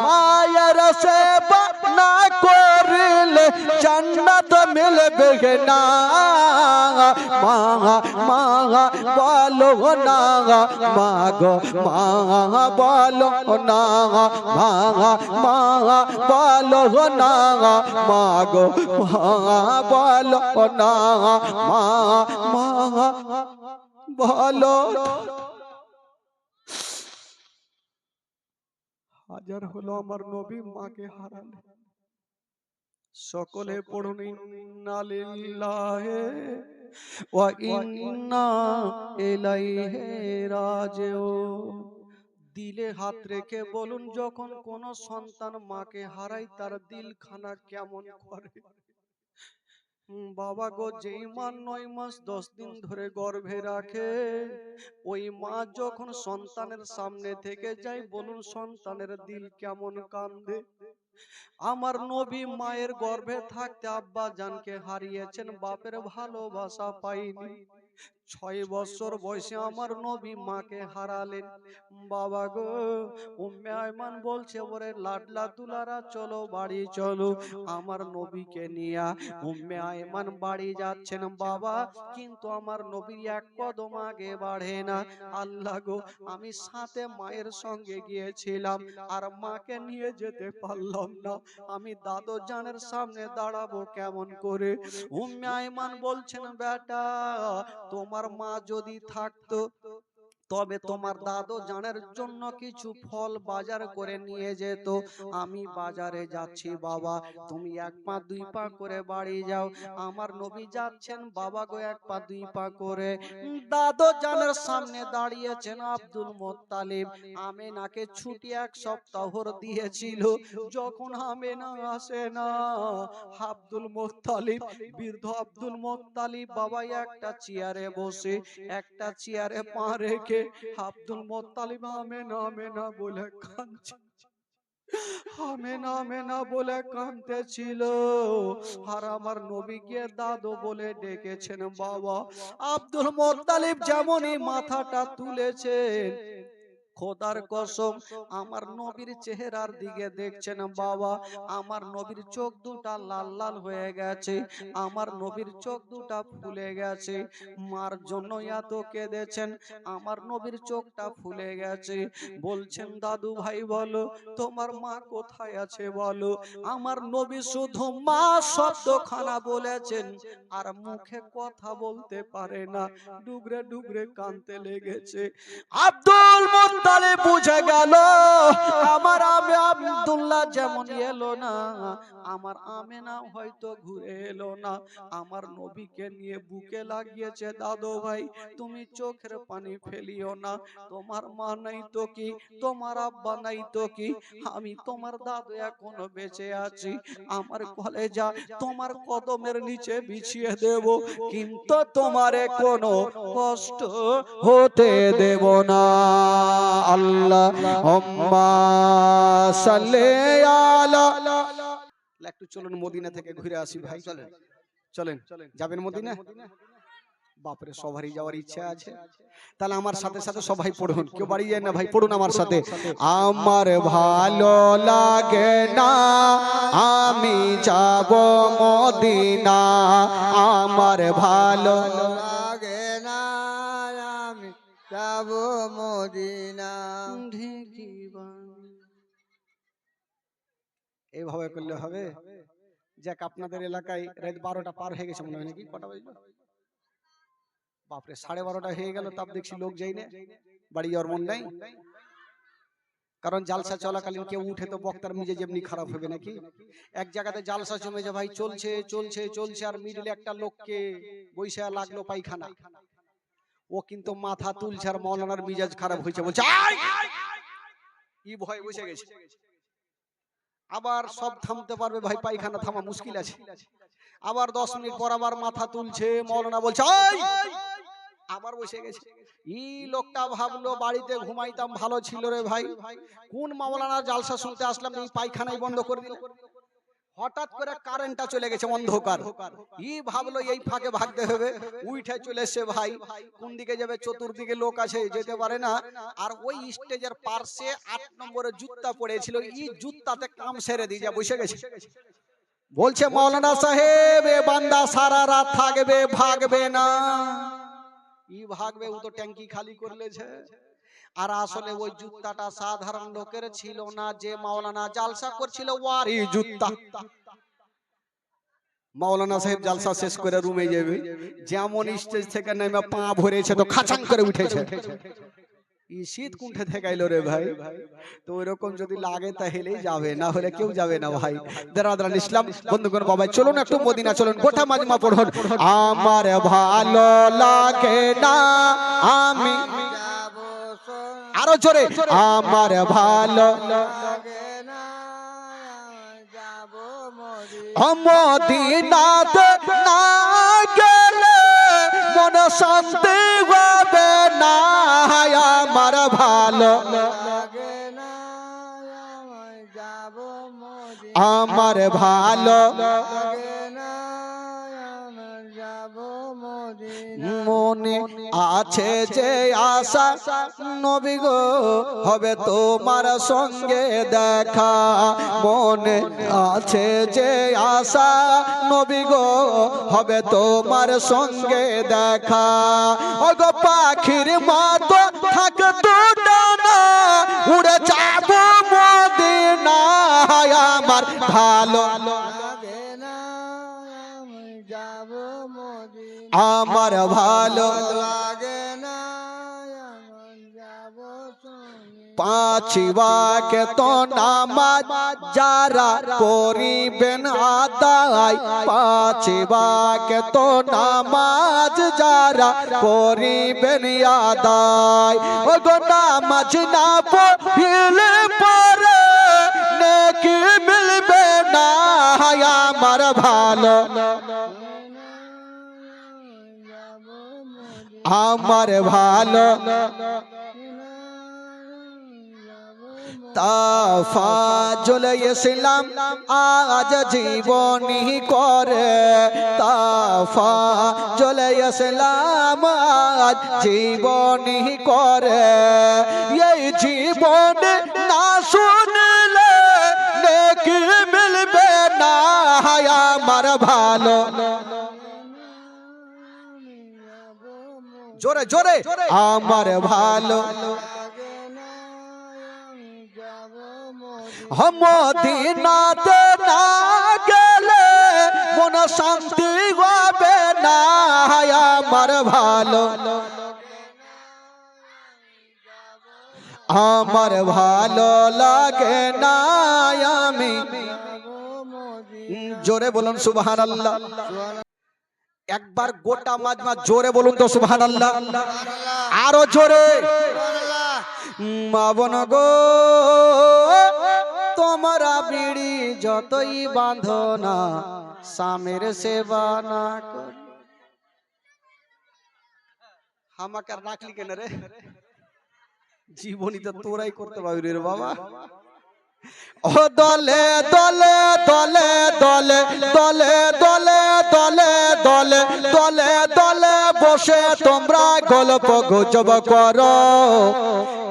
মায়ের সেবা না করিলে জান্নাত মিলবে না, মা মা বলো না, মা গো মা বলো না, মা মা বলো না, মা গো মা বলো না, মা মা বলো। হাজার হলো আমার নবী মাকে হারালে। সকলে পড়ুন ইন্না লিল্লাহি ওয়া ইন্না ইলাইহি রাজিউন। দিলে হাত রেখে বলুন, যখন কোন সন্তান মাকে হারায় তার দিলখানা কেমন করে? বাবা গো, যেই মা 9 মাস 10 দিন ধরে গর্ভে রাখে, ওই মা যখন সন্তানের সামনে থেকে যায়, বলুন সন্তানের দিল কেমন কান্দে। আমার নবী মায়ের গর্ভে থাকতে আব্বা জানকে হারিয়েছেন, বাপের ভালোবাসা পাইনি। 6 বছর বয়সে আমার নবী মাকে হারালেন। বাবা গো, উম্মে আয়মান বলছে ওরে লাডলা দুলারা চলো বাড়ি চলো আমার নবীকে নিয়া। উম্মে আয়মান বাড়ি যাচ্ছেন বাবা, কিন্তু আমার নবীর এক কদম আগে বাড়ে না। আল্লাহ গো, আমি সাথে মায়ের সঙ্গে গিয়েছিলাম আর মাকে নিয়ে যেতে পারলাম না, আমি দাদু জানের সামনে দাঁড়াবো কেমন করে? উম্মে আয়মান বলছেন বেটা, তোমার মা যদি থাকতো তবে তোমার দাদু জানের জন্য কিছু ফল বাজার করে নিয়ে যেত। আমি বাজারে যাচ্ছি বাবা, তুমি 1 পা 2 পা করে বাড়ি যাও। আমার নবী যাচ্ছেন বাবা গো 1 পা 2 পা করে। দাদু জানের সামনে দাঁড়িয়েছেন আব্দুল মুত্তালিব। আমেনাকে ছুটি 1 সপ্তাহ দিয়েছিল। যখন আমেনা আসে না, আব্দুল মুত্তালিব, বৃদ্ধ আব্দুল মুত্তালিব বাবা একটা চেয়ারে বসে, একটা চেয়ারে পা রেখে আব্দুল মুত্তালিব আমেনা আমেনা বলে কাঁদছে, আমেনা আমেনা বলে কাঁদতেছিল। আর আমার নবী গিয়ে দাদু বলে ডেকেছেন বাবা। আব্দুল মুত্তালিব যেমনই মাথাটা তুলেছেন, খোদার কসম আমার নবীর চেহারার দিকে দেখছেন বাবা, আমার নবীর চোখ দুটা লাল লাল হয়ে গেছে, আমার নবীর চোখ দুটা ফুলে গেছে। মার জন্য এত কেঁদেছেন, আমার নবীর চোখটা ফুলে গেছে। বলছেন দাদু ভাই বলো তোমার মা কোথায় আছে বলো। আমার নবী শুধু মা শব্দখানা বলেছেন আর মুখে কথা বলতে পারে না, ডুগরে ডুগরে কাঁদতে লেগেছে। আব্দুল মুত্তালিব বুঝে গেল আমার আব্দুল্লাহ যেমন এলো না, আমার আমেনা হয়তো ঘুরে এলো না। আমার নবীকে নিয়ে বুকে লাগিয়েছে। দাদু ভাই তুমি চোখের পানি ফেলিও না, তোমার মা নাই তো কি, তোমার আব্বা নাই তো কি, আমি তোমার দাদু এখনো বেঁচে আছি। আমার কলেজা তোমার কদমের নিচে বিছিয়ে দেব, কিন্তু তোমারে কোনো কষ্ট হতে দেব না। আল্লাহুম্মা সাল্লি আলা। একটু চলুন মদিনা থেকে ঘুরে আসি ভাই, চলেন চলেন, যাবেন মদিনা? বাপরে সবারই যাওয়ার ইচ্ছা আছে, তাহলে আমার সাথে সাথে সবাই পড়ুন, কেউ বাড়ি যায় না ভাই, পড়ুন আমার সাথে। আমার ভালো লাগে না আমি যাব মদিনা, আমার ভালো লাগে না আমি যাব মদিনা। এইভাবে করলে হবে? যাক, আপনাদের এলাকায় রাত 12টা পার হয়ে গেছে মনে হয়, নাকি কটা বাজলো? বাপরে 12:30 হয়ে গেল, তাপ দেখছি লোক যাই না, বাড়ি যাওয়ার মন নাই। কারণ জালসা চলাকালীন কেউ উঠে তো বক্তার মিজে যেমনি খারাপ হবে নাকি। এক জায়গাতে জালসা জমেছে ভাই, চলছে চলছে চলছে, আর মিডিলে একটা লোককে বৈশা লাগলো পায়খানা। ও কিন্তু মাথা তুলছে আর মৌলানার মিজাজ খারাপ হয়েছে, বলছে ই ভয় বসে গেছে। আবার সব থামতে পারবে ভাই, পায়খানা থামা মুশকিল আছে। আবার 10 মিনিট পর আবার মাথা তুলছে, মৌলানা বলছে আবার বসে গেছে। ই লোকটা ভাবলো বাড়িতে ঘুমাইতাম ভালো ছিল রে ভাই, কোন মাওলানা জালসা শুনতে আসলাম এই পায়খানাই বন্ধ করে দিল। হঠাৎ করে কারেন্টটা চলে গেছে, অন্ধকার। ই ভাবলো এই ফাঁকে ভাগতে হবে, উঠে চলে এসে ভাই কোন দিকে যাবে, চতুর্দিকে লোক আছে যেতে পারে না। আর ওই স্টেজের পাশে 8 নম্বরের জুতা পড়েছিল, ই জুতাতে কাম সেরে দিয়ে যা বসে গেছে। বলছে মাওলানা সাহেব এ বান্দা সারা রাত থাকবে, ভাগবে না। ই ভাগবে, ও তো ট্যাঙ্কি খালি করলেছে। আর আসলে ওই জুতাটা সাধারণ লোকের ছিল না, যে মাওলানা জালসা করছিল ওয়ারই জুতা। মাওলানা সাহেব জালসা শেষ করে রুমে যাবে, যেমন স্টেজ থেকে নেমে পা ভরেছে তো খাচাং করে উঠেছে। ই শীত কুণ্ঠে থেকে আইলো রে ভাই। তো ওইরকম যদি লাগে তাহলেই যাবে, না হলে কেউ যাবে না ভাই। দারাদারান ইসলাম বন্ধুগণ, বাবা চলুন একটু মদিনা চলুন, গোটা মাজমা পড়ুন। আমার ভালো লাগে না আমি যাব আরো জোরে, আমার ভালো লাগে না আমি যাব মদিনা। মদিনাতে না গেলে মন শান্তি হবে না। আমার ভালো লাগে না আমি যাব মদিনা। আমার ভালো লাগে না আমি যাব মদিনা। মনে আছে যে আশা নবী গো হবে তোমার সঙ্গে দেখা মনে আছে যে আশা নবী গো হবে তোমার সঙ্গে দেখা ওগো পাখির মতো থাকতো ডানা উড়ে যাব মদিনায় আমার ভালো লাগে না আমি যাব মদিনা আমার ভালো লাগে না আমি যাব তুমি পাঁচ ওয়াক্ত নামাজ যারা পড়িবেন আদায় পাঁচ ওয়াক্ত নামাজ যারা পড়িবেন আদায় ওগো নামাজ না পড়লে পরে নেকি মিলবে না আমার ভালো যাব মদিনা আমার ভালো তাফাজুল ইসলাম আজ জীবনী করে তাফাজুল ইসলাম আজ জীবনী করে এই জীবন না শুনলে নেকি মিলবে না আমার ভালো জোরে জোরে আমার ভালো মদিনাতে না গেলে মন শান্তি হবে না আমার ভালো আমার ভালো লাগে না আমি জোরে বলুন সুবহানাল্লাহ একবার গোটা মাজমা জোরে বলুন তো সুবহানাল্লাহ আরো জোরে মাবন গো তোমরা বিড়ি যতই বাঁধো না স্বামীর সেবা না কর আমাকে আর রাখলি কেন রে জীবনী তো তোরাই করতে পারবি রে বাবা ও দলে দলে দলে দলে দলে দলে দলে দলে দলে দলে বসে তোমরা গল্প গুজব করো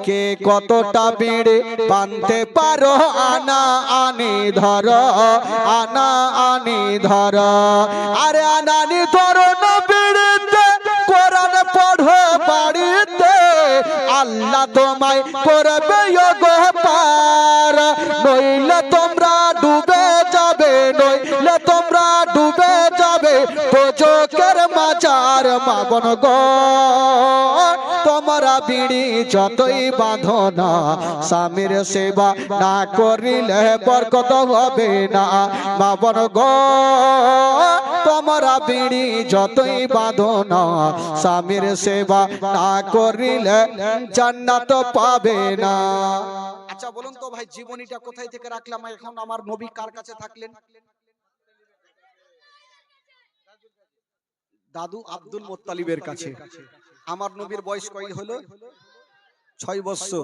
কে কতটা বিড়ি বানতে পারো আনা আনি ধরো আনা আনি ধরো আরে আনানি ধরো না বিড়িতে কোরআন পড়ো বাড়িতে আল্লাহ তোমায় করবে গো পার নইলে তোমরা ডুবে যাবে নইলে তোমরা ডুবে যাবে পোজকের মাজার মাবন গো তোমরা বিড়ি যতই বাঁধো না স্বামীর সেবা না করিলে বরকত হবে না মাবন গো তোমরা বিড়ি যতই বাঁধো না স্বামীর সেবা না করিলে জান্নাত পাবে না আচ্ছা বলুন তো ভাই জীবনীটা কোথায় থেকে রাখলাম এখন আমার নবী কার কাছে থাকলেন দাদু আব্দুল মুত্তালিবের কাছে আমার নবীর বয়স কয় হলো 6 বছর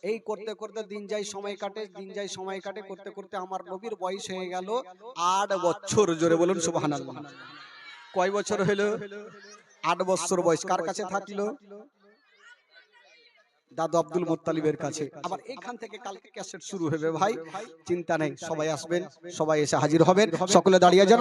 এই করতে করতে দিন যায় সময় কাটে দিন যায় সময় কাটে করতে করতে আমার নবীর বয়স হয়ে গেল 8 বছর জোরে বলুন সুবহানাল্লাহ কয় বছর হলো 8 বছর বয়স কার কাছে থাকলো দাদু আব্দুল মুত্তালিবের কাছে আবার এখান থেকে কালকে ক্যাসেট শুরু হবে ভাই চিন্তা নেই সবাই আসবেন সবাই এসে হাজির হবেন সকলে দাঁড়িয়ে যান